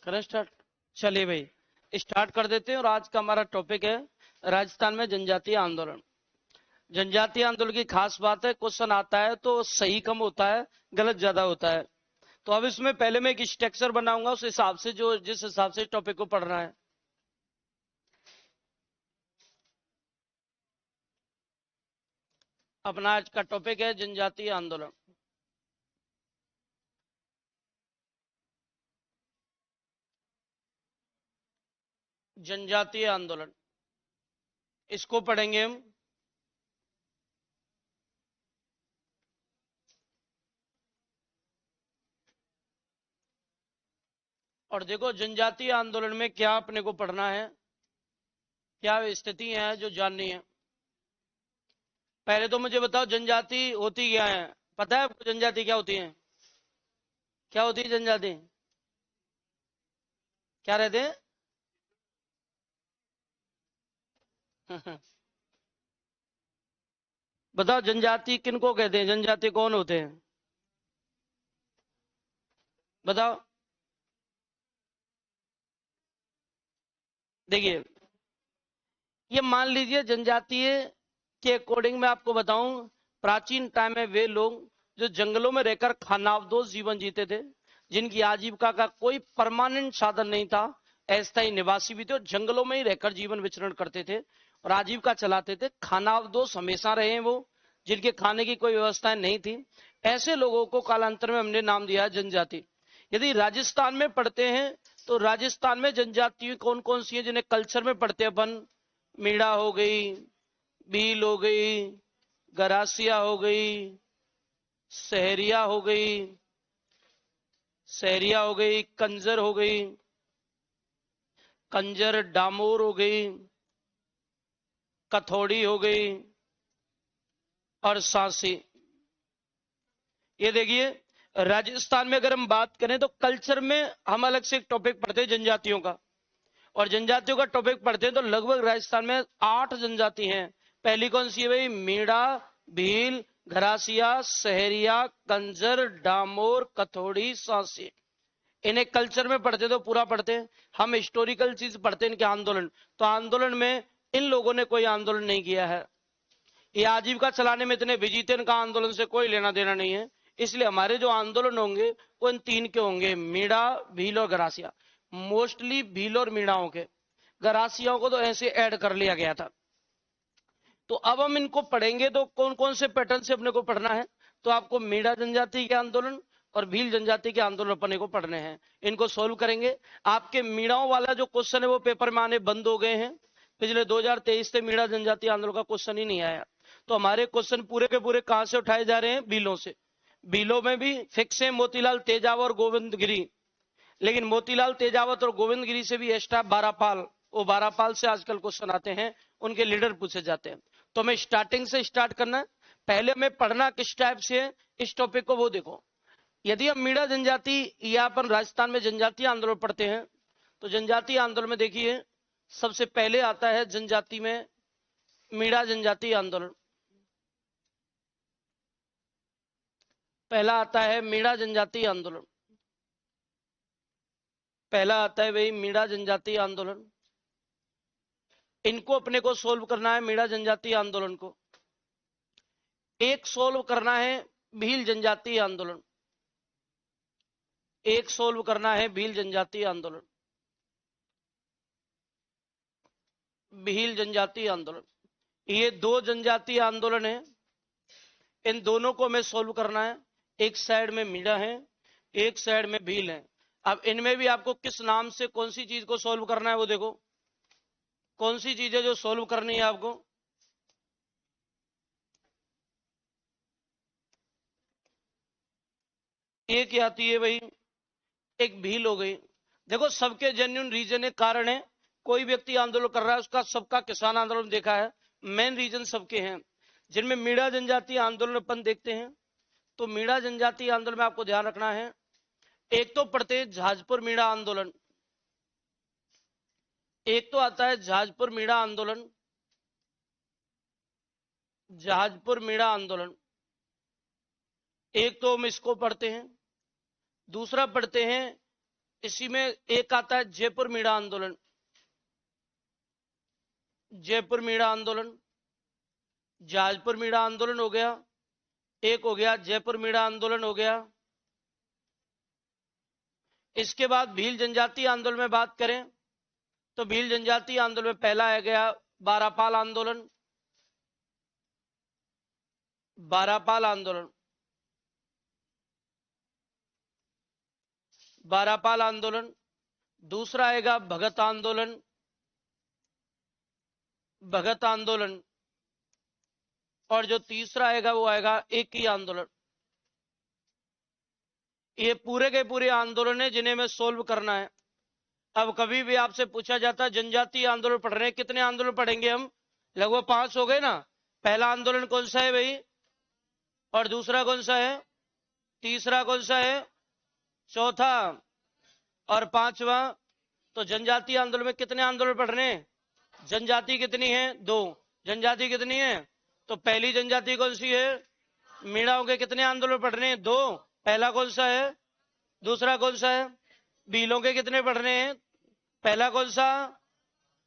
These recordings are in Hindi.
करें स्टार्ट। चलिए भाई, स्टार्ट कर देते हैं। और आज का हमारा टॉपिक है राजस्थान में जनजातीय आंदोलन। जनजातीय आंदोलन की खास बात है, क्वेश्चन आता है तो सही कम होता है, गलत ज्यादा होता है। तो अब इसमें पहले मैं एक स्ट्रक्चर बनाऊंगा, उस हिसाब से जो जिस हिसाब से टॉपिक को पढ़ना है। अपना आज का टॉपिक है जनजातीय आंदोलन। जनजातीय आंदोलन इसको पढ़ेंगे हम। और देखो, जनजातीय आंदोलन में क्या अपने को पढ़ना है, क्या स्थिति है जो जाननी है। पहले तो मुझे बताओ, जनजाति होती क्या है? पता है आपको जनजाति क्या होती है? क्या होती है जनजाति? क्या रहते हैं? बताओ, जनजाति किनको कहते हैं? जनजाति कौन होते हैं? बताओ। देखिए, ये मान लीजिए जनजातीय के अकॉर्डिंग मैं आपको बताऊं, प्राचीन टाइम में वे लोग जो जंगलों में रहकर खानाबदोश जीवन जीते थे, जिनकी आजीविका का कोई परमानेंट साधन नहीं था, अस्थायी निवासी भी थे और जंगलों में ही रहकर जीवन विचरण करते थे और आजीविका चलाते थे। खानाबदोश हमेशा रहे हैं वो, जिनके खाने की कोई व्यवस्था नहीं थी। ऐसे लोगों को कालांतर में हमने नाम दिया जनजाति। यदि राजस्थान में पढ़ते हैं तो राजस्थान में जनजाति कौन कौन सी है जिन्हें कल्चर में पढ़ते हैं अपन? मीणा हो गई, भील हो गई, गरासिया हो गई, सहरिया हो गई, सहरिया हो गई, कंजर हो गई, कंजर डामोर हो गई, कथौड़ी हो गई और सांसी। ये देखिए, राजस्थान में अगर हम बात करें तो कल्चर में हम अलग से एक टॉपिक पढ़ते हैं जनजातियों का, और जनजातियों का टॉपिक पढ़ते हैं तो लगभग राजस्थान में 8 जनजाति हैं। पहली कौन सी है भाई? मीणा, भील, घरासिया, सहरिया, कंजर, डामोर, कथौड़ी, सांसी। इन्हें कल्चर में पढ़ते तो पूरा पढ़ते हैं। हम हिस्टोरिकल चीज पढ़ते हैं इनके आंदोलन, तो आंदोलन में इन लोगों ने कोई आंदोलन नहीं किया है। ये आजीविका चलाने में इतने बिजी थे, इनका आंदोलन से कोई लेना देना नहीं है। इसलिए हमारे जो आंदोलन होंगे वो इन 3 के होंगे, मीणा, भील और गरासिया। मोस्टली भील और मीणाओं के, गरासियाओं को तो ऐसे ऐड कर लिया गया था। तो अब हम इनको पढ़ेंगे तो कौन कौन से पैटर्न से अपने को पढ़ना है? तो आपको मीणा जनजाति के आंदोलन और भील जनजाति के आंदोलन अपने को पढ़ने हैं। इनको सोल्व करेंगे। आपके मीणाओं वाला जो क्वेश्चन है वो पेपर में आने बंद हो गए हैं। पिछले 2023 से मीणा जनजाति आंदोलन का क्वेश्चन ही नहीं आया। तो हमारे क्वेश्चन पूरे के पूरे कहां से उठाए जा रहे हैं? भीलों से। भीलों में भी फिक्स है मोतीलाल तेजावत और गोविंद गिरी, लेकिन मोतीलाल तेजावत और गोविंद गिरी से भी एक्स्ट्रा बारापाल, वो बारापाल से आजकल क्वेश्चन आते हैं, उनके लीडर पूछे जाते हैं। तो हमें स्टार्टिंग से स्टार्ट करना है। पहले हमें पढ़ना किस टाइप से है इस टॉपिक को वो देखो। यदि हम मीणा जनजाति या अपन राजस्थान में जनजातीय आंदोलन पढ़ते हैं तो जनजातीय आंदोलन में देखिए, सबसे पहले आता है जनजाति में मीणा जनजातीय आंदोलन। पहला आता है मीणा जनजातीय आंदोलन। पहला आता है भाई मीणा जनजातीय आंदोलन। इनको अपने को सोल्व करना है, मीणा जनजातीय आंदोलन को। एक सोल्व करना है भील जनजातीय आंदोलन। एक सोल्व करना है भील जनजातीय आंदोलन। भील जनजातीय आंदोलन, ये 2 जनजातीय आंदोलन है। इन दोनों को हमें सोल्व करना है। एक साइड में मीणा है, एक साइड में भील है। अब इनमें भी आपको किस नाम से कौन सी चीज को सोल्व करना है वो देखो। कौन सी चीज है जो सोल्व करनी है आपको? एक आती है भाई, एक भील हो गई। देखो, सबके जेन्युइन रीजन है, कारण है। कोई व्यक्ति आंदोलन कर रहा है, उसका सबका किसान आंदोलन देखा है, मेन रीजन सबके हैं। जिनमें मीणा जनजातीय आंदोलन अपन देखते हैं। तो मीणा जनजातीय आंदोलन में आपको ध्यान रखना है, एक तो पढ़ते हैं झाजपुर मीणा आंदोलन, एक तो आता है झाजपुर मीणा आंदोलन, झाजपुर मीणा आंदोलन, एक तो हम इसको पढ़ते हैं। दूसरा पढ़ते हैं, इसी में एक आता है जयपुर मीणा आंदोलन, जयपुर मीणा आंदोलन, झाजपुर मीणा आंदोलन हो गया, एक हो गया जयपुर मीणा आंदोलन हो गया। इसके बाद भील जनजातीय आंदोलन में बात करें तो भील जनजातीय आंदोलन में पहला आ गया बारापाल आंदोलन, बारापाल आंदोलन, बारापाल आंदोलन। दूसरा आएगा भगत आंदोलन, भगत आंदोलन। और जो तीसरा आएगा वो आएगा एक ही आंदोलन। ये पूरे के पूरे आंदोलन है जिन्हें मैं सोल्व करना है। अब कभी भी आपसे पूछा जाता है जनजातीय आंदोलन पढ़ रहे हैं, कितने आंदोलन पढ़ेंगे हम? लगभग 5 हो गए ना। पहला आंदोलन कौन सा है भाई, और दूसरा कौन सा है, तीसरा कौन सा है, चौथा और पांचवा। तो जनजातीय आंदोलन में कितने आंदोलन पढ़ रहे हैं? जनजाति कितनी है? 2। जनजाति कितनी है? तो पहली जनजाति कौन सी है? मीणाओं के कितने आंदोलन पढ़ रहे हैं? 2। पहला कौन सा है? दूसरा कौन सा है? भीलों के कितने पढ़ रहे हैं? पहला कौन सा,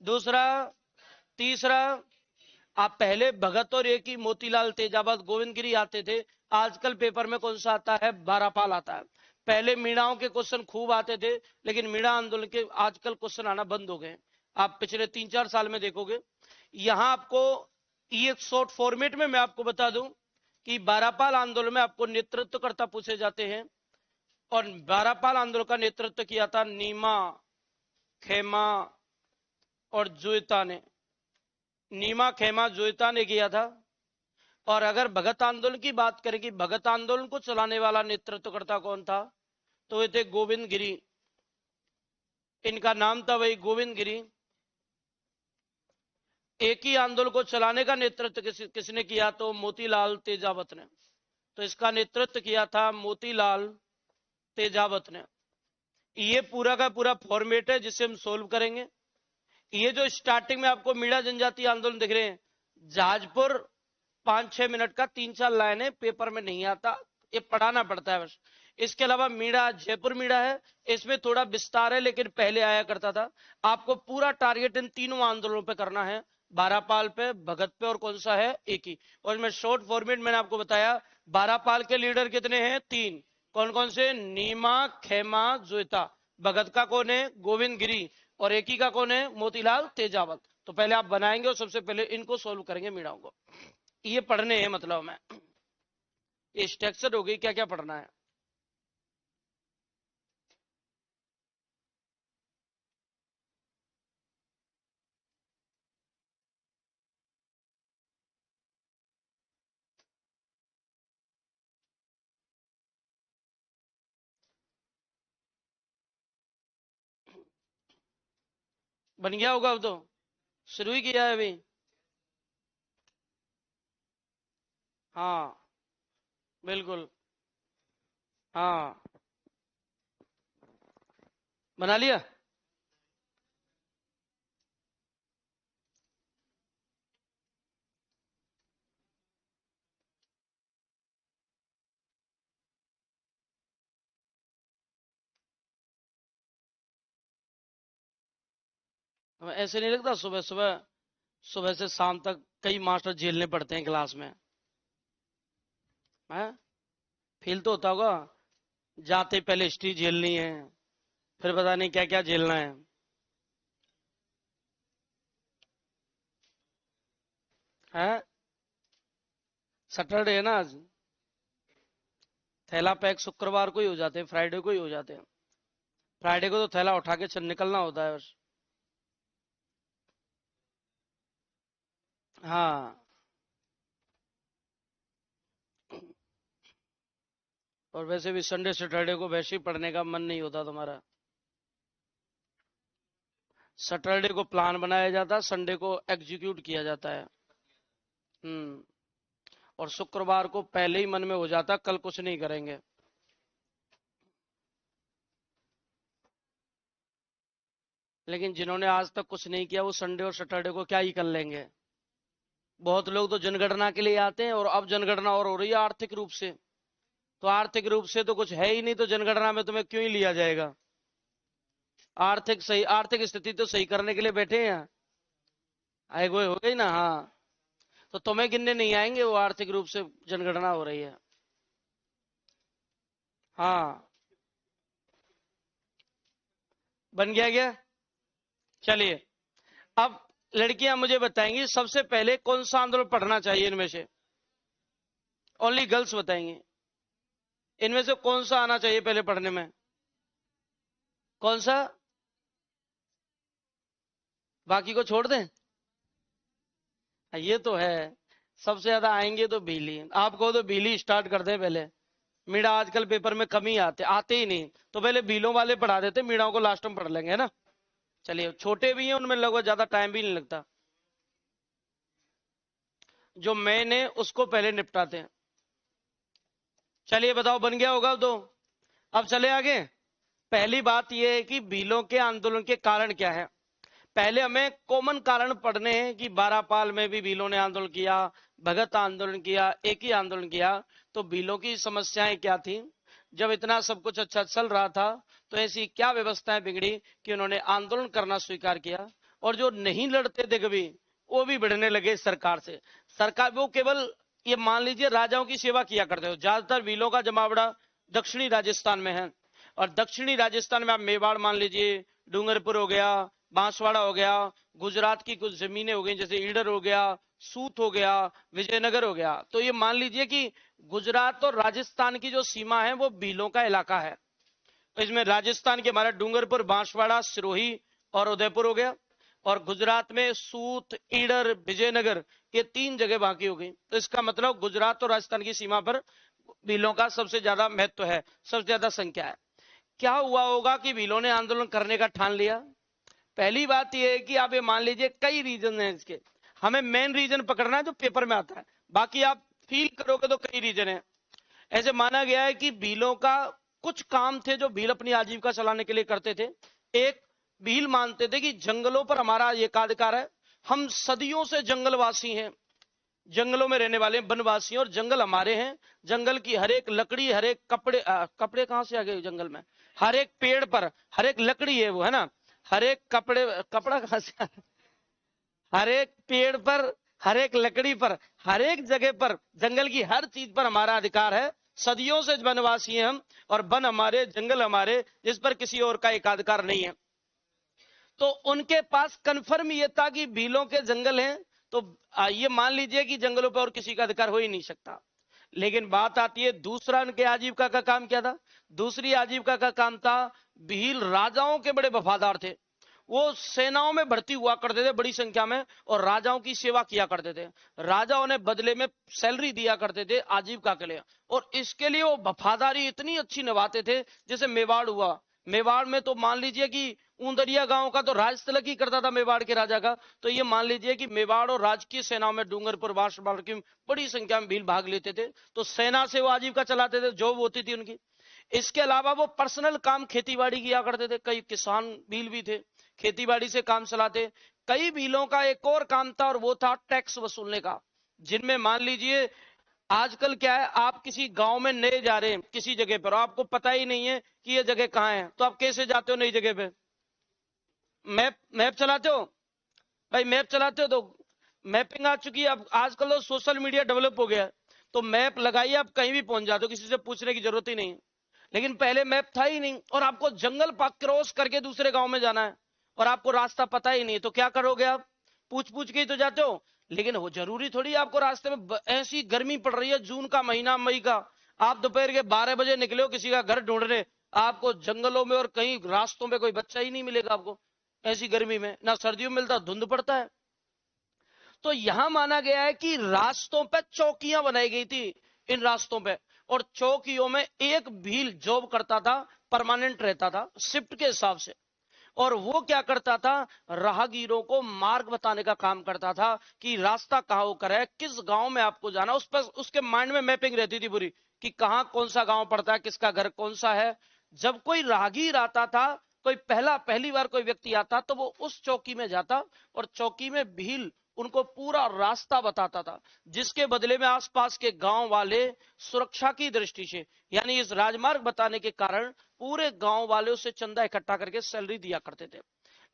दूसरा, तीसरा। आप पहले भगत और एक ही मोतीलाल तेजाबाद गोविंदगिरी आते थे, आजकल पेपर में कौन सा आता है? बारापाल आता है। पहले मीणाओं के क्वेश्चन खूब आते थे, लेकिन मीणा आंदोलन के आजकल क्वेश्चन आना बंद हो गए। आप पिछले 3-4 साल में देखोगे। यहां आपको ये शॉर्ट फॉर्मेट में मैं आपको बता दूं कि बारापाल आंदोलन में आपको नेतृत्वकर्ता पूछे जाते हैं, और बारापाल आंदोलन का नेतृत्व किया था नीमा, खेमा और जुएता ने। नीमा, खेमा, जुएता ने किया था। और अगर भगत आंदोलन की बात करें कि भगत आंदोलन को चलाने वाला नेतृत्वकर्ता कौन था, तो ये थे गोविंद गिरी। इनका नाम था वही गोविंद गिरी। एक ही आंदोलन को चलाने का नेतृत्व किसने किया? तो मोतीलाल तेजावत ने। तो इसका नेतृत्व किया था मोतीलाल तेजावत ने। ये पूरा का पूरा फॉर्मेट है जिसे हम सोल्व करेंगे। ये जो स्टार्टिंग में आपको मीणा जनजातीय आंदोलन दिख रहे हैं, जहाजपुर 5-6 मिनट का 3-4 लाइन है, पेपर में नहीं आता, ये पढ़ाना पड़ता है बस। इसके अलावा मीणा, जयपुर मीणा है, इसमें थोड़ा विस्तार है, लेकिन पहले आया करता था। आपको पूरा टारगेट इन तीनों आंदोलनों पे करना है, बारापाल पे, भगत पे, और कौन सा है? एक ही। और मैं शॉर्ट फॉर्मेट मैंने आपको बताया, बारापाल के लीडर कितने हैं? 3। कौन कौन से? नीमा, खेमा, जुएता। भगत का कौन है? गोविंद गिरी। और एक ही का कौन है? मोतीलाल तेजावत। तो पहले आप बनाएंगे और सबसे पहले इनको सोल्व करेंगे, मीणाओं को। ये पढ़ने हैं, मतलब मैं ये स्ट्रक्चर हो गई, क्या क्या पढ़ना है। बन गया होगा? अब तो शुरू ही किया है अभी। हाँ बिल्कुल, हाँ बना लिया। हमें ऐसे नहीं लगता सुबह सुबह, सुबह से शाम तक कई मास्टर झेलने पड़ते हैं क्लास में? है, फील तो होता होगा। जाते पहले हिस्ट्री झेलनी है, फिर पता नहीं क्या क्या झेलना है। हैं, सैटरडे है ना आज, थैला पैक शुक्रवार को ही हो जाते हैं, फ्राइडे को ही हो जाते हैं। फ्राइडे को तो थैला उठा के निकलना होता है बस। हाँ, और वैसे भी संडे सैटरडे को वैसे ही पढ़ने का मन नहीं होता तुम्हारा। सैटरडे को प्लान बनाया जाता है, संडे को एग्जीक्यूट किया जाता है। हम्म। और शुक्रवार को पहले ही मन में हो जाता कल कुछ नहीं करेंगे। लेकिन जिन्होंने आज तक कुछ नहीं किया वो संडे और सैटरडे को क्या ही कर लेंगे। बहुत लोग तो जनगणना के लिए आते हैं और अब जनगणना और हो रही है आर्थिक रूप से, तो आर्थिक रूप से तो कुछ है ही नहीं, तो जनगणना में तुम्हें क्यों ही लिया जाएगा। आर्थिक स्थिति तो सही करने के लिए बैठे हैं, आए हुए हो गई ना। हाँ, तो तुम्हें गिनने नहीं आएंगे, वो आर्थिक रूप से जनगणना हो रही है। हाँ, बन गया क्या? चलिए, अब लड़कियां मुझे बताएंगी सबसे पहले कौन सा आंदोलन पढ़ना चाहिए इनमें से। ओनली गर्ल्स बताएंगे इनमें से कौन सा आना चाहिए पहले पढ़ने में। कौन सा? बाकी को छोड़ दें? ये तो है, सबसे ज्यादा आएंगे तो बिजली। आप कहो तो बिजली स्टार्ट कर दें पहले। मीणा आजकल पेपर में कम ही आते ही नहीं, तो पहले बीलों वाले पढ़ा देते, मीणाओं को लास्ट में पढ़ लेंगे, है ना। चलिए, छोटे भी हैं उनमें लगभग ज्यादा टाइम भी नहीं लगता। जो मैंने उसको पहले निपटाते हैं। चलिए बताओ, बन गया होगा तो। अब चले आगे। पहली बात यह है कि भीलों के आंदोलन के कारण क्या है। पहले हमें कॉमन कारण पढ़ने हैं कि बारापाल में भी भीलों ने आंदोलन किया, भगत आंदोलन किया, एक ही आंदोलन किया। तो भीलों की समस्याएं क्या थी, जब इतना सब कुछ अच्छा चल रहा था तो ऐसी क्या व्यवस्थाएं बिगड़ी कि उन्होंने आंदोलन करना स्वीकार किया। और जो नहीं लड़ते थे कभी, वो भी भिड़ने लगे सरकार से। सरकार वो केवल ये मान लीजिए राजाओं की सेवा किया करते हो। ज्यादातर भीलों का जमावड़ा दक्षिणी राजस्थान में है, और दक्षिणी राजस्थान में आप मेवाड़ मान लीजिए, डूंगरपुर हो गया, बांसवाड़ा हो गया, गुजरात की कुछ जमीनें हो गई जैसे ईडर हो गया, सूत हो गया, विजयनगर हो गया। तो ये मान लीजिए कि गुजरात और राजस्थान की जो सीमा है वो भीलों का इलाका है। तो इसमें राजस्थान के हमारा डूंगरपुर, बांसवाड़ा, सिरोही और उदयपुर हो गया, और गुजरात में सूत, ईडर, विजयनगर, ये 3 जगह बाकी हो गई। तो इसका मतलब गुजरात और राजस्थान की सीमा पर भीलों का सबसे ज्यादा महत्व है, सबसे ज्यादा संख्या है। क्या हुआ होगा कि भीलों ने आंदोलन करने का ठान लिया। पहली बात यह है कि आप ये मान लीजिए कई रीजन हैं इसके, हमें मेन रीजन पकड़ना है जो पेपर में आता है, बाकी आप फील करोगे तो कई रीजन है। ऐसे माना गया है कि भीलों का कुछ काम थे जो भील अपनी आजीविका चलाने के लिए करते थे। एक, भील मानते थे कि जंगलों पर हमारा एकाधिकार है, हम सदियों से जंगलवासी हैं, जंगलों में रहने वाले वनवासी, और जंगल हमारे हैं। जंगल की हर एक लकड़ी, हर एक कपड़े कहां से आ गए जंगल में, हर एक पेड़ पर हर एक लकड़ी है वो, है ना। हर एक कपड़ा कहां से, हर एक पेड़ पर, हर एक लकड़ी पर, हर एक जगह पर, जंगल की हर चीज पर हमारा अधिकार है। सदियों से वनवासी हैं हम, और वन हमारे, जंगल हमारे, जिस पर किसी और का एकाधिकार नहीं है। तो उनके पास कंफर्म ये था कि भीलों के जंगल हैं, तो ये मान लीजिए कि जंगलों पर और किसी का अधिकार हो ही नहीं सकता। लेकिन बात आती है दूसरा, उनके आजीविका का काम क्या था। दूसरी आजीविका का काम था, भील राजाओं के बड़े वफादार थे। वो सेनाओं में भर्ती हुआ करते थे बड़ी संख्या में, और राजाओं की सेवा किया करते थे। राजा उन्हें बदले में सैलरी दिया करते थे आजीविका के लिए, और इसके लिए वो वफादारी इतनी अच्छी निभाते थे। जैसे मेवाड़ हुआ, मेवाड़ में तो मान लीजिए कि ऊंदरिया गांव का तो राज तिलक ही करता था मेवाड़ के राजा का। तो ये मान लीजिए कि मेवाड़ और राजकीय सेनाओं में डूंगरपुर, बांसवाड़ा की बड़ी संख्या में भील भाग लेते थे। तो सेना से वो आजीविका चलाते थे, जॉब होती थी उनकी। इसके अलावा वो पर्सनल काम खेतीबाड़ी किया करते थे, कई किसान भील भी थे, खेतीबाड़ी से काम चलाते। कई भीलों का एक और काम था, और वो था टैक्स वसूलने का। जिनमें मान लीजिए आजकल क्या है, आप किसी गांव में नए जा रहे हैं किसी जगह पर, आपको पता ही नहीं है कि ये जगह कहां है, तो आप कैसे जाते हो नई जगह पे? मैप मैप चलाते हो भाई, मैप चलाते हो तो मैपिंग आ चुकी है। अब आजकल तो सोशल मीडिया डेवलप हो गया है, तो मैप लगाइए, आप कहीं भी पहुंच जाते हो, किसी से पूछने की जरूरत ही नहीं है। लेकिन पहले मैप था ही नहीं, और आपको जंगल पाक क्रॉस करके दूसरे गांव में जाना है, और आपको रास्ता पता ही नहीं, तो क्या करोगे आप? पूछ पूछ के ही तो जाते हो। लेकिन वो जरूरी थोड़ी आपको रास्ते में ऐसी गर्मी पड़ रही है, जून का महीना, मई का, आप दोपहर के 12 बजे निकले हो किसी का घर ढूंढने, आपको जंगलों में और कहीं रास्तों में कोई बच्चा ही नहीं मिलेगा आपको, ऐसी गर्मी में ना सर्दियों में मिलता, धुंध पड़ता है। तो यहां माना गया है कि रास्तों पे चौकियां बनाई गई थी, इन रास्तों पे, और चौकियों में एक भील जॉब करता था, परमानेंट रहता था शिफ्ट के हिसाब से। और वो क्या करता था, राहगीरों को मार्ग बताने का काम करता था कि रास्ता कहाँ होकर है, किस गांव में आपको जाना, उस पर उसके माइंड में मैपिंग रहती थी पूरी कि कहाँ कौन सा गांव पड़ता है, किसका घर कौन सा है। जब कोई राहगीर आता था, कोई पहली बार कोई व्यक्ति आता तो वो उस चौकी में जाता और चौकी में भील उनको पूरा रास्ता बताता था, जिसके बदले में आसपास के गांव वाले सुरक्षा की दृष्टि से, यानी इस राजमार्ग बताने के कारण पूरे गांव वाले उससे चंदा इकट्ठा करके सैलरी दिया करते थे।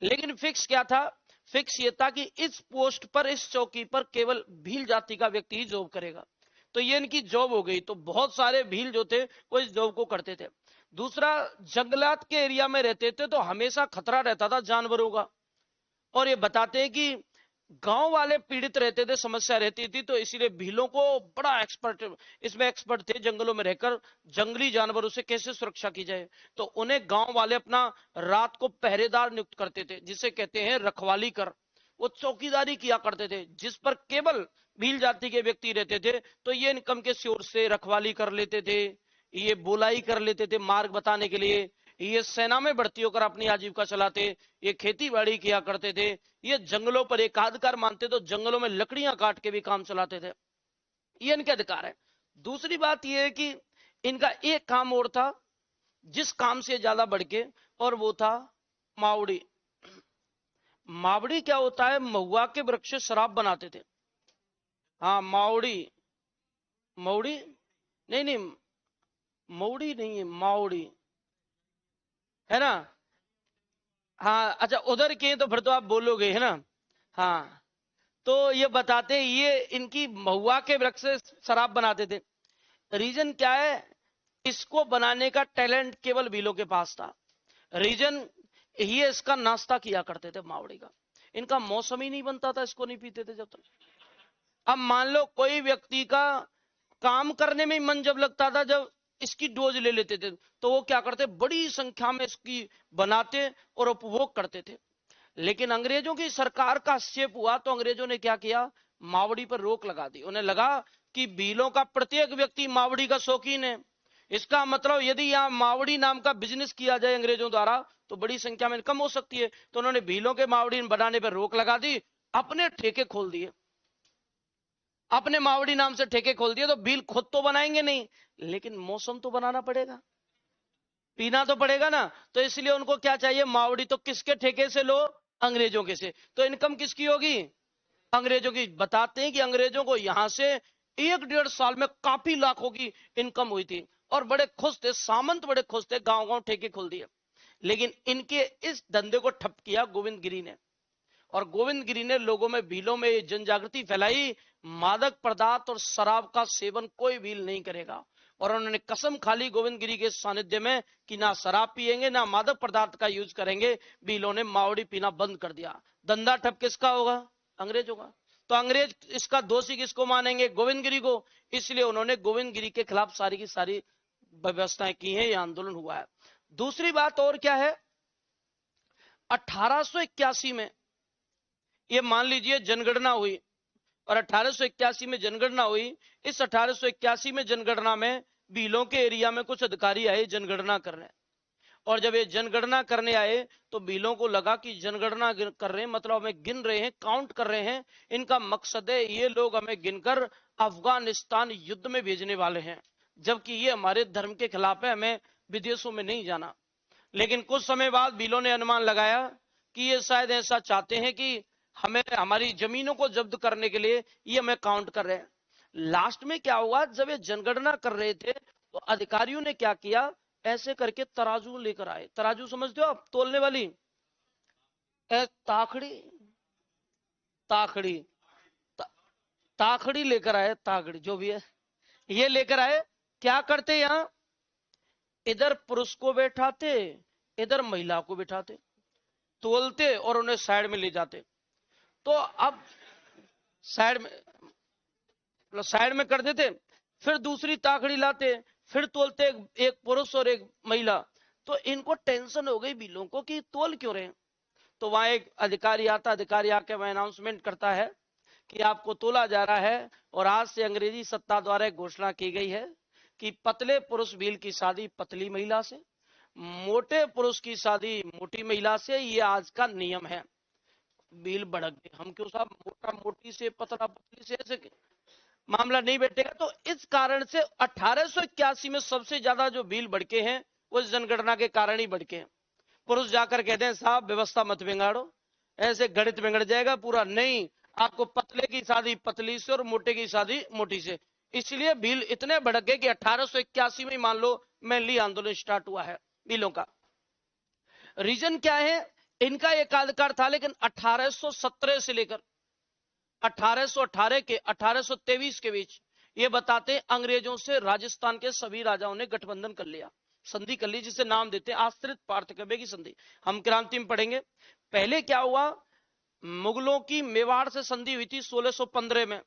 लेकिन फिक्स क्या था, फिक्स ये था कि इस पोस्ट पर, इस चौकी पर केवल भील जाति का व्यक्ति ही जॉब करेगा। तो ये इनकी जॉब हो गई। तो बहुत सारे भील जो थे वो इस जॉब को करते थे। दूसरा, जंगलात के एरिया में रहते थे तो हमेशा खतरा रहता था जानवरों का। और ये बताते हैं कि गांव वाले पीड़ित रहते थे, समस्या रहती थी, तो इसीलिए भीलों को बड़ा इसमें एक्सपर्ट थे, जंगलों में रहकर जंगली जानवरों से कैसे सुरक्षा की जाए। तो उन्हें गांव वाले अपना रात को पहरेदार नियुक्त करते थे, जिसे कहते हैं रखवाली कर। वो चौकीदारी किया करते थे, जिस पर केवल भील जाति के व्यक्ति रहते थे। तो ये इनकम के सोर्स से रखवाली कर लेते थे, ये बुलाई कर लेते थे मार्ग बताने के लिए, ये सेना में भर्ती होकर अपनी आजीविका चलाते, ये खेती बाड़ी किया करते थे, ये जंगलों पर एकाधिकार मानते तो जंगलों में लकड़ियां काट के भी काम चलाते थे। ये इनके अधिकार है। दूसरी बात यह है कि इनका एक काम और था जिस काम से ज्यादा बढ़ के, और वो था मावड़ी। मावड़ी क्या होता है, महुआ के वृक्ष से शराब बनाते थे। हाँ, मावड़ी, मौड़ी नहीं नहीं, मौड़ी नहीं है, मावड़ी है ना। हाँ अच्छा, उधर के तो फिर तो आप बोलोगे, है ना। हाँ, तो ये बताते, ये इनकी महुआ के वृक्ष से शराब बनाते थे। रीजन क्या है, इसको बनाने का टैलेंट केवल भीलों के पास था। रीजन ये इसका नाश्ता किया करते थे मावड़ी का। इनका मौसम ही नहीं बनता था, इसको नहीं पीते थे जब तक। अब मान लो कोई व्यक्ति का काम करने में मन जब लगता था, जब इसकी डोज ले लेते थे, तो वो क्या करते, बड़ी संख्या में इसकी बनाते और उपभोग करते थे। लेकिन अंग्रेजों की सरकार का हस्तक्षेप हुआ तो अंग्रेजों ने क्या किया, मावड़ी पर रोक लगा दी। उन्हें लगा कि भीलों का प्रत्येक व्यक्ति मावड़ी का शौकीन है, इसका मतलब यदि यहां मावड़ी नाम का बिजनेस किया जाए अंग्रेजों द्वारा तो बड़ी संख्या में इनकम हो सकती है। तो उन्होंने भीलों के मावड़ी बनाने पर रोक लगा दी, अपने ठेके खोल दिए, अपने मावड़ी नाम से ठेके खोल दिए। तो भील खुद तो बनाएंगे नहीं, लेकिन मौसम तो बनाना पड़ेगा, पीना तो पड़ेगा ना। तो इसलिए उनको क्या चाहिए, मावड़ी तो किसके ठेके से लो, अंग्रेजों के से। तो इनकम किसकी होगी, अंग्रेजों की। बताते हैं कि अंग्रेजों को यहां से 1-1.5 साल में काफी लाखों की इनकम हुई थी और बड़े खुश थे, सामंत बड़े खुश थे, गांव गांव ठेके खोल दिए। लेकिन इनके इस धंधे को ठप किया गोविंद गिरी ने। और गोविंद गिरी ने लोगों में, भीलों में जन जागृति फैलाई, मादक पदार्थ और शराब का सेवन कोई भील नहीं करेगा। और उन्होंने कसम खा ली गोविंद गिरी के सानिध्य में कि ना शराब पिएंगे ना मादक पदार्थ का यूज करेंगे। भीलों ने मावड़ी पीना बंद कर दिया। धंधा ठप किसका होगा, अंग्रेजों का। तो अंग्रेज इसका दोषी किसको मानेंगे, गोविंद गिरी को। इसलिए उन्होंने गोविंद गिरी के खिलाफ सारी की सारी व्यवस्थाएं की हैं, यह आंदोलन हुआ है। दूसरी बात और क्या है, 1881 में ये मान लीजिए जनगणना हुई, और 1881 में जनगणना हुई। इस 1881 में जनगणना में भीलों के एरिया में कुछ अधिकारी आए जनगणना करने। और जब ये जनगणना करने आए तो भीलों को लगा कि जनगणना कर रहे हैं मतलब हमें गिन रहे हैं, काउंट कर रहे हैं, इनका मकसद है ये लोग हमें गिनकर अफगानिस्तान युद्ध में भेजने वाले हैं, जबकि ये हमारे धर्म के खिलाफ है, हमें विदेशों में नहीं जाना। लेकिन कुछ समय बाद भीलों ने अनुमान लगाया कि ये शायद ऐसा चाहते हैं कि हमें, हमारी जमीनों को जब्त करने के लिए ये हमें काउंट कर रहे हैं। लास्ट में क्या हुआ, जब ये जनगणना कर रहे थे तो अधिकारियों ने क्या किया, ऐसे करके तराजू लेकर आए। तराजू समझते हो आप, तोलने वाली, ताखड़ी, ताखड़ी, ताखड़ी लेकर आए, ताखड़ी जो भी है ये लेकर आए। क्या करते, यहां इधर पुरुष को बैठाते, इधर महिला को बैठाते, तोलते और उन्हें साइड में ले जाते। तो अब साइड में, साइड में कर देते, फिर दूसरी ताकड़ी लाते, फिर तोलते, एक पुरुष और एक महिला। तो इनको टेंशन हो गई भीलों को कि तोल क्यों रहे हैं। तो वहां एक अधिकारी आता, अधिकारी आके वह अनाउंसमेंट करता है कि आपको तोला जा रहा है, और आज से अंग्रेजी सत्ता द्वारा घोषणा की गई है कि पतले पुरुष भील की शादी पतली महिला से, मोटे पुरुष की शादी मोटी महिला से, ये आज का नियम है। भील भड़क गए, हम क्यों साहब मोटा मोटी से पतला पतली से ऐसे मामला नहीं बैठेगा। तो इस कारण से 1881 में सबसे ज्यादा जो भील भड़के हैं वो इस जनगणना के कारण ही भड़के हैं। पुरुष जाकर कहते हैं साहब व्यवस्था मत बिगाड़ो, ऐसे गणित बिगड़ जाएगा पूरा। नहीं, आपको पतले की शादी पतली से और मोटे की शादी मोटी से। इसलिए भील इतने भड़क गए कि 1881 में मान लो मैनली आंदोलन स्टार्ट हुआ है भीलों का। रीजन क्या है, इनका एकाधिकार था, लेकिन 1817 से लेकर 1818 के 1823 के बीच ये बताते अंग्रेजों से राजस्थान के सभी राजाओं ने गठबंधन कर लिया, संधि कर ली, जिसे नाम देते आश्रित पार्थक्य की संधि। हम क्रांति में पढ़ेंगे। पहले क्या हुआ, मुगलों की मेवाड़ से संधि हुई थी 1615 में।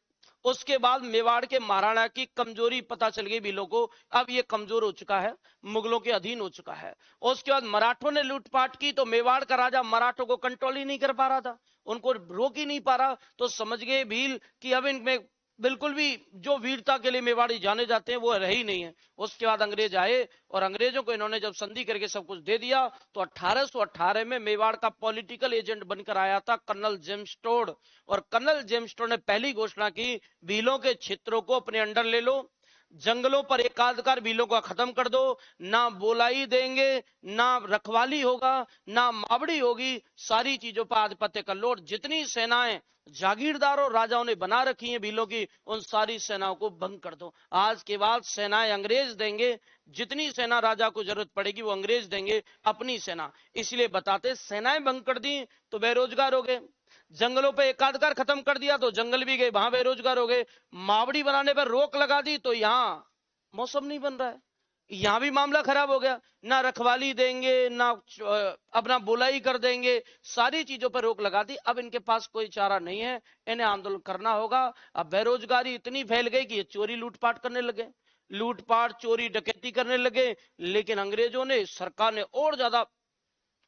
उसके बाद मेवाड़ के महाराणा की कमजोरी पता चल गई भीलों को, अब ये कमजोर हो चुका है, मुगलों के अधीन हो चुका है। उसके बाद मराठों ने लूटपाट की, तो मेवाड़ का राजा मराठों को कंट्रोल ही नहीं कर पा रहा था, उनको रोक ही नहीं पा रहा। तो समझ गए भील कि अब इनमें बिल्कुल भी जो वीरता के लिए मेवाड़ी जाने जाते हैं वो रह ही नहीं है। उसके बाद अंग्रेज आए और अंग्रेजों को इन्होंने जब संधि करके सब कुछ दे दिया, तो 1818 में मेवाड़ का पॉलिटिकल एजेंट बनकर आया था कर्नल जेम्स टोड। और कर्नल जेम्स टोड ने पहली घोषणा की, भीलों के क्षेत्रों को अपने अंडर ले लो, जंगलों पर एकाधिकार भीलों का खत्म कर दो, ना बोलाई देंगे, ना रखवाली होगा, ना मावड़ी होगी, सारी चीजों पर आधिपत्य कर लो। और जितनी सेनाएं जागीरदार और राजाओं ने बना रखी हैं भीलों की, उन सारी सेनाओं को भंग कर दो। आज के बाद सेनाएं अंग्रेज देंगे, जितनी सेना राजा को जरूरत पड़ेगी वो अंग्रेज देंगे, अपनी सेना। इसलिए बताते सेनाएं भंग कर दी तो बेरोजगार हो गए, जंगलों पे एकाधिकार खत्म कर दिया तो जंगल भी गए, वहां बेरोजगार हो गए, मावड़ी बनाने पर रोक लगा दी तो यहां मौसम नहीं बन रहा है, यहां भी मामला खराब हो गया। ना रखवाली देंगे, ना अपना बुलाई कर देंगे, सारी चीजों पर रोक लगा दी। अब इनके पास कोई चारा नहीं है, इन्हें आंदोलन करना होगा। अब बेरोजगारी इतनी फैल गई कि ये चोरी लूटपाट करने लगे, लूटपाट चोरी डकैती करने लगे। लेकिन अंग्रेजों ने, सरकार ने और ज्यादा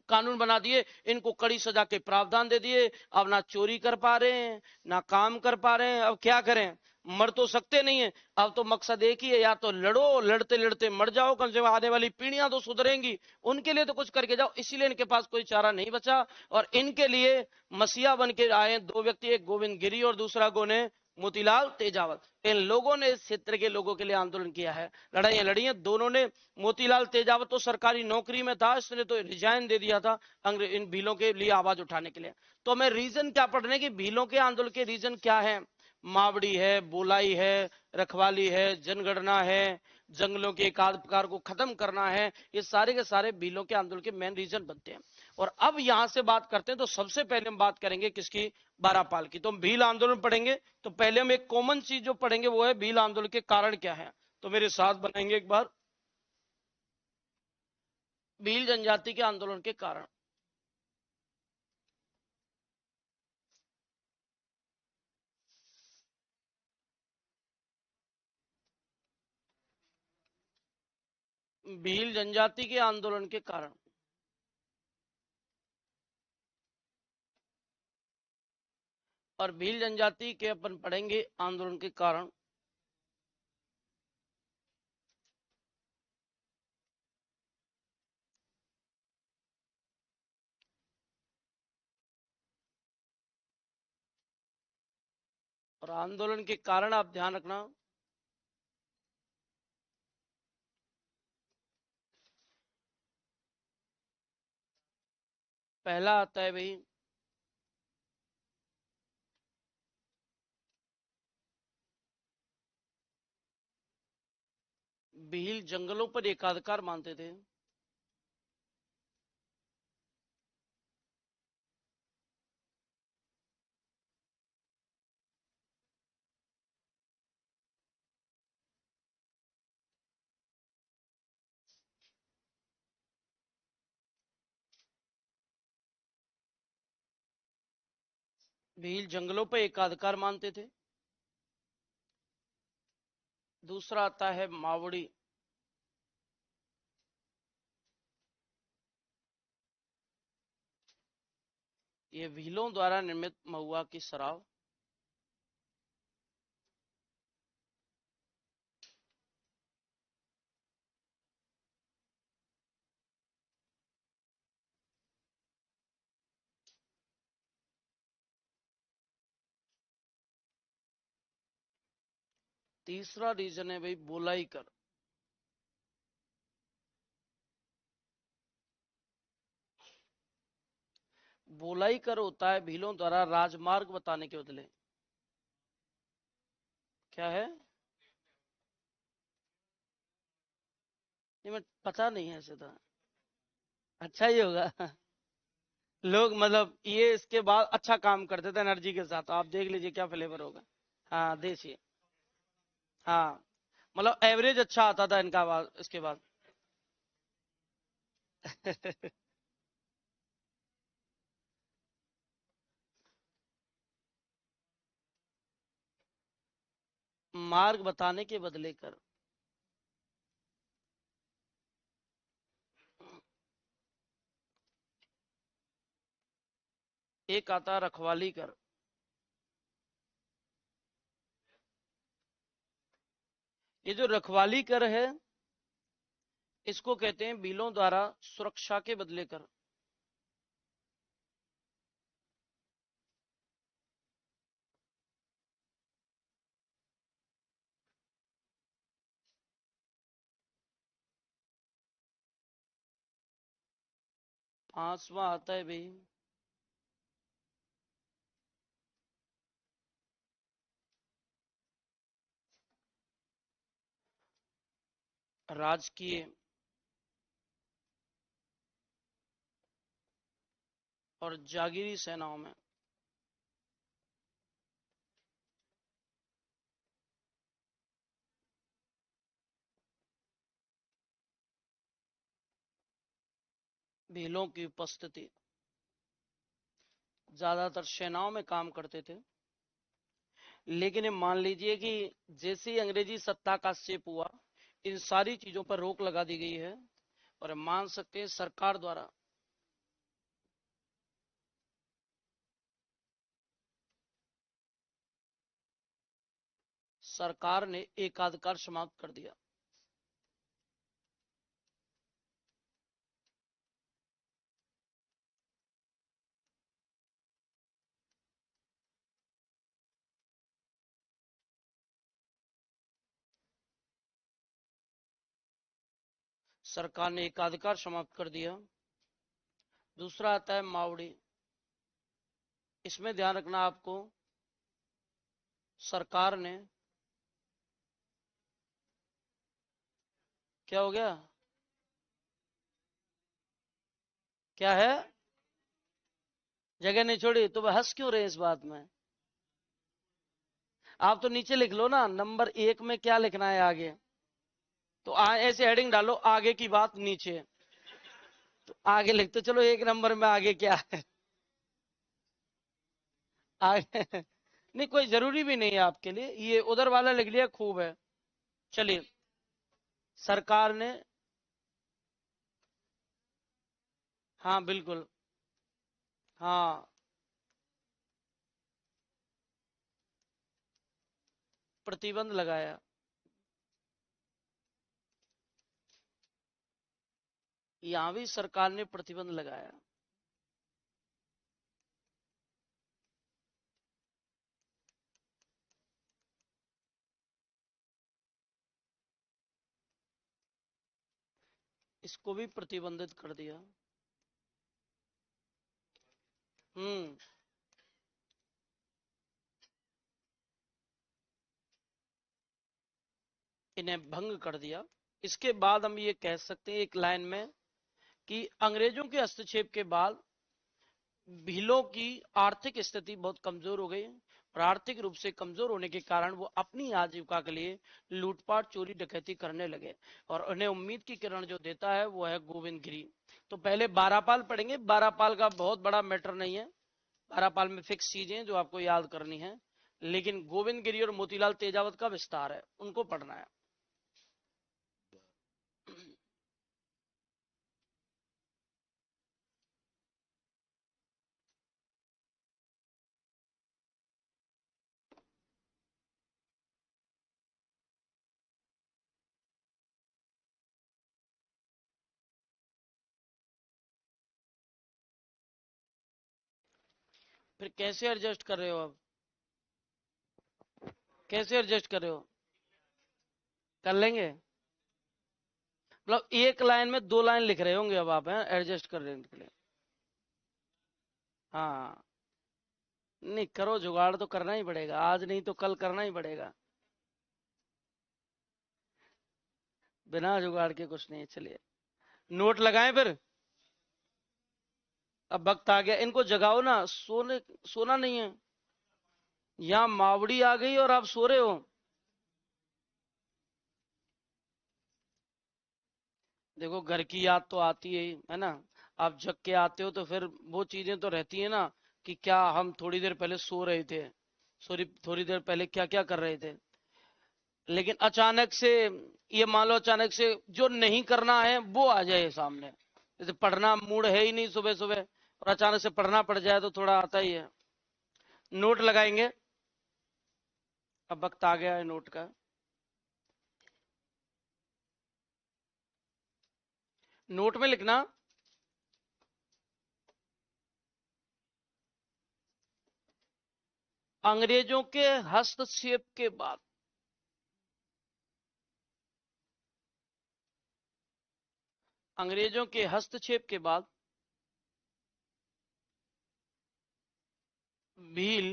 कानून बना दिए, इनको कड़ी सजा के प्रावधान दे दिए। अब ना चोरी कर पा रहे हैं, ना काम कर पा रहे हैं, अब क्या करें, मर तो सकते नहीं है। अब तो मकसद एक ही है, या तो लड़ो, लड़ते लड़ते मर जाओ, कम से कम आने वाली पीढ़ियां तो सुधरेंगी, उनके लिए तो कुछ करके जाओ। इसीलिए इनके पास कोई चारा नहीं बचा और इनके लिए मसीहा बन के आए दो व्यक्ति, एक गोविंद गिरी और दूसरा गोने मोतीलाल तेजावत। इन लोगों ने इस क्षेत्र के लोगों के लिए आंदोलन किया है, लड़ाइयां लड़ी हैं दोनों ने। मोतीलाल तेजावत तो सरकारी नौकरी में था, इसने तो रिजाइन दे दिया था इन भीलों के लिए आवाज उठाने के लिए। तो हमें रीजन क्या पढ़ रहे हैं कि भीलों के आंदोलन के रीजन क्या है, मावड़ी है, बोलाई है, रखवाली है, जनगणना है, जंगलों के एकाधिकार को खत्म करना है, ये सारे के सारे भीलों के आंदोलन के मेन रीजन बनते हैं। और अब यहां से बात करते हैं, तो सबसे पहले हम बात करेंगे किसकी, बारापाल की। तो हम भील आंदोलन पढ़ेंगे, तो पहले हम एक कॉमन चीज जो पढ़ेंगे वो है भील आंदोलन के कारण क्या है। तो मेरे साथ बनाएंगे एक बार, भील जनजाति के आंदोलन के कारण। भील जनजाति के आंदोलन के कारण। और भील जनजाति के अपन पढ़ेंगे आंदोलन के कारण। और आंदोलन के कारण आप ध्यान रखना, पहला आता है भाई भील जंगलों पर एकाधिकार मानते थे। भील जंगलों पर एकाधिकार मानते थे। दूसरा आता है मावड़ी, ये भीलों द्वारा निर्मित महुआ की शराब। तीसरा रीजन है भाई बोलाई कर। बोलाई कर होता है भीलों द्वारा राजमार्ग बताने के बदले। क्या है? नहीं, मैं पता नहीं है ऐसे तो। अच्छा ही होगा। लोग मतलब ये इसके बाद अच्छा काम करते थे एनर्जी के साथ, आप देख लीजिए क्या फ्लेवर होगा। हाँ देसी। हाँ मतलब एवरेज अच्छा आता था इनका बाद, इसके बाद। मार्ग बताने के बदले कर। एक आता रखवाली कर। ये जो रखवाली कर है इसको कहते हैं बिलों द्वारा सुरक्षा के बदले कर। 5वां आता है भाई राजकीय और जागीरी सेनाओं में। भीलों की उपस्थिति, ज्यादातर सेनाओं में काम करते थे। लेकिन ये मान लीजिए कि जैसे ही अंग्रेजी सत्ता का शेप हुआ इन सारी चीजों पर रोक लगा दी गई है, और मान सकते हैं सरकार द्वारा सरकार ने एकाधिकार समाप्त कर दिया। सरकार ने एकाधिकार समाप्त कर दिया। दूसरा आता है मावड़ी। इसमें ध्यान रखना आपको, सरकार ने क्या हो गया? क्या है? जगह नहीं छोड़ी तो वह हंस क्यों रहे इस बात में? आप तो नीचे लिख लो ना, नंबर 1 में क्या लिखना है आगे। तो ऐसे हेडिंग डालो, आगे की बात नीचे। तो आगे लिखते चलो 1 नंबर में आगे क्या है। आगे नहीं, कोई जरूरी भी नहीं है आपके लिए, ये उधर वाला लिख लिया खूब है। चलिए, सरकार ने, हाँ बिल्कुल, हाँ प्रतिबंध लगाया। यहां भी सरकार ने प्रतिबंध लगाया। इसको भी प्रतिबंधित कर दिया। हम्म। इन्हें भंग कर दिया। इसके बाद हम ये कह सकते हैं एक लाइन में कि अंग्रेजों के हस्तक्षेप के बाद भीलों की आर्थिक स्थिति बहुत कमजोर हो गई, और आर्थिक रूप से कमजोर होने के कारण वो अपनी आजीविका के लिए लूटपाट चोरी डकैती करने लगे, और उन्हें उम्मीद की किरण जो देता है वो है गोविंद गिरी। तो पहले बारापाल पढ़ेंगे, बारापाल का बहुत बड़ा मैटर नहीं है, बारापाल में फिक्स चीजें जो आपको याद करनी है, लेकिन गोविंद गिरी और मोतीलाल तेजावत का विस्तार है, उनको पढ़ना है। फिर कैसे एडजस्ट कर रहे हो अब? कैसे एडजस्ट कर रहे हो? कर लेंगे। मतलब एक लाइन में 2 लाइन लिख रहे होंगे अब आप, हैं एडजस्ट करने के लिए। हाँ, नहीं करो, जुगाड़ तो करना ही पड़ेगा, आज नहीं तो कल करना ही पड़ेगा। बिना जुगाड़ के कुछ नहीं है। चलिए नोट लगाएं फिर। अब वक्त आ गया, इनको जगाओ ना, सोना नहीं है। यहाँ मावड़ी आ गई और आप सो रहे हो। देखो घर की याद तो आती है ना। आप जग के आते हो तो फिर वो चीजें तो रहती है ना, कि क्या हम थोड़ी देर पहले सो रहे थे, सॉरी थोड़ी देर पहले क्या क्या कर रहे थे। लेकिन अचानक से, ये मान लो अचानक से जो नहीं करना है वो आ जाए सामने, जैसे पढ़ना मूड है ही नहीं सुबह सुबह, और अचानक से पढ़ना पड़ जाए तो थोड़ा आता ही है। नोट लगाएंगे। अब वक्त आ गया है नोट का। नोट में लिखना, अंग्रेजों के हस्तक्षेप के बाद, अंग्रेजों के हस्तक्षेप के बाद भील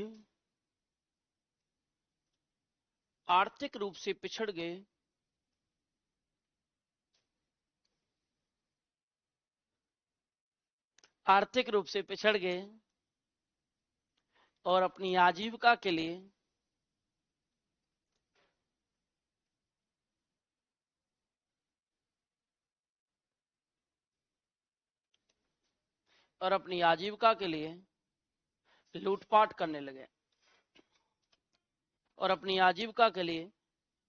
आर्थिक रूप से पिछड़ गए, आर्थिक रूप से पिछड़ गए और अपनी आजीविका के लिए और अपनी आजीविका के लिए लूटपाट करने लगे, और अपनी आजीविका के लिए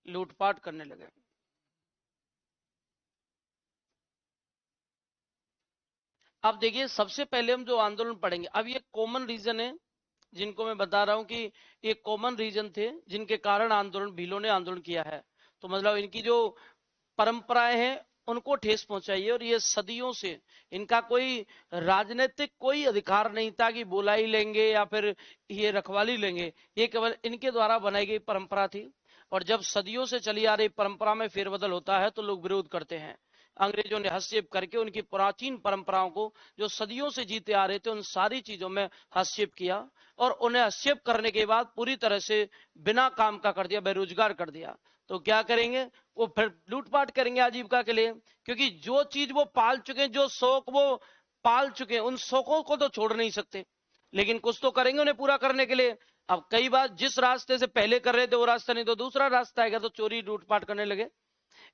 लूटपाट करने लगे। अब देखिए सबसे पहले हम जो आंदोलन पढ़ेंगे, अब ये कॉमन रीजन है जिनको मैं बता रहा हूं कि ये कॉमन रीजन थे जिनके कारण आंदोलन, भीलों ने आंदोलन किया है। तो मतलब इनकी जो परंपराएं हैं उनको ठेस पहुंचाई है, और ये सदियों से इनका कोई राजनीतिक कोई अधिकार नहीं था कि बुला ही लेंगे या फिर ये रखवाली लेंगे, ये केवल इनके द्वारा बनाई गई परंपरा थी। और जब सदियों से चली आ रही परंपरा में फेरबदल होता है तो लोग विरोध करते हैं। अंग्रेजों ने हस्तक्षेप करके उनकी प्राचीन परंपराओं को, जो सदियों से जीते आ रहे थे, उन सारी चीजों में हस्तक्षेप किया, और उन्हें हस्तक्षेप करने के बाद पूरी तरह से बिना काम का कर दिया, बेरोजगार कर दिया। तो क्या करेंगे, वो फिर लूटपाट करेंगे आजीविका के लिए, क्योंकि जो चीज वो पाल चुके हैं, जो शौक वो पाल चुके हैं, उन शौकों को तो छोड़ नहीं सकते, लेकिन कुछ तो करेंगे उन्हें पूरा करने के लिए। अब कई बार जिस रास्ते से पहले कर रहे थे वो रास्ता नहीं तो दूसरा रास्ता आएगा, तो चोरी लूटपाट करने लगे।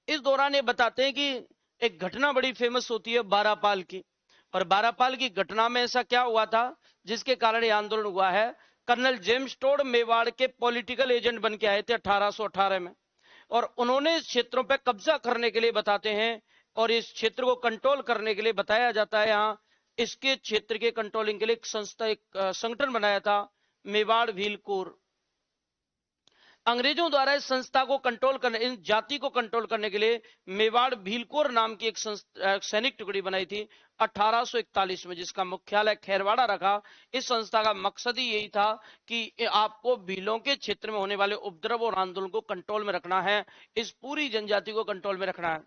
इस दौरान ये बताते हैं कि एक घटना बड़ी फेमस होती है बारापाल की, और बारापाल की घटना में ऐसा क्या हुआ था जिसके कारण ये आंदोलन हुआ है। कर्नल जेम्स टोड मेवाड़ के पॉलिटिकल एजेंट बन के आए थे 1818 में, और उन्होंने इस क्षेत्रों पर कब्जा करने के लिए बताते हैं, और इस क्षेत्र को कंट्रोल करने के लिए बताया जाता है, यहाँ इसके क्षेत्र के कंट्रोलिंग के लिए एक संस्था, एक संगठन बनाया था, मेवाड़ व्हील कोर। अंग्रेजों द्वारा इस संस्था को कंट्रोल करने, इन जाति को कंट्रोल करने के लिए मेवाड़ भीलकोर नाम की एक सैनिक टुकड़ी बनाई थी 1841 में, जिसका मुख्यालय खैरवाड़ा रखा। इस संस्था का मकसद ही यही था कि आपको भीलों के क्षेत्र में होने वाले उपद्रव और आंदोलन को कंट्रोल में रखना है, इस पूरी जनजाति को कंट्रोल में रखना है।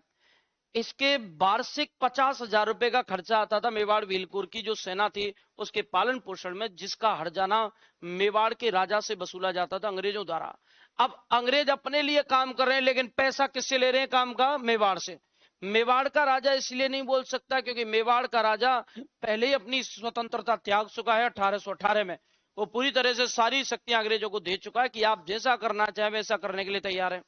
इसके वार्षिक 50,000 रुपए का खर्चा आता था मेवाड़ व्हीलकोर की जो सेना थी उसके पालन पोषण में, जिसका हर्जाना मेवाड़ के राजा से वसूला जाता था अंग्रेजों द्वारा। अब अंग्रेज अपने लिए काम कर रहे हैं, लेकिन पैसा किससे ले रहे हैं काम का? मेवाड़ से। मेवाड़ का राजा इसलिए नहीं बोल सकता क्योंकि मेवाड़ का राजा पहले ही अपनी स्वतंत्रता त्याग चुका है 1818 में। वो पूरी तरह से सारी शक्तियां अंग्रेजों को दे चुका है कि आप जैसा करना चाहे वैसा करने के लिए तैयार है,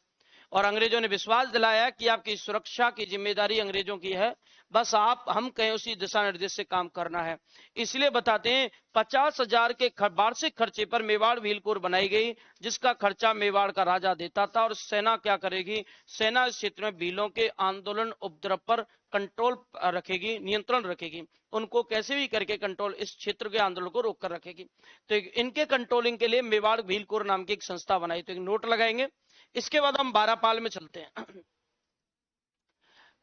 और अंग्रेजों ने विश्वास दिलाया कि आपकी सुरक्षा की जिम्मेदारी अंग्रेजों की है, बस आप हम कहें उसी दिशा निर्देश से काम करना है। इसलिए बताते हैं 50,000 के वार्षिक खर्चे पर मेवाड़ व्हील कोर बनाई गई, जिसका खर्चा मेवाड़ का राजा देता था। और सेना क्या करेगी? सेना इस क्षेत्र में भीलों के आंदोलन उपद्रव पर कंट्रोल रखेगी, नियंत्रण रखेगी, उनको कैसे भी करके कंट्रोल, इस क्षेत्र के आंदोलन को रोक कर रखेगी। तो इनके कंट्रोलिंग के लिए मेवाड़ व्हील कोर नाम की एक संस्था बनाई। तो एक नोट लगाएंगे। इसके बाद हम बारापाल में चलते हैं।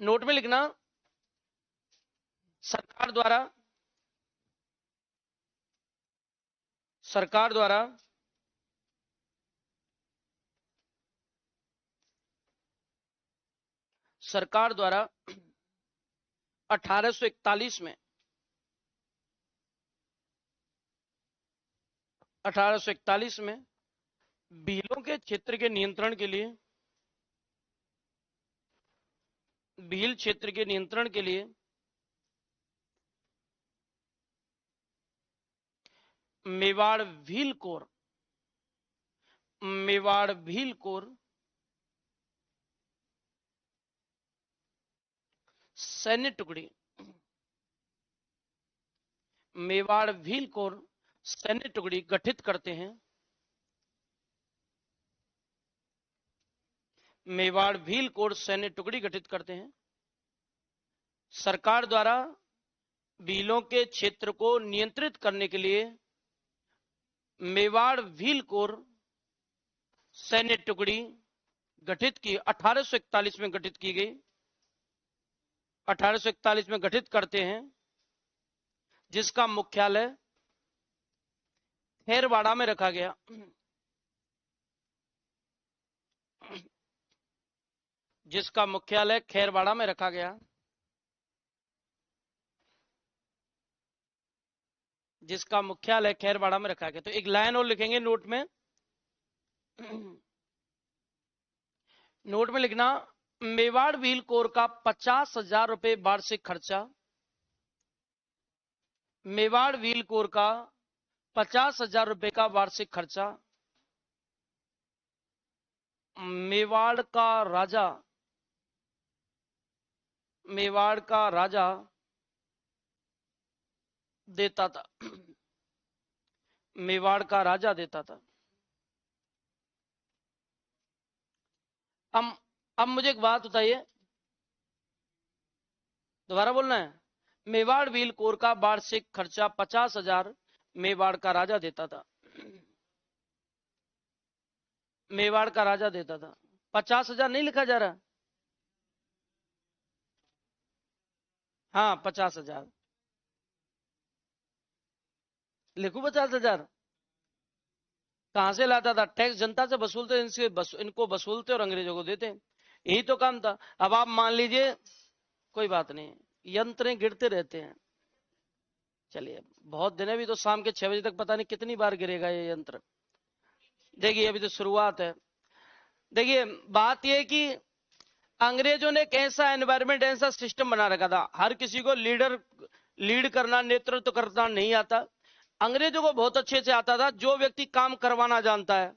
नोट में लिखना, सरकार द्वारा, सरकार द्वारा, सरकार द्वारा 1841 में 1841 में भीलों के क्षेत्र के नियंत्रण के लिए, भील क्षेत्र के नियंत्रण के लिए मेवाड़ भील कोर, मेवाड़ भील कोर सैन्य टुकड़ी, मेवाड़ भील कोर सैन्य टुकड़ी गठित करते हैं। मेवाड़ भील कोर सैन्य टुकड़ी गठित करते हैं। सरकार द्वारा भीलों के क्षेत्र को नियंत्रित करने के लिए मेवाड़ भील कोर सैन्य टुकड़ी गठित की 1841 में गठित की गई, 1841 में गठित करते हैं, जिसका मुख्यालय खेरवाड़ा में रखा गया। जिसका मुख्यालय खेरवाड़ा में रखा गया, जिसका मुख्यालय खेरवाड़ा में रखा गया। तो एक लाइन और लिखेंगे नोट में, नोट में लिखना, मेवाड़ व्हील कोर का 50,000 रुपए वार्षिक खर्चा, मेवाड़ व्हील कोर का 50,000 रुपए का वार्षिक खर्चा। मेवाड़ का राजा, मेवाड़ का राजा देता था, मेवाड़ का राजा देता था। अब मुझे एक बात बताइए, दोबारा बोलना है। मेवाड़ व्हील कोर का वार्षिक खर्चा 50,000 मेवाड़ का राजा देता था, मेवाड़ का राजा देता था। 50,000 नहीं लिखा जा रहा? हाँ 50,000 लिखू। 50,000 कहां से लाता था? टैक्स जनता से वसूलते, इनको वसूलते और अंग्रेजों को देते, यही तो काम था। अब आप मान लीजिए, कोई बात नहीं, यंत्र गिरते रहते हैं। चलिए, बहुत दिन है, अभी तो शाम के 6 बजे तक पता नहीं कितनी बार गिरेगा ये यंत्र। देखिए अभी तो शुरुआत है। देखिए बात यह कि अंग्रेजों ने एक ऐसा एनवायरमेंट, ऐसा सिस्टम बना रखा था, हर किसी को लीड करना, नेतृत्व करना नहीं आता। अंग्रेजों को बहुत अच्छे से आता था, जो व्यक्ति काम करवाना जानता है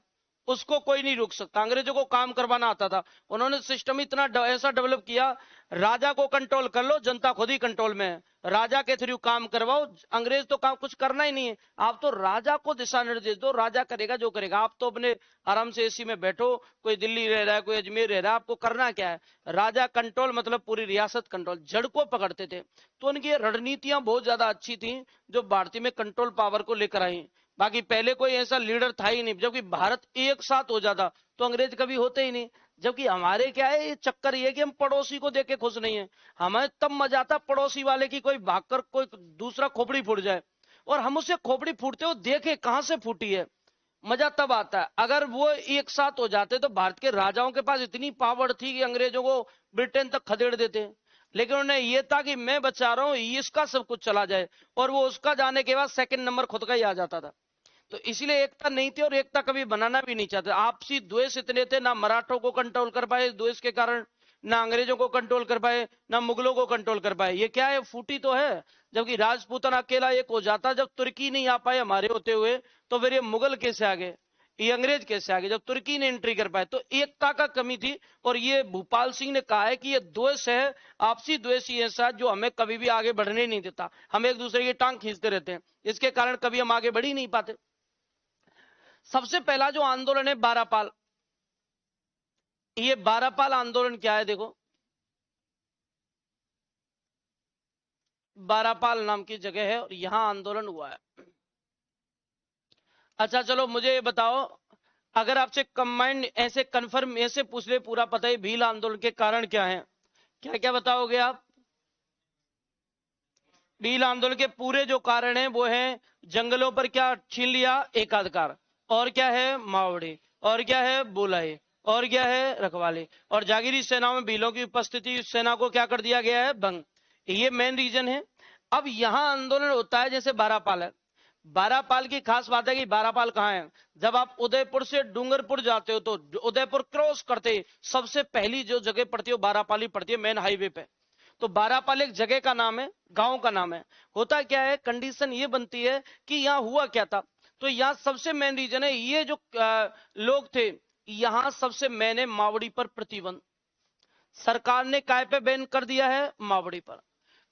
उसको कोई नहीं रोक सकता। अंग्रेजों को काम करवाना आता था। उन्होंने सिस्टम इतना ऐसा डेवलप किया, राजा को कंट्रोल कर लो, जनता खुद ही कंट्रोल में है, राजा के थ्रू काम करवाओ, अंग्रेज तो काम कुछ करना ही नहीं है। आप तो राजा को दिशा निर्देश दो, राजा करेगा जो करेगा। आप तो अपने आराम से एसी में बैठो, कोई दिल्ली रह रहा है, कोई अजमेर रह रहा है, आपको करना क्या है? राजा कंट्रोल मतलब पूरी रियासत कंट्रोल, जड़ को पकड़ते थे। तो उनकी रणनीतियां बहुत ज्यादा अच्छी थी, जो भारतीय में कंट्रोल पावर को लेकर आई। बाकी पहले कोई ऐसा लीडर था ही नहीं। जबकि भारत एक साथ हो जाता तो अंग्रेज कभी होते ही नहीं। जबकि हमारे क्या है, ये चक्कर ये कि हम पड़ोसी को देके खुश नहीं है। हमें तब मजा आता पड़ोसी वाले की कोई भागकर कोई दूसरा खोपड़ी फूट जाए, और हम उसे खोपड़ी फूटते हो देखे कहां से फूटी है, मजा तब आता है। अगर वो एक साथ हो जाते तो भारत के राजाओं के पास इतनी पावर थी कि अंग्रेजों को ब्रिटेन तक खदेड़ देते। लेकिन उन्हें यह था कि मैं बचा रहा हूं, इसका सब कुछ चला जाए, और वो उसका जाने के बाद सेकंड नंबर खुद का ही आ जाता था। तो इसलिए एकता नहीं थी, और एकता कभी बनाना भी नहीं चाहते। आपसी द्वेष इतने थे, ना मराठों को कंट्रोल कर पाए द्वेष के कारण, ना अंग्रेजों को कंट्रोल कर पाए, ना मुगलों को कंट्रोल कर पाए। ये क्या है, फूटी तो है। जबकि राजपूताना अकेला एक हो जाता, जब तुर्की नहीं आ पाए हमारे होते हुए, तो फिर ये मुगल कैसे आ गए, ये अंग्रेज कैसे आ गए, जब तुर्की ने एंट्री कर पाए। तो एकता का कमी थी। और ये भूपाल सिंह ने कहा है कि ये द्वेष है, आपसी द्वेष ही ऐसा जो हमें कभी भी आगे बढ़ने नहीं देता। हम एक दूसरे की टांग खींचते रहते हैं, इसके कारण कभी हम आगे बढ़ ही नहीं पाते। सबसे पहला जो आंदोलन है बारापाल, ये बारापाल आंदोलन क्या है? देखो, बारापाल नाम की जगह है और यहां आंदोलन हुआ है। अच्छा चलो मुझे ये बताओ, अगर आपसे कंबाइंड ऐसे कंफर्म ऐसे पूछ ले, पूरा पता है भील आंदोलन के कारण क्या है, क्या क्या बताओगे आप? भील आंदोलन के पूरे जो कारण है वो है, जंगलों पर क्या छीन लिया? एकाधिकार। और क्या है? मावड़ी। और क्या है? बोलाई। और क्या है, रखवाले। और जागीरी सेनाओं में भीलों की उपस्थिति सेना को क्या कर दिया गया है, भंग। ये मेन रीजन है। अब यहां आंदोलन होता है जैसे बारापाल है। बारापाल की खास बात है कि बारापाल कहां है, जब आप उदयपुर से डूंगरपुर जाते हो तो उदयपुर क्रॉस करते सबसे पहली जो जगह पड़ती है वो बारापाल ही पड़ती है, मेन हाईवे पे। तो बारापाल एक जगह का नाम है, गांव का नाम है। होता क्या है, कंडीशन ये बनती है कि यहाँ हुआ क्या था। तो यहाँ सबसे मेन रीजन है, ये जो लोग थे, यहां सबसे मेन है मावड़ी पर प्रतिबंध। सरकार ने काय पे बैन कर दिया है, मावड़ी पर।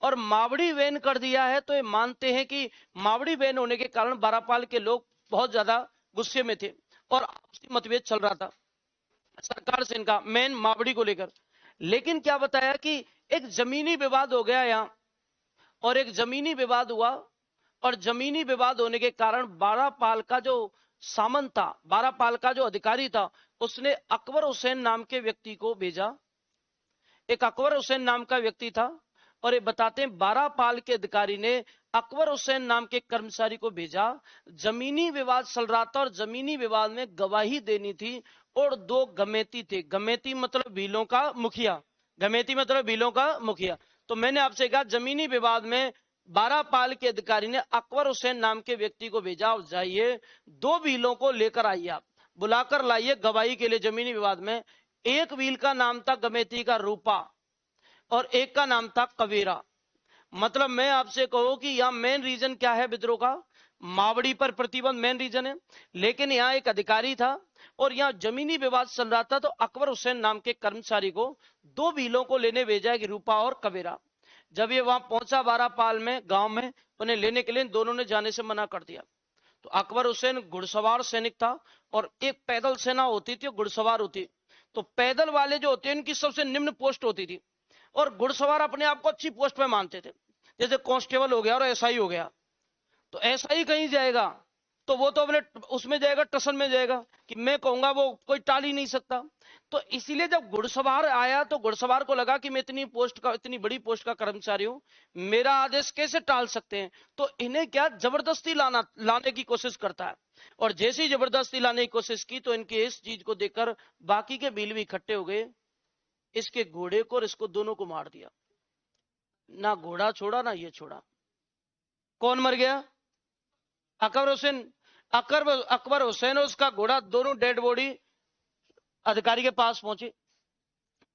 और मावड़ी बैन कर दिया है तो ये मानते हैं कि मावड़ी बैन होने के कारण बारापाल के लोग बहुत ज्यादा गुस्से में थे और आपसी मतभेद चल रहा था सरकार से इनका, मेन मावड़ी को लेकर। लेकिन क्या बताया कि एक जमीनी विवाद हो गया यहां, और एक जमीनी विवाद हुआ, और जमीनी विवाद होने के कारण बारापाल का जो सामंत था, बारापाल का जो अधिकारी था, उसने अकबर हुसैन नाम के व्यक्ति को भेजा। एक अकबर हुसैन नाम का व्यक्ति था, और ये बताते हैं बारापाल के अधिकारी ने अकबर हुसैन नाम के कर्मचारी को भेजा। जमीनी विवाद चल रहा था और जमीनी विवाद में गवाही देनी थी, और दो गमेती थे। गमेती मतलब भीलों का मुखिया, गमेती मतलब भीलों का मुखिया। तो मैंने आपसे कहा जमीनी विवाद में बारापाल के अधिकारी ने अकबर हुसैन नाम के व्यक्ति को भेजा, और जाइए दो भीलों को लेकर आइए, आप बुलाकर लाइए गवाही के लिए जमीनी विवाद में। एक भील का नाम था गमेती का रूपा, और एक का नाम था कबीरा। मतलब मैं आपसे कहूं कि यहां मेन रीजन क्या है विद्रोह का, मावड़ी पर प्रतिबंध मेन रीजन है। लेकिन यहां एक अधिकारी था और यहां जमीनी विवाद चल रहा था, तो अकबर हुसैन नाम के कर्मचारी को दो भीलों को लेने भेजा, कि रूपा और कबीरा। जब ये वहां पहुंचा बारापाल में गांव में, उन्हें लेने के लिए दोनों ने जाने से मना कर दिया। तो अकबर हुसैन घुड़सवार सैनिक था, और एक पैदल सेना होती थी, घुड़सवार होती। तो पैदल वाले जो होते हैं उनकी सबसे निम्न पोस्ट होती थी, और घुड़सवार अपने आप को अच्छी पोस्ट पे मानते थे, जैसे कांस्टेबल हो गया और एसआई हो गया। तो एसआई कहीं जाएगा तो वो तो अपने उसमें जाएगा, टसन में जाएगा, कि मैं कहूंगा वो कोई टाल ही नहीं सकता। तो इसीलिए जब घुड़सवार आया तो घुड़सवार को लगा कि मैं इतनी पोस्ट का, इतनी बड़ी पोस्ट का कर्मचारी हूं, मेरा आदेश कैसे टाल सकते हैं। तो इन्हें क्या जबरदस्ती लाने की कोशिश करता है। और जैसे ही जबरदस्ती लाने की कोशिश की तो इनके इस चीज को देखकर बाकी के भील भी इकट्ठे हो गए, इसके घोड़े को और इसको दोनों को मार दिया। ना घोड़ा छोड़ा ना ये छोड़ा। कौन मर गया, अकबर हुसैन। अकबर हुसैन और उसका घोड़ा दोनों डेड बॉडी अधिकारी के पास पहुंची।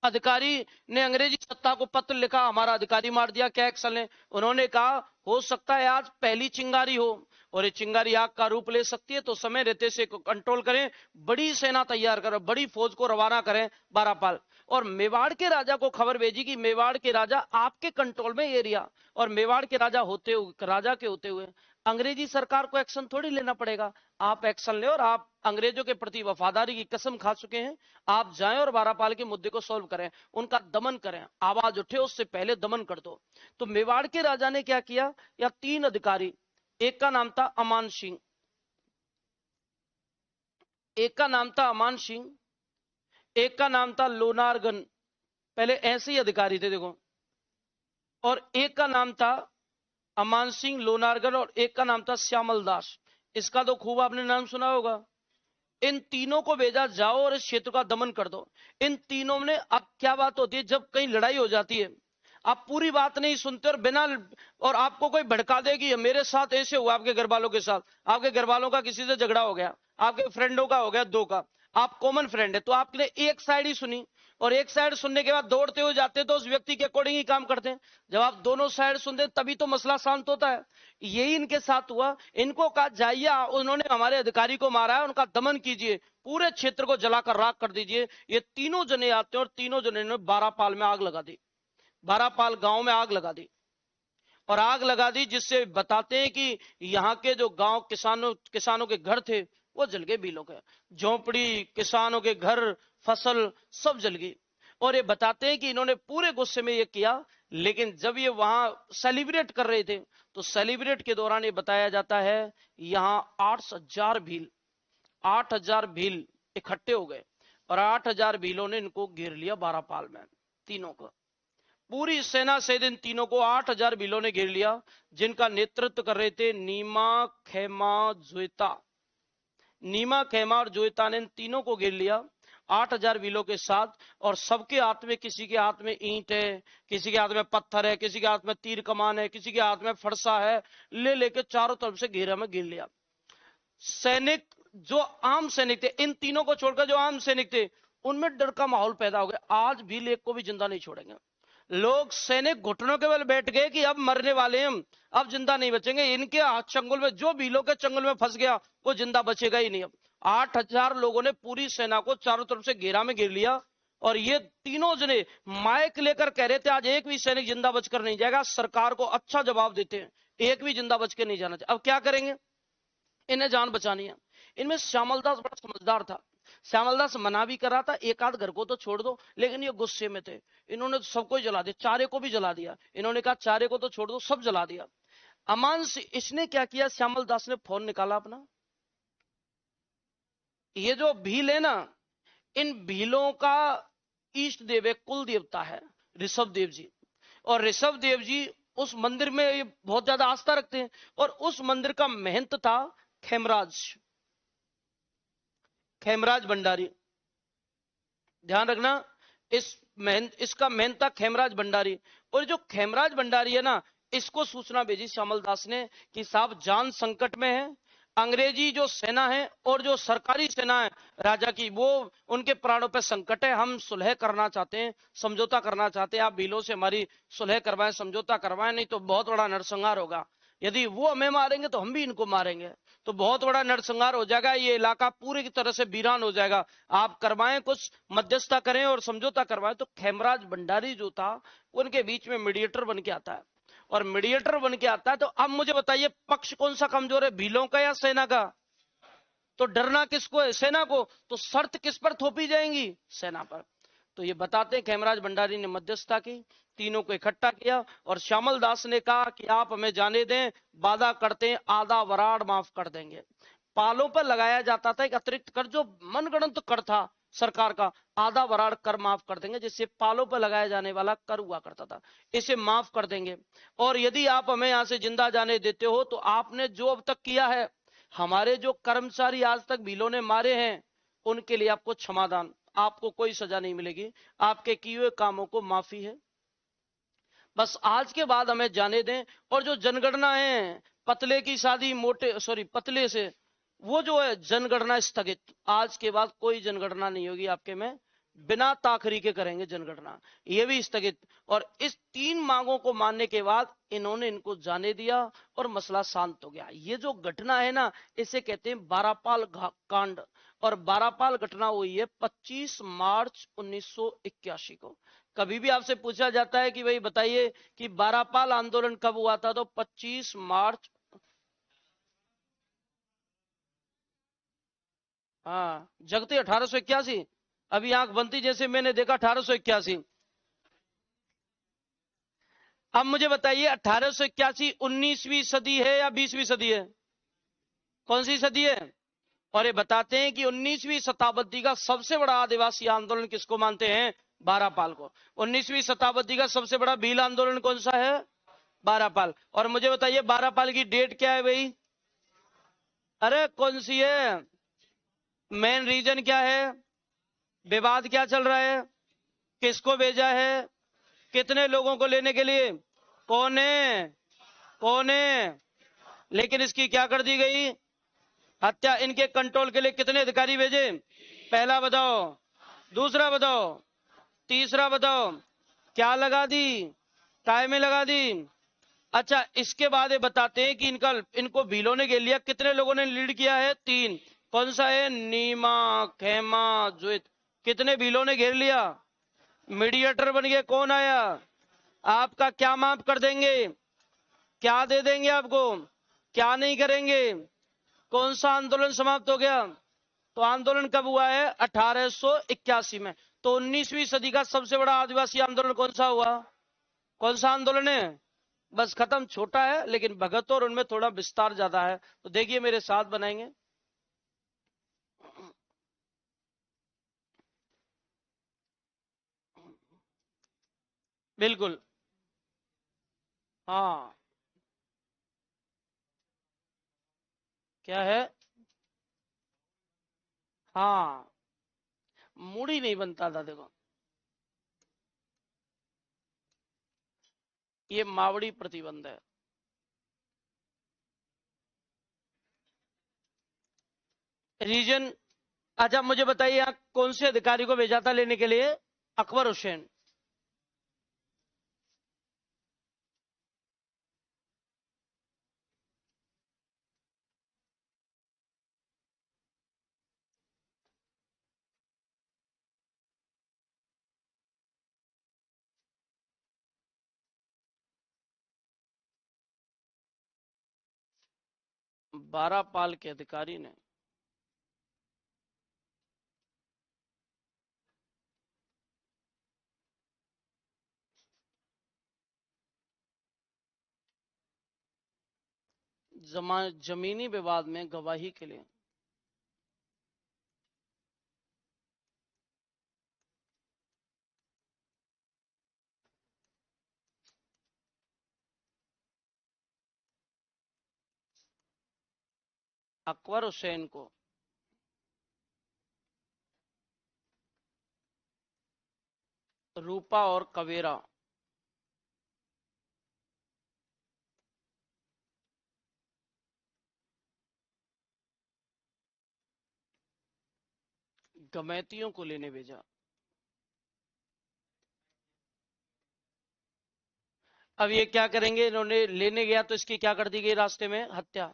अधिकारी ने अंग्रेजी सत्ता को पत्र लिखा, हमारा अधिकारी मार दिया, क्या एक्शन है। उन्होंने कहा हो सकता है आज पहली चिंगारी हो, और ये चिंगारी आग का रूप ले सकती है, तो समय रहते से कंट्रोल करें, बड़ी सेना तैयार करें, बड़ी फौज को रवाना करें बारापाल। और मेवाड़ के राजा को खबर भेजी कि मेवाड़ के राजा आपके कंट्रोल में एरिया, और मेवाड़ के राजा के होते हुए अंग्रेजी सरकार को एक्शन थोड़ी लेना पड़ेगा। आप एक्शन ले, और आप अंग्रेजों के प्रति वफादारी की कसम खा चुके हैं, आप जाएं और बारापाल के मुद्दे को सॉल्व करें, उनका दमन करें। आवाज उठे उससे पहले दमन कर दो। तो मेवाड़ के राजा ने क्या किया, या तीन अधिकारी, एक का नाम था अमान सिंह, एक का नाम था अमान सिंह, एक का नाम था लोनारगन, पहले ऐसे ही अधिकारी थे देखो, और एक का नाम था अमान सिंह, लोनारगन, और एक का नाम था श्यामल दास। इसका तो खूब आपने नाम सुना होगा। इन तीनों को भेजा, जाओ और इस क्षेत्र का दमन कर दो। इन तीनों ने, अब क्या बात होती है जब कहीं लड़ाई हो जाती है, आप पूरी बात नहीं सुनते, और बिना, और आपको कोई भड़का देगी, मेरे साथ ऐसे हुआ, आपके घर वालों के साथ, आपके घर वालों का किसी से झगड़ा हो गया, आपके फ्रेंडों का हो गया, दो का, आप कॉमन फ्रेंड है, तो आपने एक साइड ही सुनी, और एक साइड सुनने के बाद दौड़ते हुए जाते तो उस व्यक्ति के अकॉर्डिंग ही काम करते हैं। जब आप दोनों साइड सुनते तभी तो मसला शांत होता है। यही इनके साथ हुआ। इनको कहा जाइए, उन्होंने हमारे अधिकारी को मारा है, उनका दमन कीजिए, पूरे क्षेत्र को जलाकर राख कर दीजिए। ये तीनों जने आते हैं, और तीनों जने ने बारापाल में आग लगा दी, बारापाल गांव में आग लगा दी, और आग लगा दी, जिससे बताते हैं कि यहाँ के जो गांव किसानों के घर थे वो जल गए, बिलों के झोंपड़ी, किसानों के घर, फसल सब जल गई। और ये बताते हैं कि इन्होंने पूरे गुस्से में ये किया। लेकिन जब ये वहां सेलिब्रेट कर रहे थे, तो सेलिब्रेट के दौरान ये बताया जाता है यहां 8,000 भील इकट्ठे हो गए, और 8,000 भीलों ने इनको घेर लिया बारापाल में, तीनों को, पूरी सेना से दिन तीनों को 8,000 भीलों ने घेर लिया, जिनका नेतृत्व कर रहे थे नीमा, खेमा, जुएता। नीमा, खेमा और जुएता ने इन तीनों को घेर लिया। 8,000 भीलों के साथ, और सबके हाथ में, किसी के हाथ में ईंट है, किसी के हाथ में पत्थर है, किसी के हाथ में तीर कमान है, किसी के हाथ में फरसा है, ले लेके चारों तरफ से घेरा में गिर लिया। सैनिक, जो आम सैनिक थे, इन तीनों को छोड़कर जो आम सैनिक थे, उनमें डर का माहौल पैदा हो गया। आज भी एक को भी जिंदा नहीं छोड़ेंगे। लोग, सैनिक घुटनों के बल बैठ गए कि अब मरने वाले हैं हम, अब जिंदा नहीं बचेंगे। इनके हाथ चंगुल में, जो भीलों के चंगुल में फंस गया वो जिंदा बचेगा ही नहीं। अब 8,000 लोगों ने पूरी सेना को चारों तरफ से घेरा में घेर लिया, और ये तीनों जने माइक लेकर कह रहे थे आज एक भी सैनिक जिंदा बचकर नहीं जाएगा। सरकार को अच्छा जवाब देते हैं, एक भी जिंदा बचकर नहीं जाना चाहिए। अब क्या करेंगे, इन्हें जान बचानी है। इनमें श्यामलदास बड़ा समझदार था। श्यामलदास मना भी कर रहा था, एक आध घर को तो छोड़ दो, लेकिन ये गुस्से में थे। इन्होंने तो सबको ही जला दिया, चारे को भी जला दिया। इन्होंने कहा चारे को तो छोड़ दो, सब जला दिया। अमान से इसने क्या किया, श्यामलदास ने फोन निकाला अपना। ये जो भील है ना, इन भीलों का इष्ट देव है, कुल देवता है ऋषभ देव जी। और ऋषभ देव जी उस मंदिर में ये बहुत ज्यादा आस्था रखते हैं, और उस मंदिर का महंत था खेमराज, खेमराज भंडारी। ध्यान रखना, इसका महंत था खेमराज भंडारी। और जो खेमराज भंडारी है ना, इसको सूचना भेजी श्यामलदास ने कि साहब जान संकट में है, अंग्रेजी जो सेना है और जो सरकारी सेना है राजा की, वो उनके प्राणों पे संकट है। हम सुलह करना चाहते हैं, समझौता करना चाहते हैं, आप भीलों से हमारी सुलह करवाएं, समझौता करवाएं, नहीं तो बहुत बड़ा नरसंहार होगा। यदि वो हमें मारेंगे तो हम भी इनको मारेंगे, तो बहुत बड़ा नरसंहार हो जाएगा, ये इलाका पूरी तरह से वीरान हो जाएगा। आप करवाएं, कुछ मध्यस्थता करें और समझौता करवाएं। तो खेमराज भंडारी जो था, उनके बीच में मीडिएटर बन के आता है। और मीडिएटर बन के आता है, तो अब मुझे बताइए पक्ष कौन सा कमजोर है, भीलों का या सेना का? तो डरना किसको है, सेना को। तो शर्त किस पर थोपी जाएंगी, सेना पर। तो ये बताते हैं खेमराज भंडारी ने मध्यस्थता की, तीनों को इकट्ठा किया, और श्यामल दास ने कहा कि आप हमें जाने दें, वादा करते हैं आधा वराड़ माफ कर देंगे। पालों पर लगाया जाता था एक अतिरिक्त कर, जो मनगढ़ंत कर था सरकार का, आधा वराड़ कर माफ कर देंगे, जिससे पालों पर लगाया जाने वाला कर हुआ करता था, इसे माफ कर देंगे। और यदि आप हमें यहां से जिंदा जाने देते हो, तो आपने जो अब तक किया है, हमारे जो कर्मचारी आज तक भीलों ने मारे हैं, उनके लिए आपको क्षमादान, आपको कोई सजा नहीं मिलेगी, आपके किए हुए कामों को माफी है, बस आज के बाद हमें जाने दें। और जो जनगणना है, पतले की शादी मोटे, सॉरी पतले से, वो जो है जनगणना स्थगित, आज के बाद कोई जनगणना नहीं होगी आपके में, बिना ताखरी के करेंगे जनगणना, ये भी स्थगित। और इस 3 मांगों को मानने के बाद इन्होंने इनको जाने दिया और मसला शांत हो गया। ये जो घटना है ना, इसे कहते हैं बारापाल कांड। और बारापाल घटना हुई है 25 मार्च 1981 को। कभी भी आपसे पूछा जाता है कि भाई बताइए कि बारापाल आंदोलन कब हुआ था, तो 25 मार्च, हाँ जगते 1881। अभी आंख बनती जैसे मैंने देखा 1881। अब मुझे बताइए 1881 19वीं सदी है या 20वीं सदी है, कौन सी सदी है? और ये बताते हैं कि 19वीं शताब्दी का सबसे बड़ा आदिवासी आंदोलन किसको मानते हैं, बारापाल को। 19वीं शताब्दी का सबसे बड़ा भील आंदोलन कौन सा है, बारापाल। और मुझे बताइए बारापाल की डेट क्या है भाई, अरे कौन सी है, मेन रीजन क्या है, विवाद क्या चल रहा है, किसको भेजा है, कितने लोगों को लेने के लिए, कौन है, कौन है, लेकिन इसकी क्या कर दी गई, हत्या। इनके कंट्रोल के लिए कितने अधिकारी भेजे, पहला बताओ, दूसरा बताओ, तीसरा बताओ, क्या लगा दी, काय में लगा दी। अच्छा, इसके बाद ये बताते हैं कि इनको भीलों ने घेर लिया, कितने लोगों ने लीड किया है, 3। कौन सा है, नीमा, खेमा, जुइत। कितने भीलों ने घेर लिया, मीडिएटर बन गए, कौन आया, आपका क्या माफ कर देंगे, क्या दे देंगे आपको, क्या नहीं करेंगे। कौन सा आंदोलन समाप्त हो गया, तो आंदोलन कब हुआ है, 1881 में। तो 19वीं सदी का सबसे बड़ा आदिवासी आंदोलन कौन सा हुआ, कौन सा आंदोलन है, बस खत्म। छोटा है लेकिन भगत और उनमें थोड़ा विस्तार ज्यादा है। तो देखिए मेरे साथ बनाएंगे, बिल्कुल, हाँ क्या है, हाँ मूड ही नहीं बनता था। देखो ये मावड़ी प्रतिबंध है। रीजन। अच्छा मुझे बताइए यहाँ कौन से अधिकारी को भेजा था लेने के लिए? अकबर हुसैन। बारापाल के अधिकारी ने। जमीनी विवाद में गवाही के लिए। अकबर हुसैन को रूपा और कवेरा। गमैतियों को लेने भेजा। अब ये क्या करेंगे? इन्होंने लेने गया तो इसकी क्या कर दी गई? रास्ते में हत्या।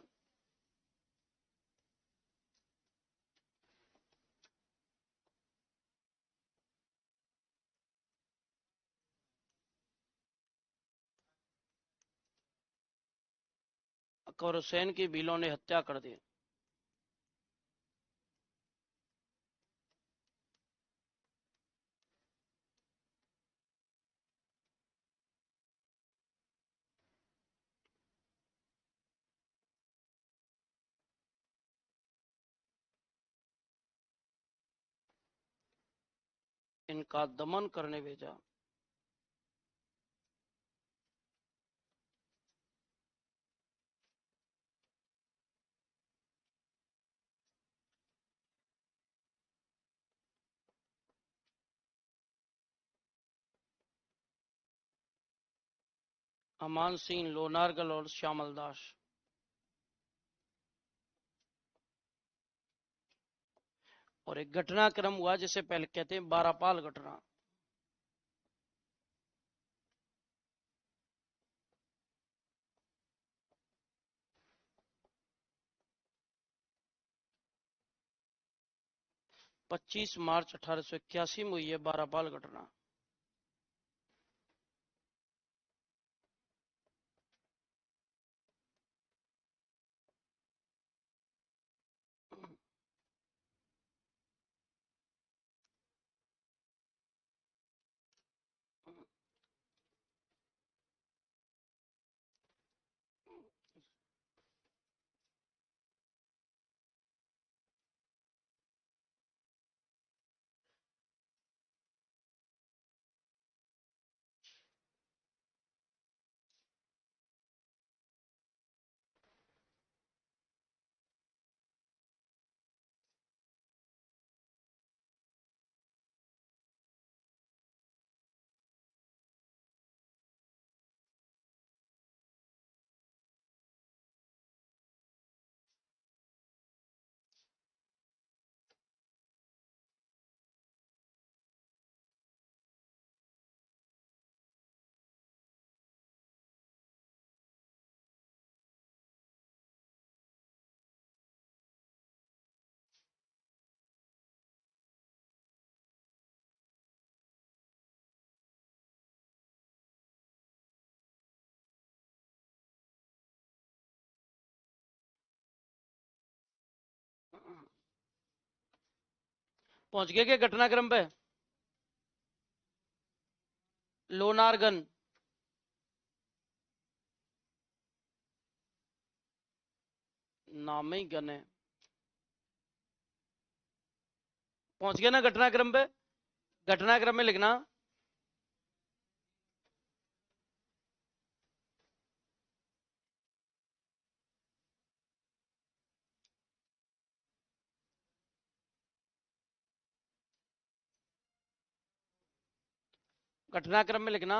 अकबर हुसैन की भीलों ने हत्या कर दी। इनका दमन करने भेजा। अमान सिंह, लोनारगल और श्यामल दास। और एक घटनाक्रम हुआ जिसे पहले कहते हैं बारापाल घटना। पच्चीस मार्च 1881 में हुई है बारापाल घटना। पहुंच गए क्या घटनाक्रम पे? लोनारगन। नाम ही गन है। पहुंच गया ना घटनाक्रम पे? घटनाक्रम में लिखना। घटनाक्रम में लिखना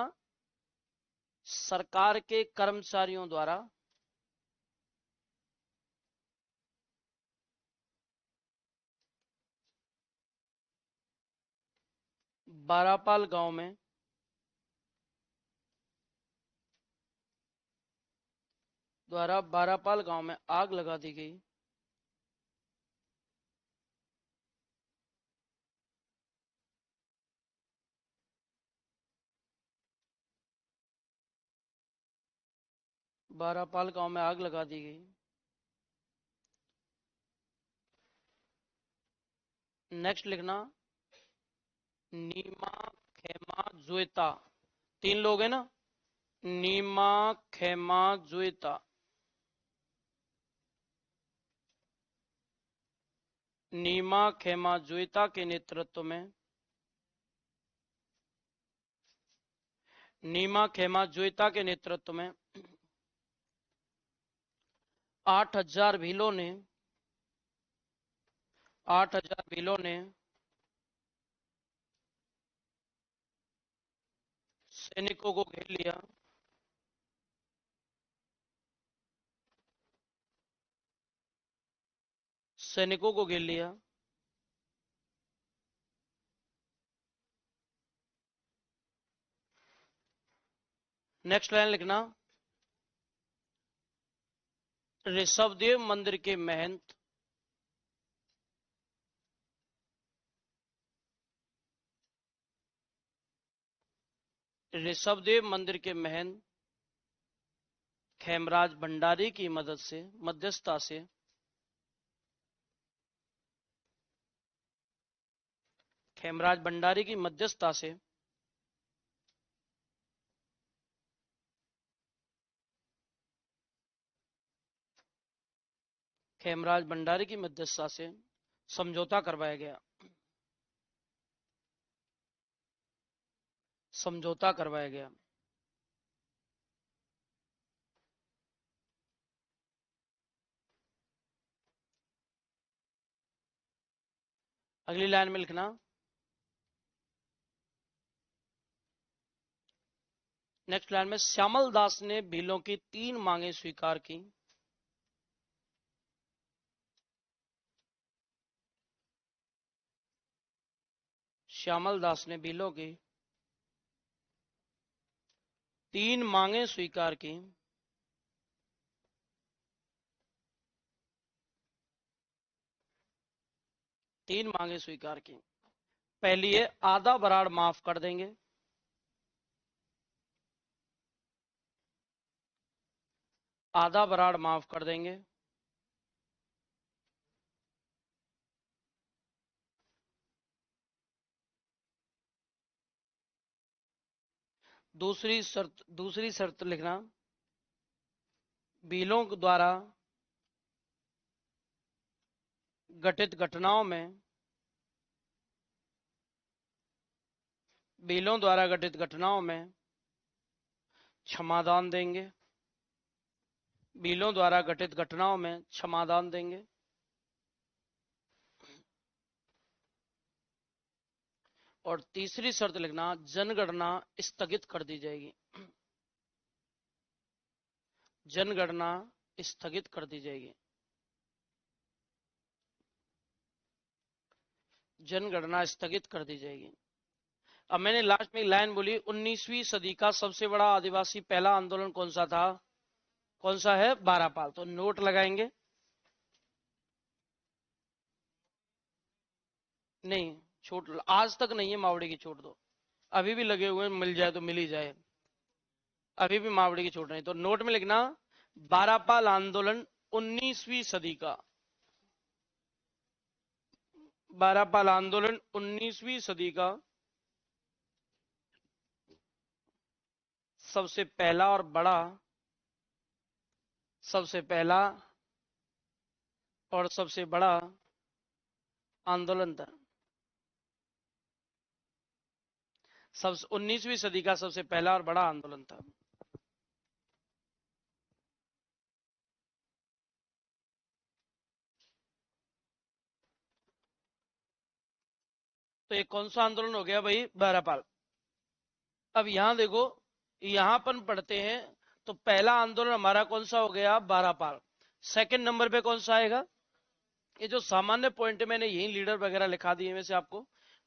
सरकार के कर्मचारियों द्वारा बारापाल गांव में आग लगा दी गई। बारापाल गांव में आग लगा दी गई। नेक्स्ट लिखना नीमा खेमा जुएता। 3 लोग हैं ना, नीमा खेमा जुएता। नीमा खेमा जुएता के नेतृत्व में 8,000 भीलों ने 'सैनिकों को घेर लिया। नेक्स्ट लाइन लिखना ऋषभदेव मंदिर के महंत खेमराज भंडारी की मध्यस्थता से खेमराज भंडारी की मध्यस्थता से समझौता करवाया गया। अगली लाइन में लिखना नेक्स्ट लाइन में श्यामल दास ने भीलों की 3 मांगे स्वीकार की। श्यामल दास ने भीलों की 3 मांगे स्वीकार की। पहली है आधा बराड़ माफ कर देंगे। दूसरी शर्त लिखना भीलों द्वारा घटित घटनाओं में क्षमादान देंगे। और तीसरी शर्त लिखना जनगणना स्थगित कर दी जाएगी। अब मैंने लास्ट में लाइन बोली 19वीं सदी का सबसे बड़ा आदिवासी पहला आंदोलन कौन सा है? बारापाल। तो नोट लगाएंगे। नहीं, छूट आज तक नहीं है मावड़ी की छूट। दो अभी भी लगे हुए, मिल जाए तो मिल ही जाए। अभी भी मावड़ी की छूट नहीं। तो नोट में लिखना बारापाल आंदोलन 19वीं सदी का। बारापाल आंदोलन 19वीं सदी का सबसे पहला और सबसे बड़ा आंदोलन था। 19वीं सदी का सबसे पहला और बड़ा आंदोलन था। तो ये कौन सा आंदोलन हो गया भाई? बारापाल। अब यहां देखो, यहां अपन पढ़ते हैं तो पहला आंदोलन हमारा कौन सा हो गया, बारापाल। सेकंड नंबर पे कौन सा आएगा, ये जो सामान्य पॉइंट है मैंने यही लीडर वगैरह लिखा दिए वैसे आपको,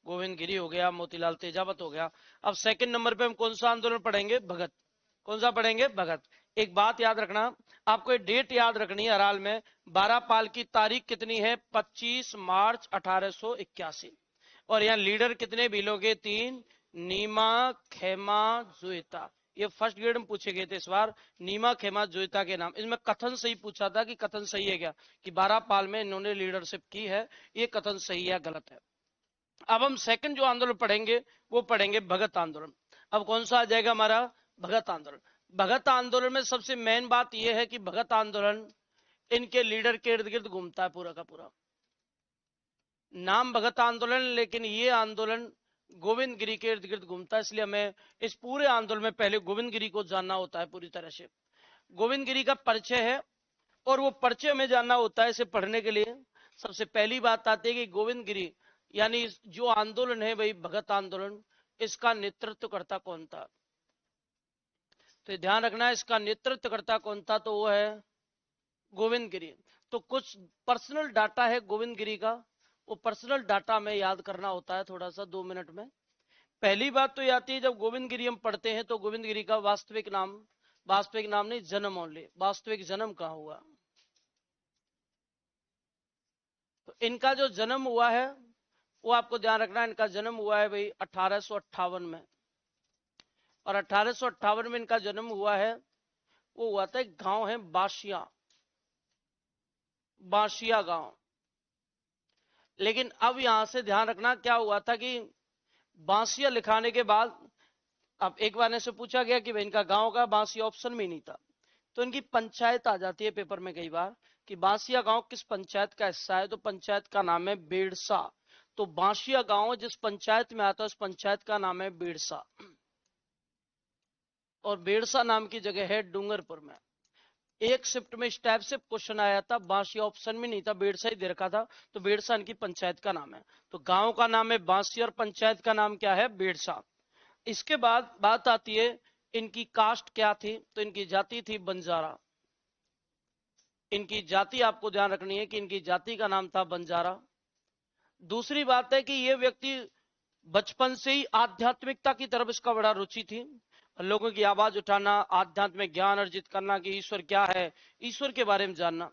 गोविंद गिरी हो गया, मोतीलाल तेजावत हो गया। अब सेकंड नंबर पे हम कौन सा आंदोलन पढ़ेंगे, भगत। कौन सा पढ़ेंगे, भगत। एक बात याद रखना, आपको एक डेट याद रखनी है हराल में, 12 पाल की तारीख कितनी है, 25 मार्च 1881। और यहाँ लीडर कितने बिलोगे, 3, नीमा, खेमा, जुएता। ये फर्स्ट ग्रेड में पूछे गए थे इस बार, नीमा, खेमा, जुएता के नाम। इसमें कथन सही पूछा था कि कथन सही है क्या, कि 12 पाल में इन्होंने लीडरशिप की है, ये कथन सही है गलत है। अब हम सेकंड जो आंदोलन पढ़ेंगे वो पढ़ेंगे भगत आंदोलन। अब कौन सा आ जाएगा हमारा, भगत आंदोलन। भगत आंदोलन में सबसे मेन बात यह है कि भगत आंदोलन इनके लीडर के इर्द गिर्द घूमता है पूरा का पूरा। नाम भगत आंदोलन, लेकिन ये आंदोलन गोविंद गिरी के इर्द गिर्द घूमता है, इसलिए हमें इस पूरे आंदोलन में पहले गोविंद गिरी को जानना होता है पूरी तरह से। गोविंद गिरी का परिचय है, और वो परिचय में जानना होता है इसे पढ़ने के लिए। सबसे पहली बात आती है कि गोविंद गिरी यानी जो आंदोलन है वही भगत आंदोलन, इसका नेतृत्व करता कौन था, तो ध्यान रखना है इसका नेतृत्व करता कौन था, तो वो है गोविंद गिरी। तो कुछ पर्सनल डाटा है गोविंद गिरी का, वो पर्सनल डाटा में याद करना होता है थोड़ा सा 2 मिनट में। पहली बात तो ये आती है, जब गोविंद गिरी हम पढ़ते हैं तो गोविंद गिरी का वास्तविक नाम नहीं, जन्म ओनली, वास्तविक जन्म कहाँ हुआ। तो इनका जो जन्म हुआ है वो आपको ध्यान रखना है, इनका जन्म हुआ है भाई 1858 में। और 1858 में इनका जन्म हुआ है, वो हुआ था, एक गांव है बाशिया, बाशिया गांव। लेकिन अब यहां से ध्यान रखना क्या हुआ था कि बांसिया लिखाने के बाद, अब एक बार से पूछा गया कि भाई इनका गांव का, बांसिया ऑप्शन में नहीं था, तो इनकी पंचायत आ जाती है पेपर में कई बार कि बांसिया गांव किस पंचायत का हिस्सा है, तो पंचायत का नाम है बेड़सा। तो बांसिया गांव जिस पंचायत में आता है उस पंचायत का नाम है बेड़सा, और बेड़सा नाम की जगह है डूंगरपुर में। एक शिफ्ट में इस टाइप से क्वेश्चन आया था, बांसिया ऑप्शन में नहीं था, बेड़सा ही दे रखा था, तो बेड़सा इनकी पंचायत का नाम है। तो गांव का नाम है बांसिया और पंचायत का नाम क्या है, बेड़सा। इसके बाद बात आती है इनकी कास्ट क्या थी, तो इनकी जाति थी बंजारा। इनकी जाति आपको ध्यान रखनी है कि इनकी जाति का नाम था बंजारा। दूसरी बात है कि ये व्यक्ति बचपन से ही आध्यात्मिकता की तरफ इसका बड़ा रुचि थी, लोगों की आवाज उठाना, आध्यात्मिक ज्ञान अर्जित करना कि ईश्वर क्या है, ईश्वर के बारे में जानना।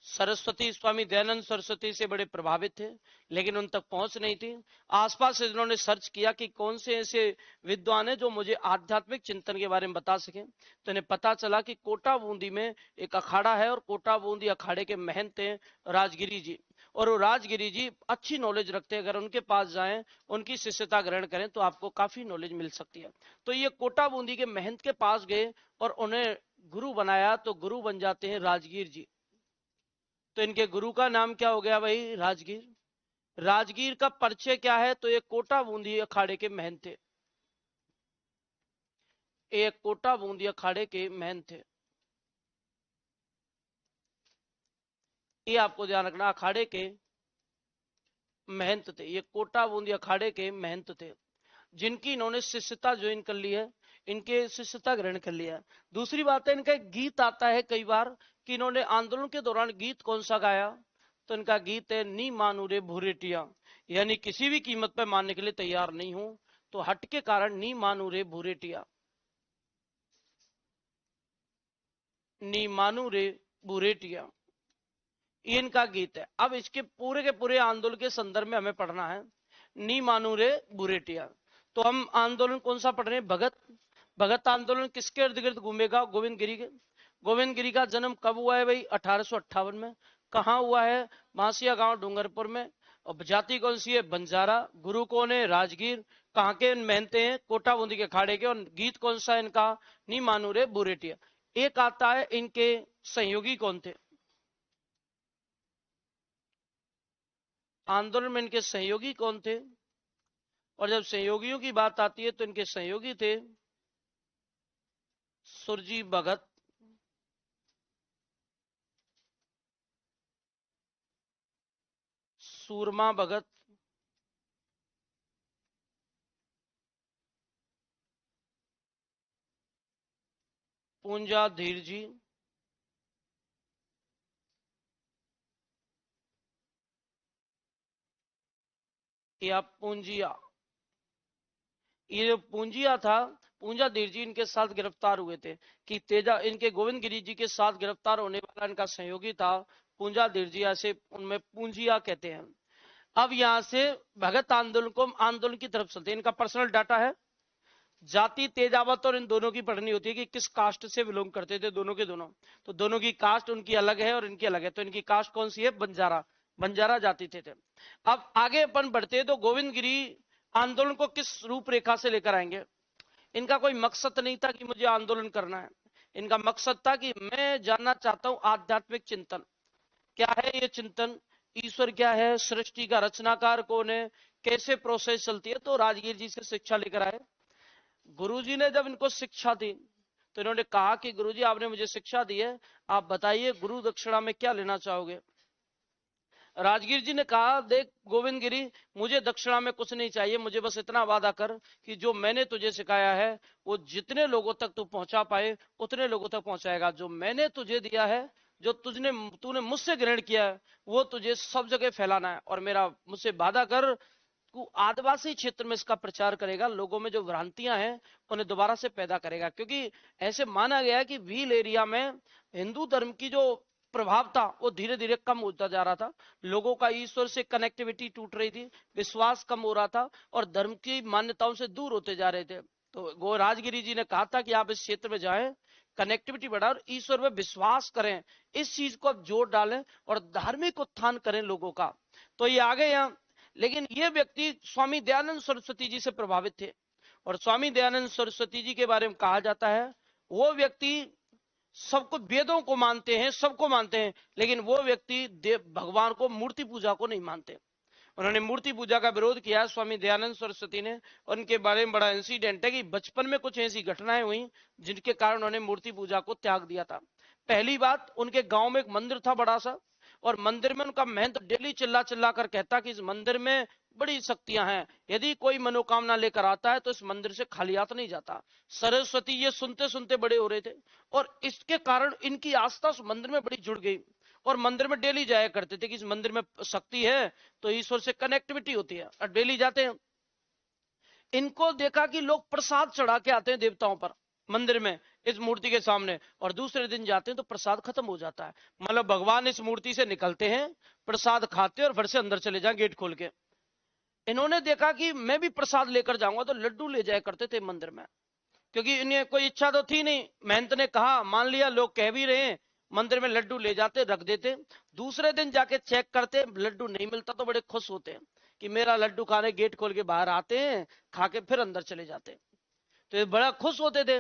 सरस्वती, स्वामी दयानंद सरस्वती से बड़े प्रभावित थे, लेकिन उन तक पहुंच नहीं थी। आसपास इन्होंने सर्च किया कि कौन से ऐसे विद्वान हैं जो मुझे आध्यात्मिक चिंतन के बारे में बता सकें, तो इन्हें पता चला कि कोटा बूंदी में एक अखाड़ा है, और कोटा बूंदी अखाड़े के महंत हैं राजगिरी जी। और वो राजगिरी जी अच्छी नॉलेज रखते हैं, अगर उनके पास जाएं, उनकी शिष्यता ग्रहण करें तो आपको काफी नॉलेज मिल सकती है। तो ये कोटा बूंदी के महंत के पास गए और उन्हें गुरु बनाया, तो गुरु बन जाते हैं राजगीर जी। तो इनके गुरु का नाम क्या हो गया भाई, राजगीर। राजगीर का परिचय क्या है, तो ये कोटा बूंदी अखाड़े के महंत थे, एक कोटा बूंदी अखाड़े के महंत थे। ये आपको ध्यान रखना, अखाड़े के महंत थे, ये कोटा बूंदी अखाड़े के महंत थे, जिनकी इन्होंने शिष्यता ज्वाइन कर ली है, इनके शिष्यता ग्रहण कर लिया है। दूसरी बात है, इनका एक गीत आता है कई बार कि इन्होंने आंदोलन के दौरान गीत कौन सा गाया, तो इनका गीत है नी मानू रे भूरेटिया, यानी किसी भी कीमत पर मानने के लिए तैयार नहीं हूं, तो हट के कारण नी मानू रे भूरेटिया, नी मानू रे भूरेटिया, ये इनका गीत है। अब इसके पूरे के पूरे आंदोलन के संदर्भ में हमें पढ़ना है, नी मानू रे बुरेटिया। तो हम आंदोलन कौन सा पढ़ रहे हैं, भगत। भगत आंदोलन किसके इर्द गिर्द घूमेगा, गोविंद गिरी के। गोविंद गिरी का जन्म कब हुआ है भाई, 1858 में। कहाँ हुआ है, बांसिया गांव डूंगरपुर में। और जाति कौन सी है, बंजारा। गुरु कौन है, राजगीर। कहाँ के मेहनते हैं, कोटा बूंदी के खाड़े के। और गीत कौन सा है इनका, नी मानू रे बुरेटिया। एक आता है इनके सहयोगी कौन थे, आंदोलन में इनके सहयोगी कौन थे। और जब सहयोगियों की बात आती है तो इनके सहयोगी थे सुरजी भगत, सूरमा भगत, पूंजा धीर जी, या पूंजिया, ये जो पूंजिया था, पूंजा धीर जी इनके साथ गिरफ्तार हुए थे। कि तेजा इनके गोविंद गिरी जी के साथ गिरफ्तार होने वाला इनका सहयोगी था पूंजा धीर जी, ऐसे उनमें पूंजिया कहते हैं। अब यहां से भगत आंदोलन को आंदोलन की तरफ चलते हैं। इनका पर्सनल डाटा है। जाति तेजावत और इन दोनों की पढ़नी होती है कि किस कास्ट से बिलोंग करते थे दोनों के दोनों। तो दोनों की कास्ट उनकी अलग है और इनकी अलग है। तो इनकी कास्ट कौन सी है? बंजारा, बंजारा जाति थे। अब आगे अपन बढ़ते हैं तो गोविंद गिरी आंदोलन को किस रूपरेखा से लेकर आएंगे। इनका कोई मकसद नहीं था कि मुझे आंदोलन करना है। इनका मकसद था कि मैं जानना चाहता हूं आध्यात्मिक चिंतन क्या है। ये चिंतन ईश्वर क्या है, सृष्टि का रचनाकार कौन है, कैसे प्रोसेस चलती है। तो राजगीर जी से शिक्षा लेकर आए। गुरुजी ने जब इनको शिक्षा दी तो इन्होंने कहा कि गुरुजी आपने मुझे शिक्षा दी है, आप बताइए गुरु दक्षिणा में क्या लेना चाहोगे। राजगीर जी ने कहा, देख गोविंद गिरी, मुझे दक्षिणा में कुछ नहीं चाहिए, मुझे बस इतना वादा कर कि जो मैंने तुझे सिखाया है वो जितने लोगों तक तू पहुंचा पाए उतने लोगों तक पहुंचाएगा। जो मैंने तुझे दिया है, जो तूने मुझसे ग्रहण किया है, वो तुझे सब जगह फैलाना है। और मेरा मुझसे वादा कर, तू आदिवासी क्षेत्र में इसका प्रचार करेगा, लोगों में जो भ्रांतियां हैं उन्हें दोबारा से पैदा करेगा। क्योंकि ऐसे माना गया है कि भील एरिया में हिंदू धर्म की जो प्रभाव था वो धीरे धीरे कम होता जा रहा था। लोगों का ईश्वर से कनेक्टिविटी टूट रही थी, विश्वास कम हो रहा था और धर्म की मान्यताओं से दूर होते जा रहे थे। तो गो राजगिरी जी ने कहा था कि आप इस क्षेत्र में जाएं, कनेक्टिविटी बढ़ाएं और ईश्वर में विश्वास करें, इस चीज को आप जोर डालें और धार्मिक उत्थान करें लोगों का। तो ये आ गए यहाँ। लेकिन ये व्यक्ति स्वामी दयानंद सरस्वती जी से प्रभावित थे। और स्वामी दयानंद सरस्वती जी के बारे में कहा जाता है, वो व्यक्ति सबको वेदों को मानते हैं, सबको मानते हैं, लेकिन वो व्यक्ति भगवान को, मूर्ति पूजा को नहीं मानते। उन्होंने मूर्ति पूजा का विरोध किया स्वामी दयानंद सरस्वती ने। और उनके बारे में बड़ा इंसिडेंट है कि बचपन में कुछ ऐसी घटनाएं हुई जिनके कारण उन्होंने मूर्ति पूजा को त्याग दिया था। पहली बात, उनके गांव में एक मंदिर था बड़ा सा, और मंदिर में उनका महंत डेली चिल्ला चिल्ला कर कहता कि इस मंदिर में बड़ी शक्तियां हैं, यदि कोई मनोकामना लेकर आता है तो इस मंदिर से खाली हाथ नहीं जाता। सरस्वती ये सुनते सुनते बड़े हो रहे थे और इसके कारण इनकी आस्था उस मंदिर में बड़ी जुड़ गई और मंदिर में डेली जाया करते थे कि इस मंदिर में शक्ति है तो ईश्वर से कनेक्टिविटी होती है, और डेली जाते हैं। इनको देखा कि लोग प्रसाद चढ़ा के आते हैं देवताओं पर मंदिर में इस मूर्ति के सामने, और दूसरे दिन जाते हैं तो प्रसाद खत्म हो जाता है। मतलब भगवान इस मूर्ति से निकलते हैं, प्रसाद खाते हैं और फिर से अंदर चले जाए गेट खोल के। इन्होंने देखा कि मैं भी प्रसाद लेकर जाऊंगा, तो लड्डू ले जाया करते थे मंदिर में, क्योंकि इन्हें कोई इच्छा तो थी नहीं। महंत ने कहा, मान लिया लोग कह भी रहे हैं, मंदिर में लड्डू ले जाते, रख देते। दूसरे दिन जाके चेक करते, लड्डू नहीं मिलता तो बड़े खुश होते हैं कि मेरा लड्डू खाने, गेट खोल के बाहर आते हैं, खा के फिर अंदर चले जाते। तो ये बड़ा खुश होते थे।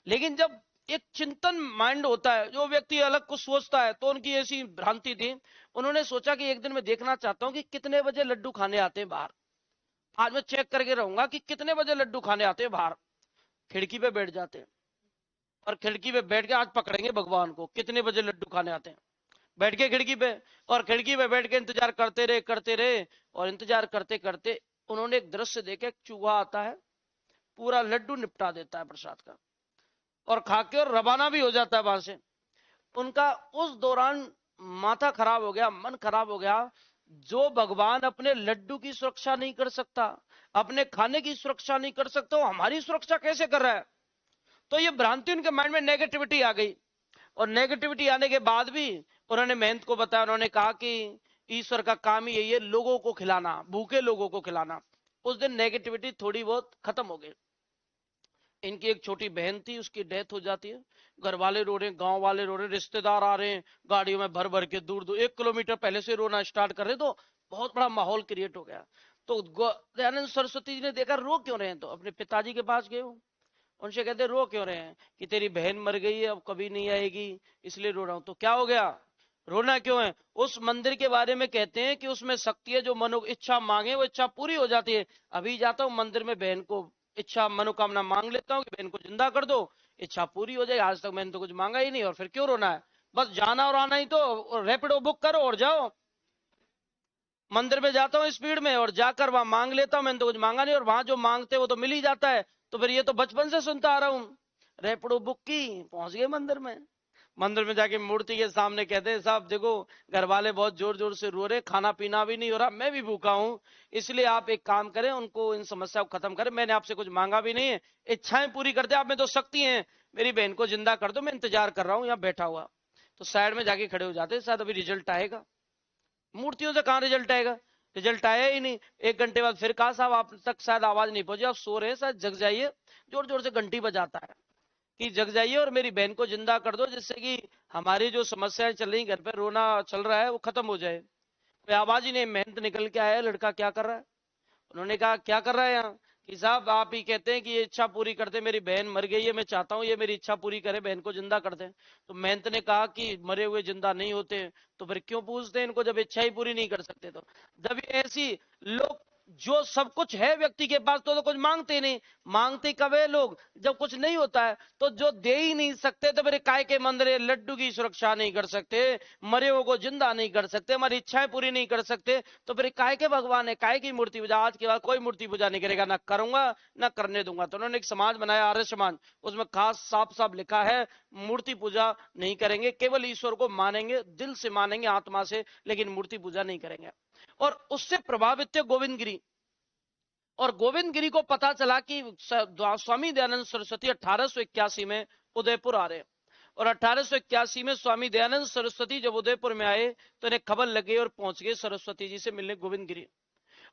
लेकिन जब एक चिंतन माइंड होता है, जो व्यक्ति अलग कुछ सोचता है, तो उनकी ऐसी भ्रांति थी। उन्होंने सोचा कि एक दिन मैं देखना चाहता हूं कि कितने बजे लड्डू खाने आते हैं बाहर। आज मैं चेक करके रहूंगा कि कितने बजे लड्डू खाने आते हैं बाहर। खिड़की पे बैठ जाते हैं और खिड़की पे बैठ के आज पकड़ेंगे भगवान को, कितने बजे लड्डू खाने आते हैं। बैठ के खिड़की पे, और खिड़की पे बैठ के इंतजार करते रहे। और इंतजार करते करते उन्होंने एक दृश्य देखा, एक चूहा आता है, पूरा लड्डू निपटा देता है प्रसाद का, और खा के और रवाना भी हो जाता है वहां से। उनका उस दौरान माथा खराब हो गया, मन खराब हो गया। जो भगवान अपने लड्डू की सुरक्षा नहीं कर सकता, अपने खाने की सुरक्षा नहीं कर सकता, वो हमारी सुरक्षा कैसे कर रहा है। तो ये भ्रांति उनके माइंड में नेगेटिविटी आ गई। और नेगेटिविटी आने के बाद भी उन्होंने महंत को बताया, उन्होंने कहा कि ईश्वर का काम ही यही है, लोगों को खिलाना, भूखे लोगों को खिलाना। उस दिन नेगेटिविटी थोड़ी बहुत खत्म हो गई। इनकी एक छोटी बहन थी, उसकी डेथ हो जाती है। घर वाले रो रहे हैं, गांव वाले रो रहे हैं, रिश्तेदार आ रहे हैं गाड़ियों में भर भर के, दूर दूर 1 किलोमीटर पहले से रोना स्टार्ट कर रहे। तो बहुत बड़ा माहौल क्रिएट हो गया। तो दयानंद सरस्वती जी ने देखा रो क्यों रहे हैं, तो अपने पिताजी के पास गए। उनसे कहते रो क्यों रहे हैं, कि तेरी बहन मर गई है, अब कभी नहीं आएगी, इसलिए रो रहा हूं। तो क्या हो गया, रोना क्यों है। उस मंदिर के बारे में कहते हैं कि उसमें शक्ति है, जो मनो इच्छा मांगे वो इच्छा पूरी हो जाती है। अभी जाता हूँ मंदिर में, बहन को इच्छा मनोकामना मांग लेता हूँ कि बहन को जिंदा कर दो, इच्छा पूरी हो जाएगी। आज तक मैंने तो कुछ मांगा ही नहीं, और फिर क्यों रोना है। बस जाना और आना ही तो, रैपिडो बुक करो और जाओ। मंदिर में जाता हूँ स्पीड में और जाकर वहां मांग लेता हूँ, मैंने तो कुछ मांगा नहीं, और वहां जो मांगते वो तो मिल ही जाता है। तो फिर ये तो बचपन से सुनता आ रहा हूं। रैपिडो बुक की, पहुंच गए मंदिर में। मंदिर में जाके मूर्ति के सामने कहते हैं साहब देखो घर वाले बहुत जोर जोर से रो रहे, खाना पीना भी नहीं हो रहा, मैं भी भूखा हूं, इसलिए आप एक काम करें, उनको इन समस्या को खत्म करें, मैंने आपसे कुछ मांगा भी नहीं है, इच्छाएं पूरी कर दे, आप में तो शक्ति है, मेरी बहन को जिंदा कर दो, मैं इंतजार कर रहा हूं यहाँ बैठा हुआ। तो साइड में जाके खड़े हो जाते, शायद अभी रिजल्ट आएगा। मूर्तियों से कहां रिजल्ट आएगा, रिजल्ट आया ही नहीं। 1 घंटे बाद फिर कहा साहब आप तक शायद आवाज नहीं पहुंची, आप सो रहे हैं, शायद जग जाइए। जोर जोर से घंटी बजाता है कि जग जाइए और मेरी बहन को जिंदा कर दो, जिससे कि हमारी जो समस्याएं चल रही, घर पे रोना चल रहा है, वो खत्म हो जाए। कोई आवाज ही नहीं, मेहनत निकल के आया, लड़का क्या कर रहा है। उन्होंने कहा क्या कर रहा है यहाँ, कि साहब आप ही कहते हैं कि ये इच्छा पूरी करते, मेरी बहन मर गई है, मैं चाहता हूँ ये मेरी इच्छा पूरी करे, बहन को जिंदा कर दे। तो मेहनत ने कहा कि मरे हुए जिंदा नहीं होते, तो फिर क्यों पूछते हैं इनको जब इच्छा ही पूरी नहीं कर सकते। तो जब ऐसी लोग, जो सब कुछ है व्यक्ति के पास तो कुछ मांगते नहीं, मांगते कब है लोग, जब कुछ नहीं होता है। तो जो दे ही नहीं सकते तो फिर काय के मंदिर, लड्डू की सुरक्षा नहीं कर सकते, मरे हुए को जिंदा नहीं कर सकते, हमारी इच्छाएं पूरी नहीं कर सकते, तो फिर काय के भगवान है, काय की मूर्ति पूजा। आज के बाद कोई मूर्ति पूजा नहीं करेगा, ना करूंगा ना करने दूंगा। तो उन्होंने एक समाज बनाया, आर्य समाज, उसमें खास साफ साफ लिखा है मूर्ति पूजा नहीं करेंगे, केवल ईश्वर को मानेंगे, दिल से मानेंगे, आत्मा से, लेकिन मूर्ति पूजा नहीं करेंगे। और उससे प्रभावित थे गोविंद गिरी। और गोविंद गिरी को पता चला कि स्वामी दयानंद सरस्वती 1881 में उदयपुर आ रहे हैं। और 1881 में स्वामी दयानंद सरस्वती जब उदयपुर में आए तो इन्हें खबर लग गई और पहुंच गए सरस्वती जी से मिलने गोविंद गिरी।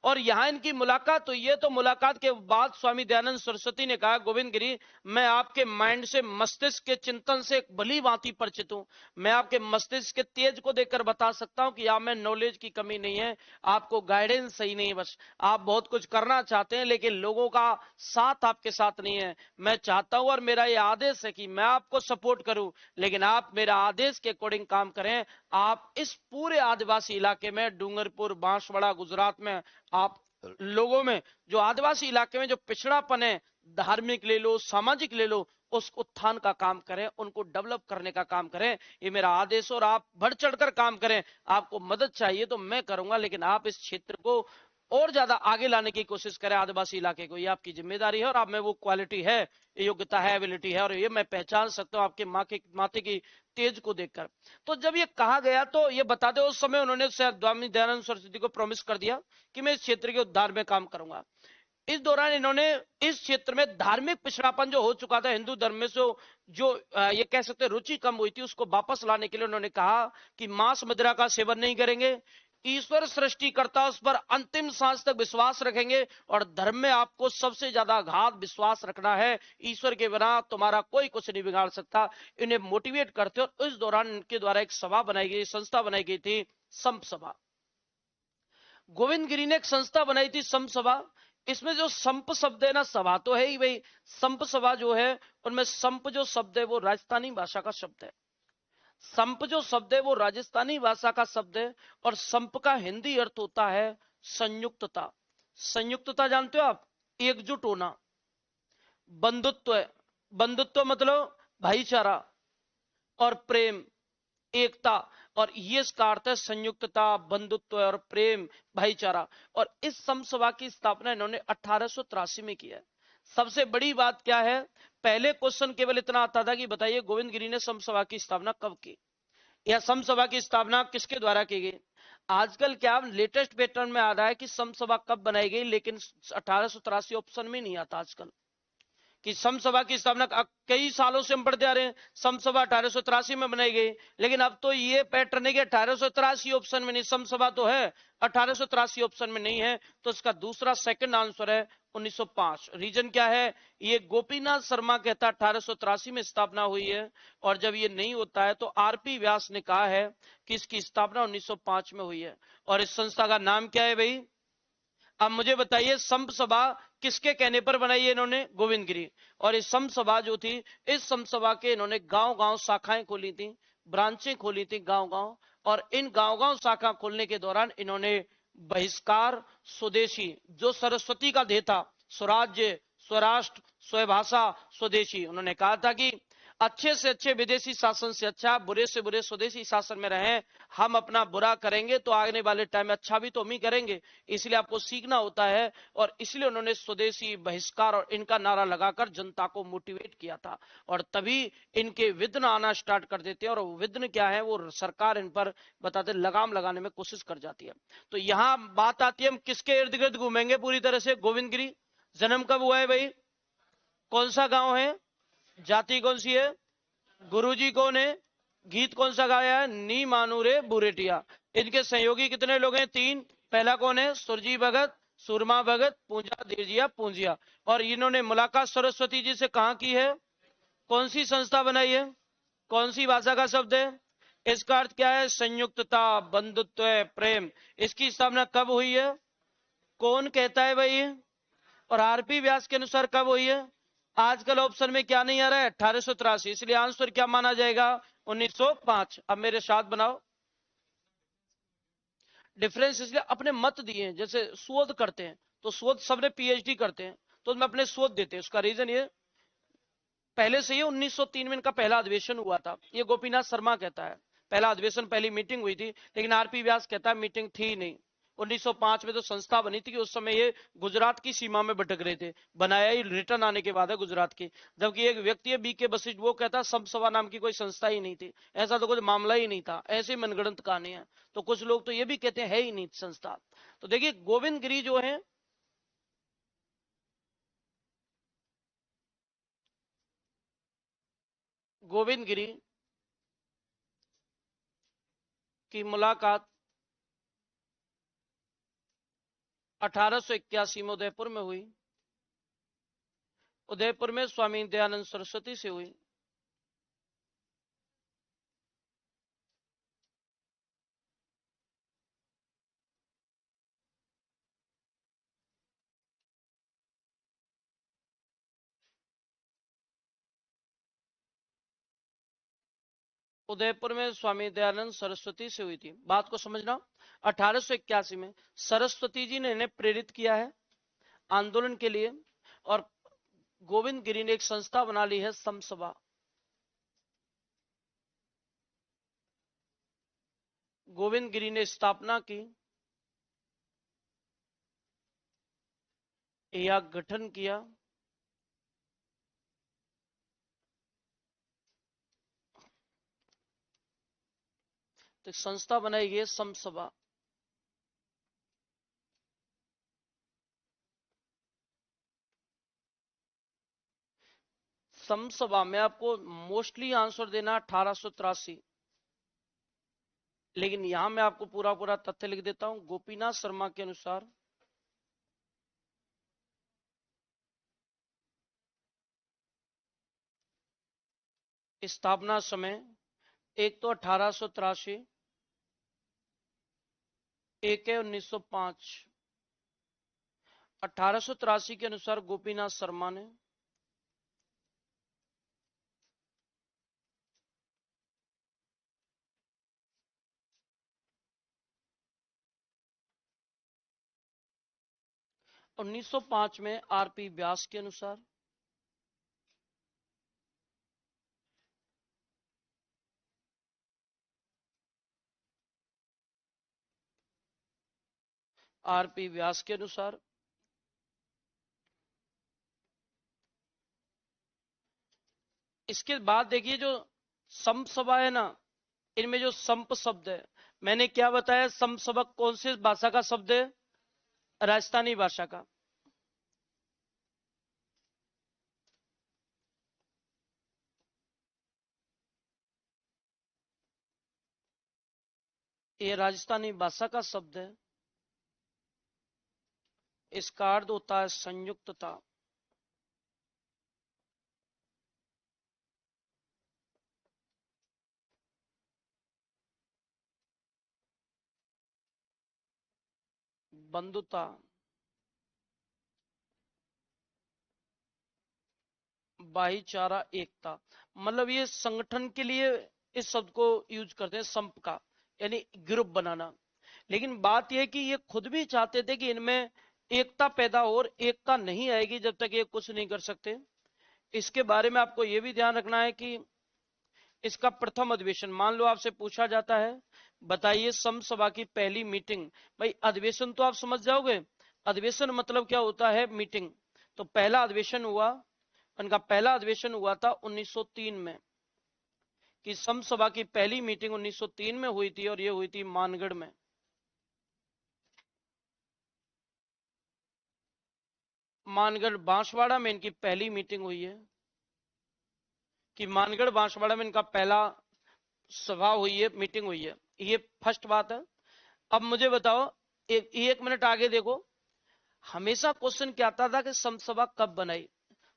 और यहां इनकी मुलाकात हुई है। तो मुलाकात के बाद स्वामी दयानंद सरस्वती ने कहा गोविंद गिरी, मैं आपके माइंड से, मस्तिष्क के चिंतन से भली भांति परिचित हूं, मैं आपके मस्तिष्क के तेज को देखकर बता सकता हूं कि आप में नॉलेज की कमी नहीं है, आपको गाइडेंस सही नहीं है, बस आप बहुत कुछ करना चाहते हैं लेकिन लोगों का साथ आपके साथ नहीं है। मैं चाहता हूं और मेरा यह आदेश है कि मैं आपको सपोर्ट करूं, लेकिन आप मेरा आदेश के अकॉर्डिंग काम करें। आप इस पूरे आदिवासी इलाके में, डूंगरपुर, बांसवाड़ा, गुजरात में, आप लोगों में जो आदिवासी इलाके में जो पिछड़ापन है, धार्मिक ले लो, सामाजिक ले लो, उस उत्थान का काम करें, उनको डेवलप करने का काम करें, ये मेरा आदेश। और आप बढ़ चढ़कर काम करें, आपको मदद चाहिए तो मैं करूंगा, लेकिन आप इस क्षेत्र को और ज्यादा आगे लाने की कोशिश करें, आदिवासी इलाके को, ये आपकी जिम्मेदारी है। और आप में वो क्वालिटी है, योग्यता है, एबिलिटी है, और ये मैं पहचान सकता हूं आपके माथे की तेज को देखकर। तो जब ये कहा गया तो ये बता दे, उस समय उन्होंने स्वामी दयानंद सरस्वती को प्रॉमिस कर दिया कि मैं इस क्षेत्र के उद्धार में काम करूंगा। इस दौरान इन्होंने इस क्षेत्र में धार्मिक पिछड़ापन जो हो चुका था हिंदू धर्म में, जो ये कह सकते रुचि कम हुई थी, उसको वापस लाने के लिए उन्होंने कहा कि मांस मदिरा का सेवन नहीं करेंगे, ईश्वर सृष्टिकर्ता उस पर अंतिम सांस तक विश्वास रखेंगे, और धर्म में आपको सबसे ज्यादा अगाध विश्वास रखना है, ईश्वर के बिना तुम्हारा कोई कुछ नहीं बिगाड़ सकता। इन्हें मोटिवेट करते, और इस दौरान इनके द्वारा एक सभा बनाई गई, संस्था बनाई गई थी, संप सभा। गोविंद गिरी ने एक संस्था बनाई थी, संप सभा। इसमें जो संप शब्द है ना, सभा तो है ही भाई, संप सभा जो है उनमें संप जो शब्द है वो राजस्थानी भाषा का शब्द है। संप जो शब्द है वो राजस्थानी भाषा का शब्द है, और संप का हिंदी अर्थ होता है संयुक्तता। संयुक्तता जानते हो आप, एकजुट होना। बंधुत्व है, बंधुत्व मतलब भाईचारा, और प्रेम, एकता, और ये इसका अर्थ है संयुक्तता, बंधुत्व और प्रेम, भाईचारा। और इस समसभा की स्थापना इन्होंने 1883 में की है। सबसे बड़ी बात क्या है, पहले क्वेश्चन केवल इतना आता था कि बताइए गोविंद गिरी ने समसभा की स्थापना कब की, या समसभा की स्थापना किसके द्वारा की गई। आजकल क्या लेटेस्ट पैटर्न में आ रहा है कि समसभा कब बनाई गई, लेकिन 1883 ऑप्शन में नहीं आता आजकल कि समसभा की स्थापना। कई सालों से हम पढ़ते आ रहे हैं समसभा 1883 में बनाई गई, लेकिन अब तो ये पैटर्न है कि 1883 ऑप्शन में नहीं, समसभा तो है 1883 ऑप्शन में नहीं है। तो इसका दूसरा सेकंड आंसर है 1905। रीजन क्या है, ये गोपीनाथ शर्मा कहता 1883 में स्थापना हुई है, और जब ये नहीं होता है तो आरपी व्यास ने कहा है कि इसकी स्थापना 1905 में हुई है। और इस संस्था का नाम क्या है भाई, अब मुझे बताइए, संप सभा किसके कहने पर बनाई है इन्होंने, गोविंद गिरी। और इस संप सभा जो थी, इस संप सभा के इन्होंने गांव गांव शाखाएं खोली थी, ब्रांचें खोली थी गांव गांव। और इन गांव गांव शाखा खोलने के दौरान इन्होंने बहिष्कार, स्वदेशी, जो सरस्वती का ध्येय था, स्वराज्य, स्वराष्ट्र, स्वभाषा, स्वदेशी, उन्होंने कहा था कि अच्छे से अच्छे विदेशी शासन से अच्छा, बुरे से बुरे स्वदेशी शासन में रहें। हम अपना बुरा करेंगे तो आने वाले टाइम में अच्छा भी तो हम ही करेंगे, इसलिए आपको सीखना होता है। और इसलिए उन्होंने स्वदेशी बहिष्कार और इनका नारा लगाकर जनता को मोटिवेट किया था, और तभी इनके विघ्न आना स्टार्ट कर देते हैं। और विघ्न क्या है, वो सरकार इन पर बताते लगाम लगाने में कोशिश कर जाती है। तो यहां बात आती है, हम किसके इर्द गिर्द घूमेंगे पूरी तरह से? गोविंदगिरी। जन्म कब हुआ है भाई? कौन सा गांव है? जाति कौन सी है? गुरुजी कौन है? गीत कौन सा गाया है? नी मानू रे बुरेटिया। इनके सहयोगी कितने लोग हैं? 3। पहला कौन है? सुरजी भगत, सुरमा भगत, पूंजा देजिया पूंजिया। और इन्होंने मुलाकात सरस्वती जी से कहां की है? कौन सी संस्था बनाई है? कौन सी भाषा का शब्द है? इसका अर्थ क्या है? संयुक्तता, बंधुत्व, प्रेम। इसकी स्थापना कब हुई है? कौन कहता है भाई? और आरपी व्यास के अनुसार कब हुई है? आजकल ऑप्शन में क्या नहीं आ रहा है? 1883। इसलिए आंसर क्या माना जाएगा? 1905। अब मेरे साथ बनाओ। डिफरेंस इसलिए अपने मत दिए, जैसे शोध करते हैं तो शोध सबने पीएचडी करते हैं तो उसमें अपने शोध देते हैं। उसका रीजन ये पहले से ही 1903 में इनका पहला अधिवेशन हुआ था। ये गोपीनाथ शर्मा कहता है पहला अधिवेशन, पहली मीटिंग हुई थी, लेकिन आरपी व्यास कहता है मीटिंग थी नहीं। 1905 में तो संस्था बनी थी कि उस समय ये गुजरात की सीमा में भटक रहे थे, बनाया ही रिटर्न आने के बाद है गुजरात की। जबकि एक व्यक्ति है बीके वशिष्ठ, वो कहता सब सभा नाम की कोई संस्था ही नहीं थी, ऐसा तो कुछ मामला ही नहीं था, ऐसे मनगढ़ंत कहानी है। तो कुछ लोग तो ये भी कहते हैं है ही नहीं संस्था। तो देखिए गोविंद गिरी जो है, गोविंद गिरी की मुलाकात 1881 में उदयपुर में हुई। उदयपुर में स्वामी दयानंद सरस्वती से हुई। उदयपुर में स्वामी दयानंद सरस्वती से हुई थी। बात को समझना। 1881 में सरस्वती जी ने इन्हें प्रेरित किया है आंदोलन के लिए, और गोविंद गिरी ने एक संस्था बना ली है समसभा। गोविंद गिरी ने स्थापना की या गठन किया तो संस्था बनाई गई समसभा। समसभा में आपको मोस्टली आंसर देना 1883, लेकिन यहां मैं आपको पूरा पूरा तथ्य लिख देता हूं। गोपीनाथ शर्मा के अनुसार स्थापना समय एक तो 1883, एक है 1905। 1883 के अनुसार गोपीनाथ शर्मा ने ,1905 में आरपी व्यास के अनुसार आरपी व्यास के अनुसार इसके बाद देखिए जो संप सभा है ना, इनमें जो संप शब्द है, मैंने क्या बताया? संप सभा कौन सी भाषा का शब्द है? राजस्थानी भाषा का। ये राजस्थानी भाषा का शब्द है। इसका अर्थ होता है संयुक्तता। बंधुता, भाईचारा, एकता। मतलब ये संगठन के लिए इस शब्द को यूज करते हैं, संप का, यानी ग्रुप बनाना। लेकिन बात यह कि ये खुद भी चाहते थे कि इनमें एकता पैदा हो, और एकता नहीं आएगी जब तक ये कुछ नहीं कर सकते। इसके बारे में आपको यह भी ध्यान रखना है कि इसका प्रथम अधिवेशन, मान लो आपसे पूछा जाता है बताइए सम सभा की पहली मीटिंग, भाई अधिवेशन तो आप समझ जाओगे, अधिवेशन मतलब क्या होता है, मीटिंग। तो पहला अधिवेशन हुआ, उनका पहला अधिवेशन हुआ था 1903 में, कि सम सभा की पहली मीटिंग 1903 में हुई थी और यह हुई थी मानगढ़ में। मानगढ़ बांसवाड़ा में इनकी पहली मीटिंग हुई है, कि मानगढ़ बांसवाड़ा में इनका पहला सभा हुई है, मीटिंग हुई है, ये फर्स्ट बात है। अब मुझे बताओ, एक मिनट आगे देखो, हमेशा क्वेश्चन क्या आता था कि समसभा कब बनाई,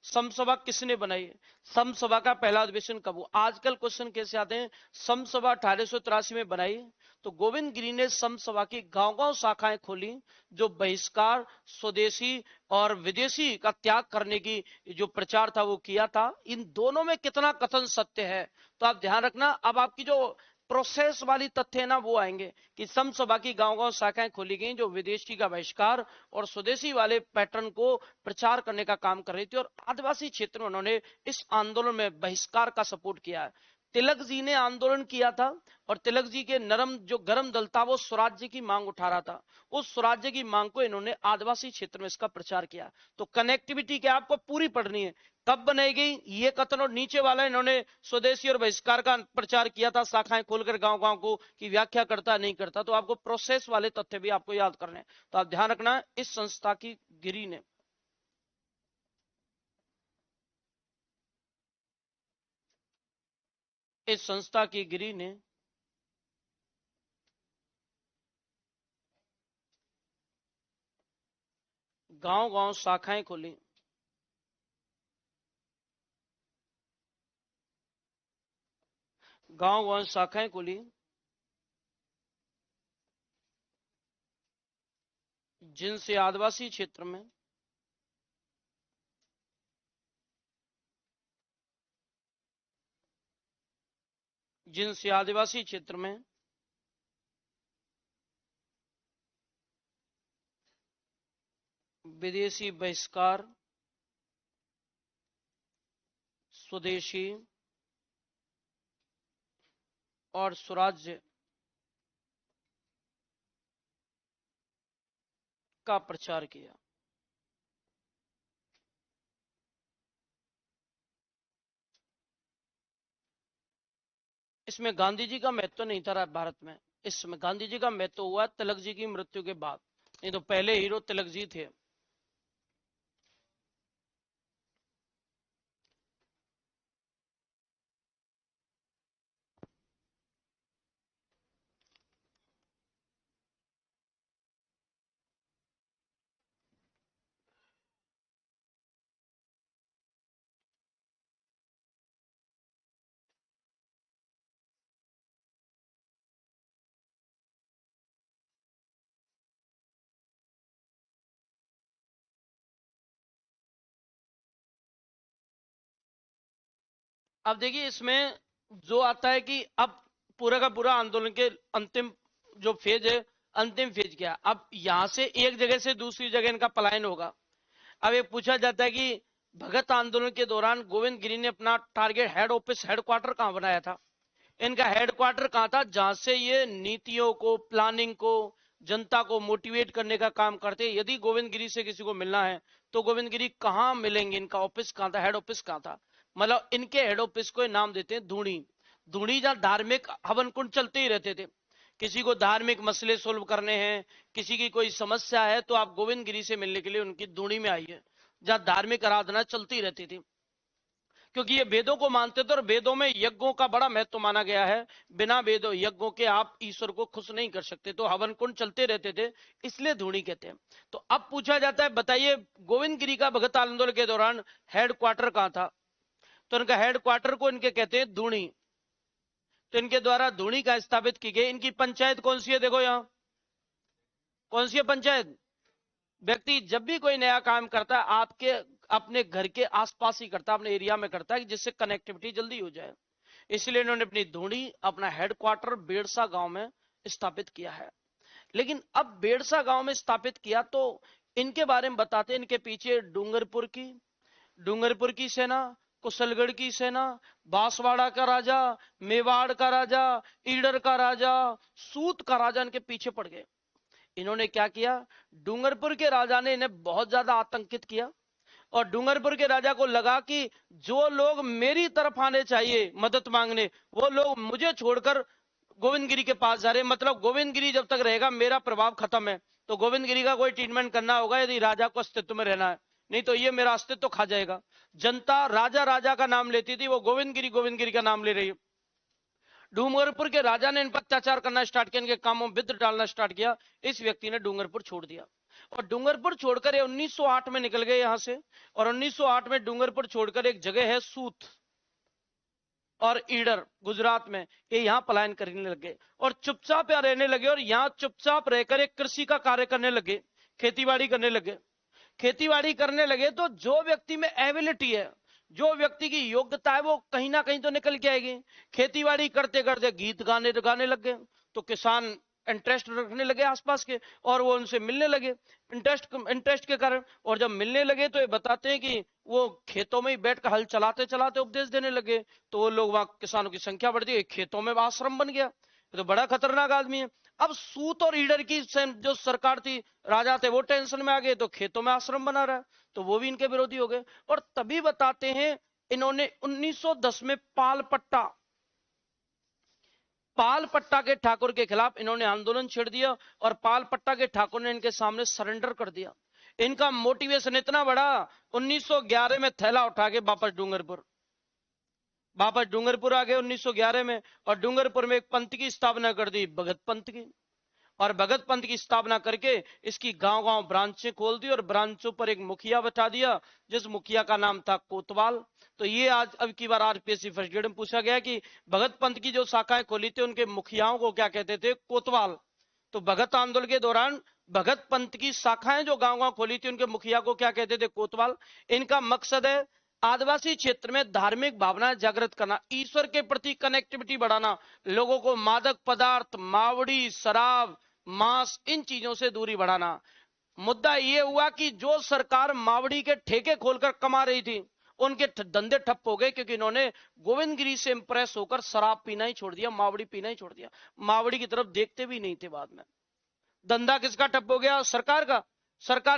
समसभा किसने बनाई, समसभा का पहला अधिवेशन कब हुआ। आजकल क्वेश्चन कैसे आते हैं, समसभा 1883 में बनाई, तो गोविंद गिरी ने समसभा की गांव गांव शाखाएं खोली, जो बहिष्कार, स्वदेशी और विदेशी का त्याग करने की जो प्रचार था वो किया था। इन दोनों में कितना कथन सत्य है, तो आप ध्यान रखना। अब आपकी जो प्रोसेस वाली तथ्य है ना वो आएंगे, कि समसभा की गांव गांव शाखाएं खोली गई जो विदेशी का बहिष्कार और स्वदेशी वाले पैटर्न को प्रचार करने का काम कर रही थी, और आदिवासी क्षेत्र में उन्होंने इस आंदोलन में बहिष्कार का सपोर्ट किया है। तिलक जी ने आंदोलन किया था, और तिलक जी के नरम जो गरम दल था वो स्वराज्य की मांग उठा रहा था, उस स्वराज्य की मांग को इन्होंने आदिवासी क्षेत्र में इसका प्रचार किया। तो कनेक्टिविटी क्या आपको पूरी पढ़नी है, कब बनाई गई ये कथन, और नीचे वाला इन्होंने स्वदेशी और बहिष्कार का प्रचार किया था शाखाएं खोलकर गांव गांव को, की व्याख्या करता नहीं करता। तो आपको प्रोसेस वाले तथ्य भी आपको याद करने, तो आप ध्यान रखना इस संस्था की गिरी ने, इस संस्था की गिरी ने गांव गांव शाखाएं खोली, गांव गांव शाखाएं खोली, जिनसे आदिवासी क्षेत्र में जिनसे आदिवासी क्षेत्र में विदेशी बहिष्कार, स्वदेशी और स्वराज्य का प्रचार किया। इसमें गांधी जी का महत्व नहीं था भारत में, इसमें गांधी जी का महत्व हुआ तिलक जी की मृत्यु के बाद, नहीं तो पहले हीरो तिलक जी थे। अब देखिए इसमें जो आता है कि अब पूरा का पूरा आंदोलन के अंतिम जो फेज है, अंतिम फेज क्या, अब यहां से एक जगह से दूसरी जगह इनका पलायन होगा। अब ये पूछा जाता है कि भगत आंदोलन के दौरान गोविंद गिरी ने अपना टारगेट हेड ऑफिस, हेडक्वार्टर कहां बनाया था, इनका हेडक्वार्टर कहां था, जहां से ये नीतियों को, प्लानिंग को, जनता को मोटिवेट करने का काम करते। यदि गोविंद गिरी से किसी को मिलना है तो गोविंद गिरी कहां मिलेंगे, इनका ऑफिस कहां था, हेड ऑफिस कहां था, मतलब इनके हेड ऑफिस को नाम देते हैं धूणी। धूणी जहां धार्मिक हवन कुंड चलते ही रहते थे, किसी को धार्मिक मसले सोल्व करने हैं, किसी की कोई समस्या है, तो आप गोविंद गिरी से मिलने के लिए उनकी धूणी में आइए, जहां धार्मिक आराधना चलती रहती थी। क्योंकि ये वेदों को मानते थे और वेदों में यज्ञों का बड़ा महत्व माना गया है, बिना वेदों यज्ञों के आप ईश्वर को खुश नहीं कर सकते, तो हवन कुंड चलते रहते थे, इसलिए धूणी कहते हैं। तो अब पूछा जाता है बताइए गोविंद गिरी का भगत आंदोलन के दौरान हेडक्वार्टर कहां था, तो इनका हेडक्वार्टर को इनके कहते हैं धूणी। तो इनके द्वारा धूणी का स्थापित की गई। इनकी पंचायत कौन सी है, देखो यहां कौन सी है पंचायत। व्यक्ति जब भी कोई नया काम करता है आपके अपने घर के आसपास ही करता है, अपने एरिया में करता है, जिससे कनेक्टिविटी जल्दी हो जाए, इसलिए इन्होंने अपनी धूणी, अपना हेडक्वार्टर बेड़सा गांव में स्थापित किया है। लेकिन अब बेड़सा गांव में स्थापित किया तो इनके बारे में बताते हैं, इनके पीछे डूंगरपुर की, डूंगरपुर की सेना, कुशलगढ़ की सेना, बांसवाड़ा का राजा, मेवाड़ का राजा, ईडर का राजा, सूत का राजा इनके पीछे पड़ गए। इन्होंने क्या किया, डूंगरपुर के राजा ने इन्हें बहुत ज्यादा आतंकित किया और डूंगरपुर के राजा को लगा कि जो लोग मेरी तरफ आने चाहिए मदद मांगने, वो लोग मुझे छोड़कर गोविंदगिरी के पास जा रहे। मतलब गोविंदगिरी जब तक रहेगा मेरा प्रभाव खत्म है, तो गोविंदगिरी का कोई ट्रीटमेंट करना होगा यदि राजा को अस्तित्व में रहना है, नहीं तो ये मेरा अस्तित्व तो खा जाएगा। जनता राजा राजा का नाम लेती थी, वो गोविंदगिरी गोविंदगिरी का नाम ले रही है। डूंगरपुर के राजा ने इन पर अत्याचार करना स्टार्ट किया, इनके कामों में विद्र डालना स्टार्ट किया। इस व्यक्ति ने डूंगरपुर छोड़ दिया और डूंगरपुर छोड़कर ये 1908 में निकल गए यहां से। और 1908 में डूंगरपुर छोड़कर एक जगह है सूत और ईडर गुजरात में, ये यहां पलायन करने लगे और चुपचाप यहां रहने लगे और यहां चुपचाप रहकर एक कृषि का कार्य करने लगे, खेतीबाड़ी करने लगे। खेतीबाड़ी करने लगे तो जो व्यक्ति में एबिलिटी है, जो व्यक्ति की योग्यता है, वो कहीं ना कहीं तो निकल के आएगी। खेतीबाड़ी करते करते गीत गाने गाने लग गए, तो किसान इंटरेस्ट रखने लगे आसपास के और वो उनसे मिलने लगे इंटरेस्ट के कारण। और जब मिलने लगे तो ये बताते हैं कि वो खेतों में ही बैठकर हल चलाते चलाते उपदेश देने लगे, तो वो लोग वहां किसानों की संख्या बढ़ गई, खेतों में आश्रम बन गया। तो बड़ा खतरनाक आदमी है। अब सूत और ईडर की जो सरकार थी, राजा थे, वो टेंशन में आ गए, तो खेतों में आश्रम बना रहा है, तो वो भी इनके विरोधी हो गए। और तभी बताते हैं इन्होंने 1910 में पालपट्टा के ठाकुर के खिलाफ इन्होंने आंदोलन छेड़ दिया और पालपट्टा के ठाकुर ने इनके सामने सरेंडर कर दिया। इनका मोटिवेशन इतना बड़ा, 1911 में थैला उठा के वापस डूंगरपुर आ गए 1911 में। और डूंगरपुर में एक पंथ की स्थापना कर दी, भगत पंथ की। और भगत पंथ की स्थापना करके इसकी गांव गांव ब्रांचें खोल दी और ब्रांचों पर एक मुखिया बैठा दिया, जिस मुखिया का नाम था कोतवाल। तो ये आज अब की बार आरपीएससी फर्स्ट ग्रेड में पूछा गया कि भगत पंथ की जो शाखाएं खोली थी उनके मुखियाओं को क्या कहते थे, कोतवाल। तो भगत आंदोलन के दौरान भगत पंथ की शाखाएं जो गांव गांव खोली थी उनके मुखिया को क्या कहते थे, कोतवाल। इनका मकसद है आदिवासी क्षेत्र में धार्मिक भावना जागृत करना, ईश्वर के प्रति कनेक्टिविटी बढ़ाना, लोगों को मादक पदार्थ, मावड़ी, शराब, मांस, इन चीजों से दूरी बढ़ाना। मुद्दा यह हुआ कि जो सरकार मावड़ी के ठेके खोलकर कमा रही थी, उनके धंधे ठप हो गए, क्योंकि इन्होंने गोविंदगिरी से इंप्रेस होकर शराब पीना ही छोड़ दिया, मावड़ी पीना ही छोड़ दिया, मावड़ी की तरफ देखते भी नहीं थे। बाद में धंधा किसका ठप हो गया, सरकार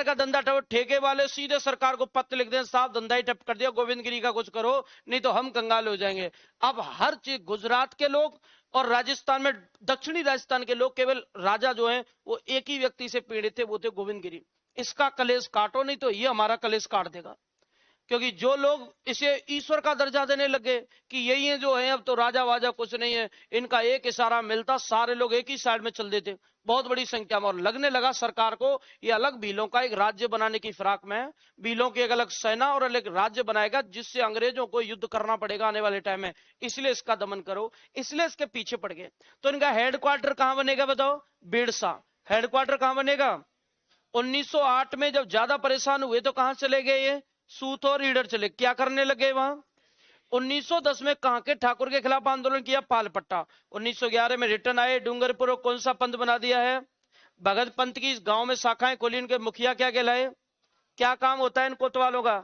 का धंधा ठप। ठेके वाले सीधे सरकार को पत्र लिख दें, साहब धंधा ही ठप कर दिया, गोविंदगिरी का कुछ करो नहीं तो हम कंगाल हो जाएंगे। अब हर चीज, गुजरात के लोग और राजस्थान में, दक्षिणी राजस्थान के लोग, केवल राजा जो है वो एक ही व्यक्ति से पीड़ित थे, वो थे गोविंदगिरी। इसका कलेश काटो नहीं तो ये हमारा कलेश काट देगा। क्योंकि जो लोग इसे ईश्वर का दर्जा देने लगे कि यही है जो है, अब तो राजा वाजा कुछ नहीं है, इनका एक इशारा मिलता सारे लोग एक ही साइड में चल देते बहुत बड़ी संख्या में। और लगने लगा सरकार को ये अलग भीलों का एक राज्य बनाने की फिराक में है, भीलों की एक अलग सेना और अलग राज्य बनाएगा, जिससे अंग्रेजों को युद्ध करना पड़ेगा आने वाले टाइम में, इसलिए इसका दमन करो, इसलिए इसके पीछे पड़ गए। तो इनका हेडक्वार्टर कहां बनेगा बताओ, बीड़सा। हेडक्वार्टर कहां बनेगा, 1908 में जब ज्यादा परेशान हुए तो कहां चले गए ये, सूत और ईडर चले। क्या करने लगे वहां, 1910 में कहां के ठाकुर के खिलाफ आंदोलन किया, पालपट्टा। 1911 में रिटर्न आए, डूंगरपुर को कौन सा पंथ बना दिया है, भगत पंथ की। इस गांव में शाखाएं खोली, इनके मुखिया क्या कहलाए, क्या काम होता है इन कोतवालों का,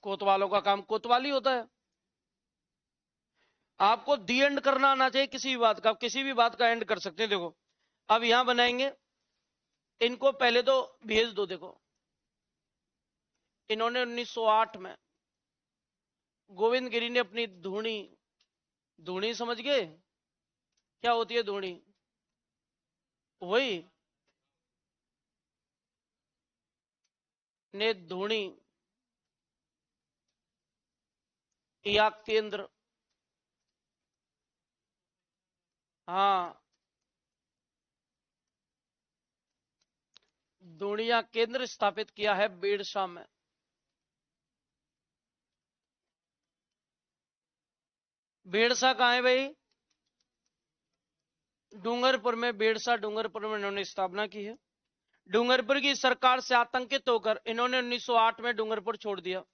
कोतवालों का काम कोतवाली होता है। आपको दी एंड करना आना चाहिए किसी भी बात का, किसी भी बात का एंड कर सकते हैं। देखो अब यहां बनाएंगे, इनको पहले तो भेज दो। देखो इन्होंने 1908 में गोविंदगिरी ने अपनी धूणी समझ गए क्या होती है धूणी, वही ने धूणी या केंद्र, हाँ धूणिया केंद्र स्थापित किया है बीड़सा में। बीड़सा कहां है भाई, डूंगरपुर में। बीड़सा डूंगरपुर में इन्होंने स्थापना की है। डूंगरपुर की सरकार से आतंकित होकर इन्होंने 1908 में डूंगरपुर छोड़ दिया।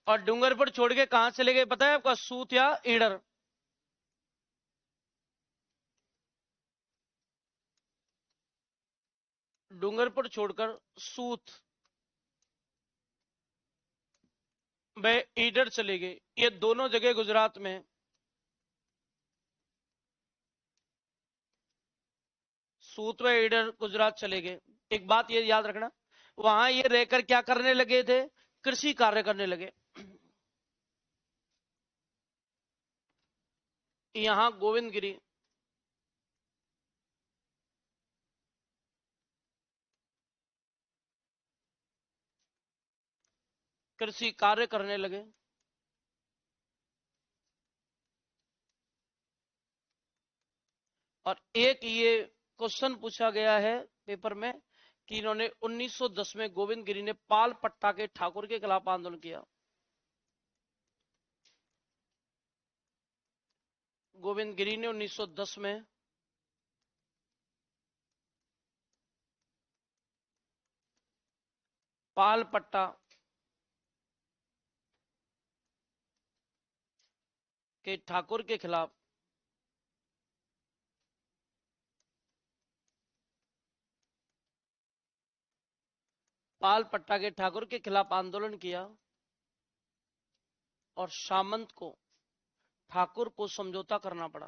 और डूंगरपुर छोड़ के कहां चले गए पता है आपका, सूत या ईडर। डूंगरपुर छोड़कर सूत वे ईडर चले गए। ये दोनों जगह गुजरात में। सूत व ईडर गुजरात चले गए। एक बात ये याद रखना, वहां ये रहकर क्या करने लगे थे? कृषि कार्य करने लगे। यहां गोविंदगिरी, कृषि कार्य करने लगे। और एक ये क्वेश्चन पूछा गया है पेपर में कि इन्होंने 1910 में गोविंदगिरी ने पाल पट्टा के ठाकुर के खिलाफ आंदोलन किया। गोविंदगिरी ने 1910 में पाल पट्टा के ठाकुर के खिलाफ पाल पट्टा के ठाकुर के खिलाफ आंदोलन किया और सामंत को ठाकुर को समझौता करना पड़ा।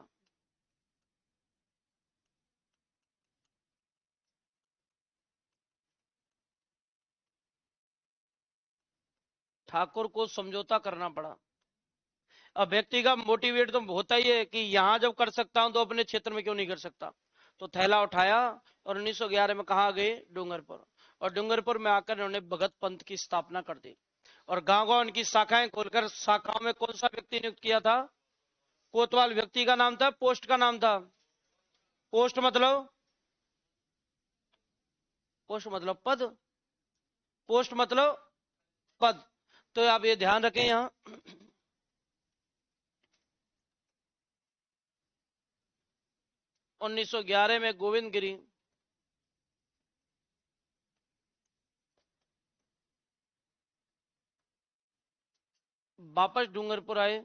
ठाकुर को समझौता करना पड़ा। अब व्यक्ति का मोटिवेट तो होता ही है कि यहां जब कर सकता हूं तो अपने क्षेत्र में क्यों नहीं कर सकता। तो थैला उठाया और 1911 में कहा गए? डूंगरपुर। और डूंगरपुर में आकर उन्होंने भगत पंथ की स्थापना कर दी और गांव गांव उनकी शाखाएं खोलकर, शाखाओं में कौन सा व्यक्ति नियुक्त किया था? कोतवाल व्यक्ति का नाम था, पोस्ट का नाम था? पोस्ट मतलब पद, पोस्ट मतलब पद। तो आप ये ध्यान रखें यहां 1911 में गोविंदगिरी वापस डूंगरपुर आए।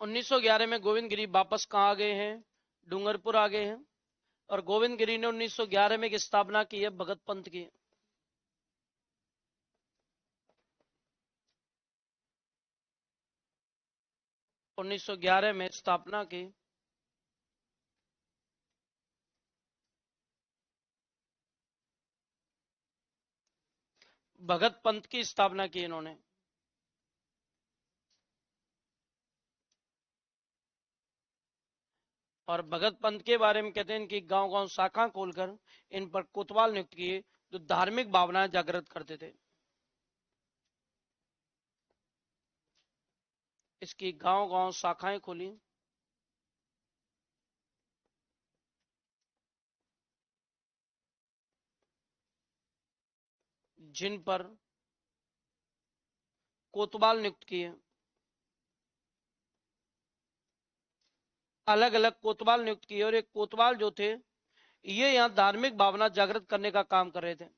उन्नीस सौ 11 में गोविंदगिरी वापस कहाँ आ गए हैं? डूंगरपुर आ गए हैं। और गोविंदगिरी ने 1911 में की स्थापना की है भगत पंथ की। उन्नीस सौ 11 में स्थापना की भगत पंथ की स्थापना की इन्होंने। और भगत पंथ के बारे में कहते हैं इनकी गांव गांव शाखा खोलकर इन पर कोतवाल नियुक्त किए जो धार्मिक भावनाएं जागृत करते थे। इसकी गांव गांव शाखाएं खोली जिन पर कोतवाल नियुक्त किए। अलग अलग कोतवाल नियुक्त किए और एक कोतवाल जो थे ये यहां धार्मिक भावना जागृत करने का काम कर रहे थे।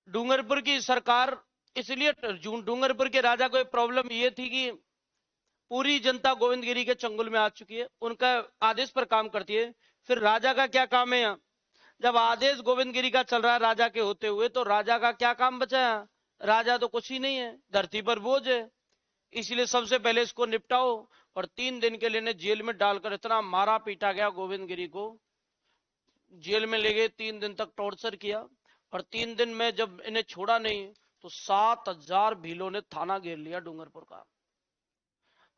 डूंगरपुर की सरकार इसलिए, डूंगरपुर के राजा को एक प्रॉब्लम ये थी कि पूरी जनता गोविंदगिरी के चंगुल में आ चुकी है, उनका आदेश पर काम करती है। फिर राजा का क्या काम है यहाँ? जब आदेश गोविंदगिरी का चल रहा है राजा के होते हुए, तो राजा का क्या काम बचा है? राजा तो कुछ ही नहीं है, धरती पर बोझ है। इसलिए सबसे पहले इसको निपटाओ। और 3 दिन के लिए जेल में डालकर इतना मारा पीटा गया गोविंदगिरी को, जेल में ले गए, 3 दिन तक टॉर्चर किया। और 3 दिन में जब इन्हें छोड़ा नहीं तो 7,000 भीलों ने थाना घेर लिया डूंगरपुर का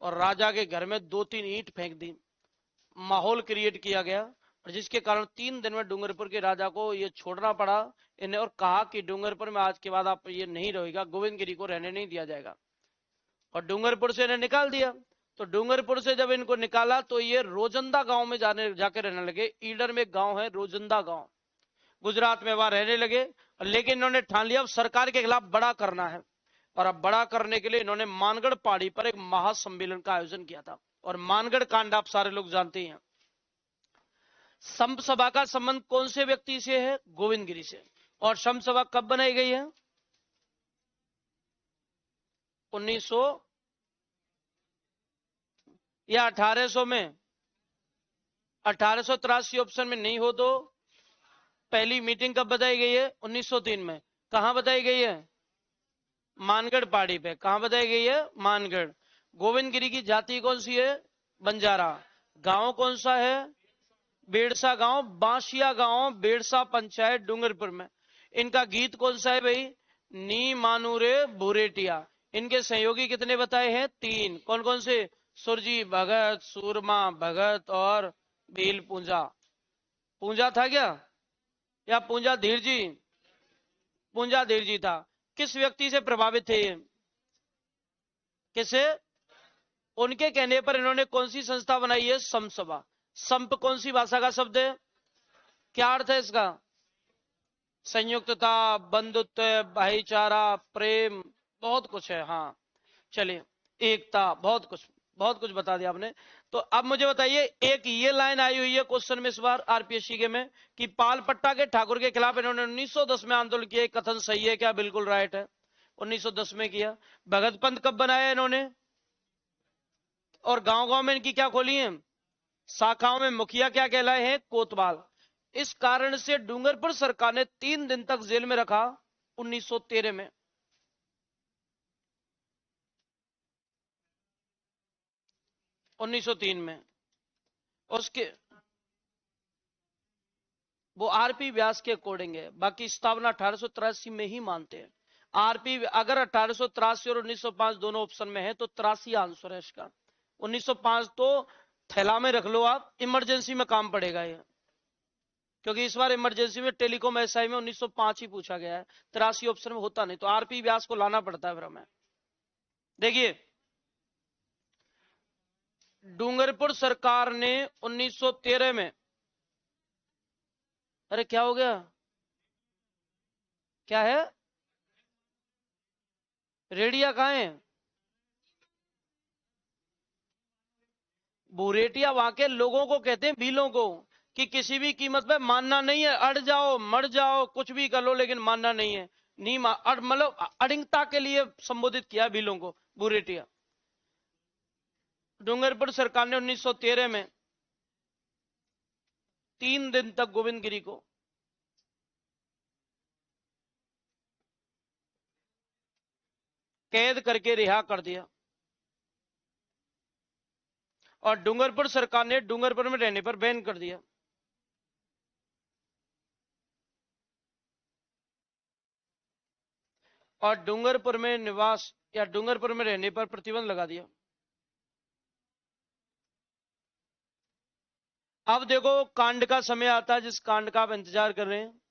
और राजा के घर में 2-3 ईंट फेंक दी। माहौल क्रिएट किया गया और जिसके कारण 3 दिन में डूंगरपुर के राजा को ये छोड़ना पड़ा इन्हें और कहा कि डूंगरपुर में आज के बाद आप ये नहीं रहेगा, गोविंदगिरी को रहने नहीं दिया जाएगा। और डूंगरपुर से इन्हें निकाल दिया। तो डूंगरपुर से जब इनको निकाला तो ये रोजंदा गांव में जाके रहने लगे। ईडर में गांव है रोजंदा गांव, गुजरात में वहां रहने लगे। लेकिन इन्होंने ठान लिया अब सरकार के खिलाफ बड़ा करना है। और अब बड़ा करने के लिए इन्होंने मानगढ़ पहाड़ी पर एक महासम्मेलन का आयोजन किया था। और मानगढ़ कांड आप सारे लोग जानते हैं। संप सभा का संबंध कौन से व्यक्ति से है? गोविंदगिरी से। और संप सभा कब बनाई गई है? 1900 या 1800 में? 1883 ऑप्शन में नहीं हो तो पहली मीटिंग कब बताई गई है? 1903 में। कहां बताई गई है? मानगढ़ पहाड़ी पे। कहां बताई गई है? मानगढ़। गोविंदगिरी की जाति कौन सी है? बंजारा। गांव कौन सा है? बेड़सा गांव, बांशिया गांव, बेड़सा पंचायत, डूंगरपुर में। इनका गीत कौन सा है भाई? नी मानूरे बुरेटिया। इनके सहयोगी कितने बताए हैं? 3। कौन कौन से? सुरजी भगत, सूरमा भगत और भील पूंजा। पूंजा था क्या? या पूंजा धीर जी? पूंजा धीर जी था। किस व्यक्ति से प्रभावित थे ये? किसे? उनके कहने पर इन्होंने कौन सी संस्था बनाई है? समसभा। संप कौन सी भाषा का शब्द है? क्या अर्थ है इसका? संयुक्तता, बंधुत्व, भाईचारा, प्रेम, बहुत कुछ है। हाँ चलिए, एकता, बहुत कुछ बता दिया आपने। तो अब मुझे बताइए, एक ये लाइन आई हुई है क्वेश्चन में इस बार आरपीएससी के में कि पालपट्टा के ठाकुर के खिलाफ इन्होंने 1910 में आंदोलन किया। कथन सही है क्या? बिल्कुल राइट है, 1910 में किया। भगत पंथ कब बनाया इन्होंने? और गांव गांव में इनकी क्या खोली है? शाखाओं में मुखिया क्या कहलाए हैं? कोतवाल। इस कारण से डूंगरपुर सरकार ने 3 दिन तक जेल में रखा 1913 में। (1903 में उसके वो आरपी व्यास के अकॉर्डिंग है, बाकी स्थापना 1883 में ही मानते हैं। आरपी अगर 1883 और 1905 दोनों ऑप्शन में है तो 83 आंसर है इसका। 1905 तो थैला में रख लो आप, इमरजेंसी में काम पड़ेगा ये, क्योंकि इस बार इमरजेंसी में टेलीकॉम एसआई में 1905 ही पूछा गया है, 83 ऑप्शन में होता नहीं, तो आरपी व्यास को लाना पड़ता है फिर हमें। देखिए, डूंगरपुर सरकार ने 1913 में, अरे क्या हो गया? क्या है? रेडिया कहां है? बुरेटिया वहां के लोगों को कहते हैं, भीलों को, कि किसी भी कीमत पे मानना नहीं है, अड़ जाओ मर जाओ कुछ भी कर लो लेकिन मानना नहीं है। नहीं मतलब अड़िंगता के लिए संबोधित किया भीलों को बुरेटिया। डूंगरपुर सरकार ने 1913 में 3 दिन तक गोविंदगिरी को कैद करके रिहा कर दिया और डूंगरपुर सरकार ने डूंगरपुर में रहने पर बैन कर दिया। और डूंगरपुर में निवास या डूंगरपुर में रहने पर प्रतिबंध लगा दिया। अब देखो, कांड का समय आता है जिस कांड का आप इंतजार कर रहे हैं।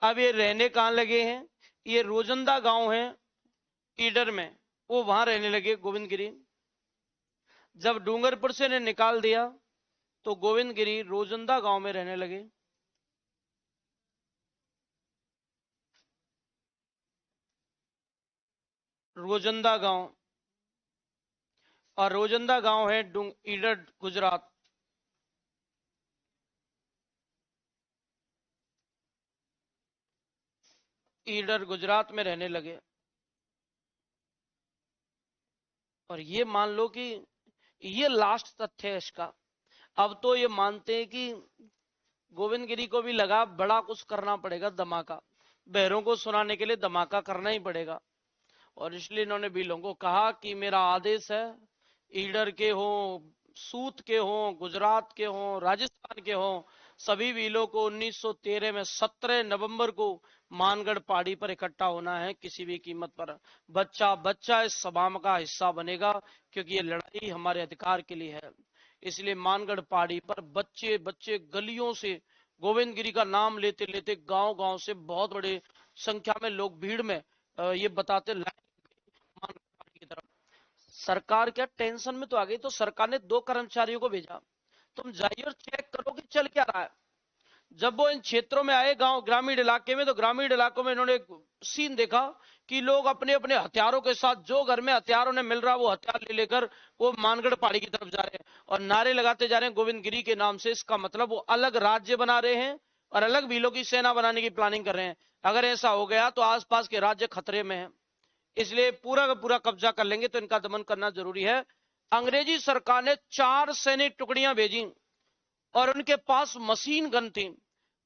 अब ये रहने कहां लगे हैं? ये रोजंदा गांव है ईडर में, वो वहां रहने लगे गोविंदगिरी। जब डूंगरपुर से ने निकाल दिया तो गोविंदगिरी रोजंदा गांव में रहने लगे। रोजंदा गांव, और रोजंदा गांव है ईडर गुजरात। ईडर गुजरात में रहने लगे। और ये मान लो कि ये लास्ट तथ्य है इसका। अब तो ये मानते हैं कि गोविंदगिरी को भी लगा बड़ा कुछ करना पड़ेगा, धमाका, बहरों को सुनाने के लिए धमाका करना ही पड़ेगा। और इसलिए इन्होंने भीलों को कहा कि मेरा आदेश है, ईडर के हो, सूत के हो, गुजरात के हो, राजस्थान के हो, सभी भीलों को 1913 में 17 नवंबर को मानगढ़ पहाड़ी पर इकट्ठा होना है किसी भी कीमत पर। बच्चा बच्चा इस सभा का हिस्सा बनेगा, क्योंकि ये लड़ाई हमारे अधिकार के लिए है। इसलिए मानगढ़ पहाड़ी पर बच्चे बच्चे गलियों से गोविंदगिरी का नाम लेते लेते गांव गांव से बहुत बड़े संख्या में लोग भीड़ में ये बताते मानगढ़ पहाड़ी की तरफ। सरकार क्या टेंशन में तो आ गई, तो सरकार ने 2 कर्मचारियों को भेजा, तुम जाइए और चेक करो कि चल क्या रहा है। जब वो इन क्षेत्रों में आए, गांव ग्रामीण इलाके में, तो ग्रामीण इलाकों में इन्होंने एक सीन देखा कि लोग अपने अपने हथियारों के साथ, जो घर में हथियारों ने मिल रहा वो हथियार ले लेकर वो मानगढ़ पहाड़ी की तरफ जा रहे हैं और नारे लगाते जा रहे हैं गोविंदगिरी के नाम से। इसका मतलब वो अलग राज्य बना रहे हैं और अलग भीलों की सेना बनाने की प्लानिंग कर रहे हैं। अगर ऐसा हो गया तो आसपास के राज्य खतरे में है। इसलिए पूरा का पूरा कब्जा कर लेंगे, तो इनका दमन करना जरूरी है। अंग्रेजी सरकार ने 4 सैनिक टुकड़ियां भेजी और उनके पास मशीन गन थी।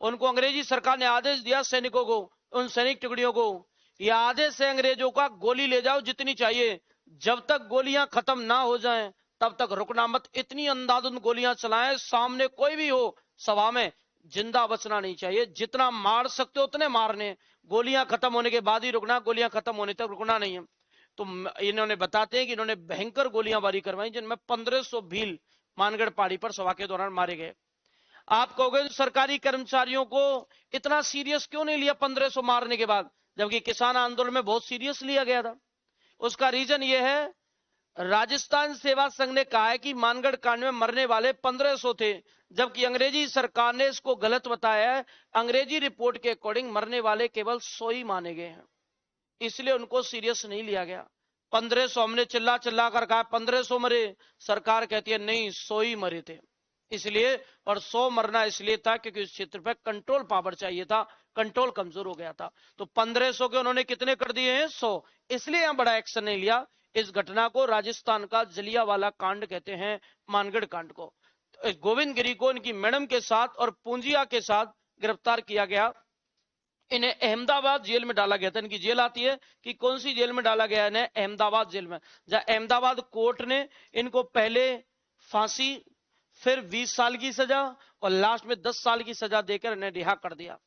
उनको अंग्रेजी सरकार ने आदेश दिया सैनिकों को, उन सैनिक टुकड़ियों को, यह आदेश है अंग्रेजों का, गोली ले जाओ जितनी चाहिए, जब तक गोलियां खत्म ना हो जाएं तब तक रुकना मत। इतनी अंधाधुंध गोलियां चलाएं, सामने कोई भी हो सभा में, जिंदा बचना नहीं चाहिए। जितना मार सकते हो उतने मारने, गोलियां खत्म होने के बाद ही रुकना, गोलियां खत्म होने तक रुकना नहीं है। तो इन्होंने बताते हैं कि इन्होंने भयंकर गोलियां बारी करवाई, जिनमें 1500 भील मानगढ़ पहाड़ी पर सभा के दौरान मारे गए। आप कहोगे सरकारी कर्मचारियों को इतना सीरियस क्यों नहीं लिया 1500 मारने के बाद, जबकि किसान आंदोलन में बहुत सीरियस लिया गया था। उसका रीजन यह है, राजस्थान सेवा संघ ने कहा है कि मानगढ़ कांड में मरने वाले 1500 थे, जबकि अंग्रेजी सरकार ने इसको गलत बताया है। अंग्रेजी रिपोर्ट के अकॉर्डिंग मरने वाले केवल 100 ही माने गए हैं, इसलिए उनको सीरियस नहीं लिया गया। 1500 हमने चिल्ला चिल्ला कर कहा 1500 मरे, सरकार कहती है नहीं 100 ही मरे थे। इसलिए, और 100 मरना इसलिए था क्योंकि इस क्षेत्र पर कंट्रोल पावर चाहिए था, कंट्रोल कमजोर हो गया था। तो 1500 के उन्होंने कितने कर दिए हैं, 100। इसलिए यहां बड़ा एक्शन नहीं लिया। इस घटना को राजस्थान का जलियांवाला कांड कहते हैं, मानगढ़ कांड को। गोविंद गिरी को इनकी मैडम के साथ और पूंजिया के साथ गिरफ्तार किया गया। इन्हें अहमदाबाद जेल में डाला गया था। इनकी जेल आती है कि कौन सी जेल में डाला गया, इन्हें अहमदाबाद जेल में। जहां अहमदाबाद कोर्ट ने इनको पहले फांसी, फिर 20 साल की सजा और लास्ट में 10 साल की सजा देकर इन्हें रिहा कर दिया।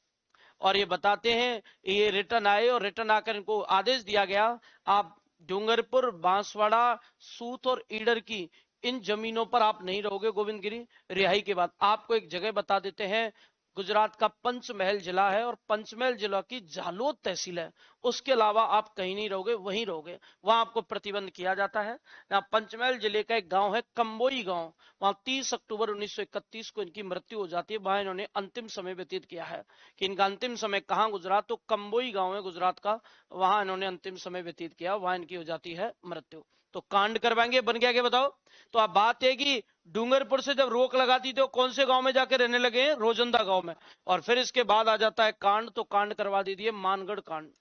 और ये बताते हैं, ये रिटर्न आए और रिटर्न आकर इनको आदेश दिया गया, आप डूंगरपुर, बांसवाड़ा, सूत और ईडर की इन जमीनों पर आप नहीं रहोगे गोविंद गिरी। रिहाई के बाद आपको एक जगह बता देते हैं, गुजरात का पंचमहल जिला है और पंचमहल जिला की झालोद तहसील है, उसके अलावा आप कहीं नहीं रहोगे, वहीं रहोगे। वहां आपको प्रतिबंध किया जाता है। यहाँ पंचमहल जिले का एक गांव है कंबोई गांव, वहां 30 अक्टूबर 1931 को इनकी मृत्यु हो जाती है। वहां इन्होंने अंतिम समय व्यतीत किया है। कि इनका अंतिम समय कहां गुजरा, तो कंबोई गांव है गुजरात का, वहां इन्होंने अंतिम समय व्यतीत किया, वहां इनकी हो जाती है मृत्यु। तो कांड करवाएंगे, बन गया क्या बताओ। तो अब बात है कि डूंगरपुर से जब रोक लगाती तो कौन से गांव में जाके रहने लगे हैं, रोजंदा गांव में। और फिर इसके बाद आ जाता है कांड, तो कांड करवा दीजिए मानगढ़ कांड।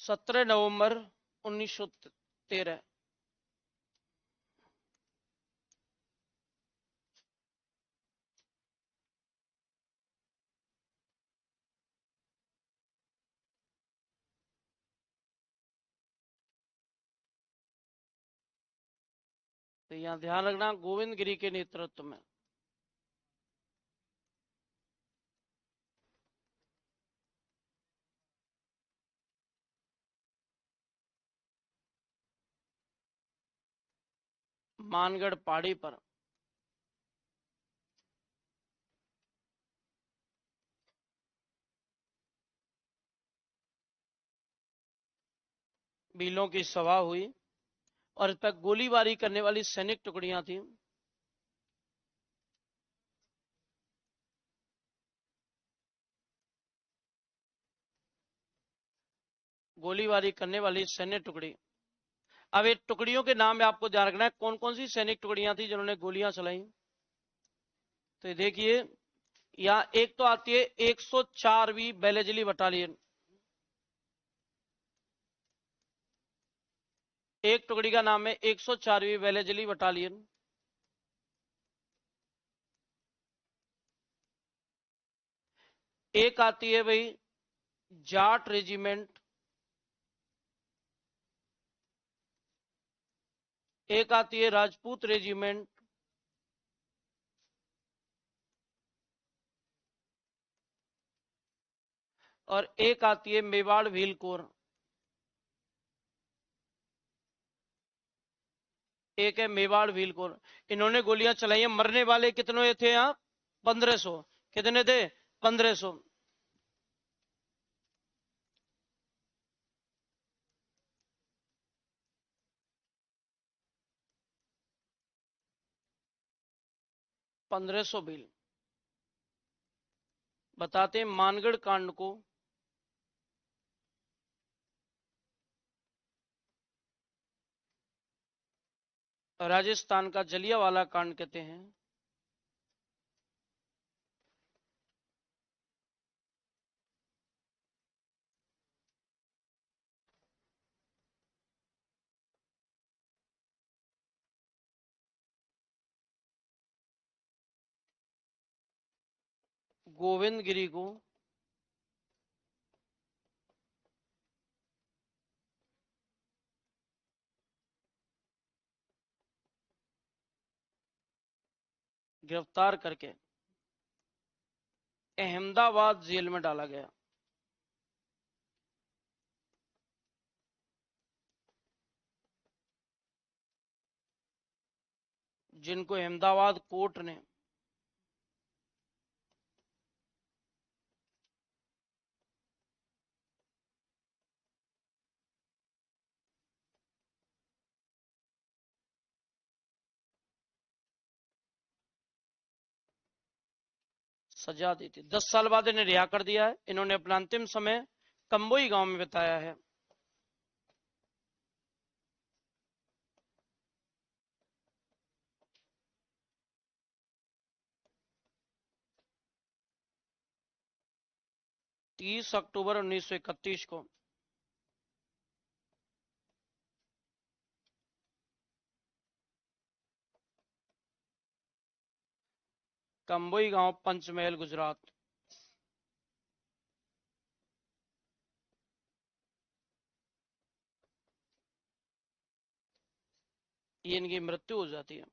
सत्रह नवंबर 1913। तो यहां ध्यान रखना, गोविंद गिरी के नेतृत्व में। मानगढ़ पहाड़ी पर भीलों की सभा हुई और इस पर गोलीबारी करने वाली सैनिक टुकड़ियां थी। गोलीबारी करने वाली सैन्य टुकड़ी। अब ये टुकड़ियों के नाम में आपको ध्यान रखना है, कौन कौन सी सैनिक टुकड़ियां थी जिन्होंने गोलियां चलाई। तो ये देखिए, यहाँ एक तो आती है 104वीं बैलेजली बटालियन, एक टुकड़ी का नाम है 104वीं बैलेजली बटालियन। एक आती है भाई जाट रेजिमेंट, एक आती है राजपूत रेजिमेंट, और एक आती है मेवाड़ व्हील कोर। एक है मेवाड़ व्हील कोर। इन्होंने गोलियां चलाई हैं। मरने वाले कितने थे यहाँ, 1500। कितने थे, 1500। पंद्रह सौ भील। बताते हैं मानगढ़ कांड को। राजस्थान का जलियांवाला कांड कहते हैं। गोविंद गिरी को गिरफ्तार करके अहमदाबाद जेल में डाला गया। जिनको अहमदाबाद कोर्ट ने सजा दी थी। 10 साल बाद इन्हें रिहा कर दिया है। इन्होंने अपना अंतिम समय कंबोई गांव में बिताया है। अक्टूबर 1931 को कंबोई गांव, पंचमहल, गुजरात। ये इनकी मृत्यु हो जाती है।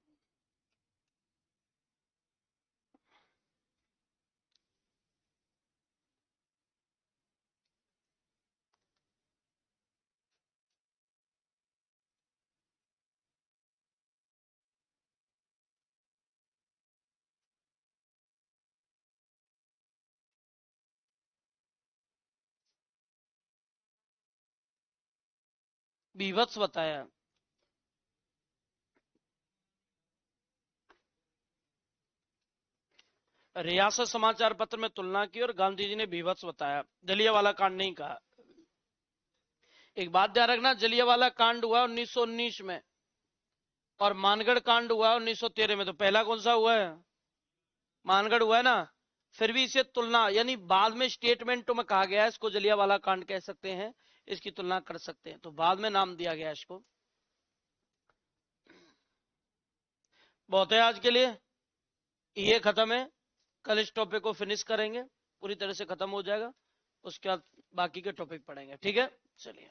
बीभत्स बताया। रियासत समाचार पत्र में तुलना की और गांधी जी ने बीभत्स बताया, जलियांवाला कांड नहीं कहा। एक बात ध्यान रखना, जलियांवाला कांड हुआ 1919 में और मानगढ़ कांड हुआ 1913 में। तो पहला कौन सा हुआ है? मानगढ़ हुआ है ना। फिर भी इसे तुलना, यानी बाद में स्टेटमेंटों में कहा गया है इसको जलियांवाला कांड कह सकते हैं, इसकी तुलना कर सकते हैं, तो बाद में नाम दिया गया इसको। बहुत है आज के लिए, ये खत्म है। कल इस टॉपिक को फिनिश करेंगे, पूरी तरह से खत्म हो जाएगा। उसके बाद बाकी के टॉपिक पढ़ेंगे, ठीक है? चलिए।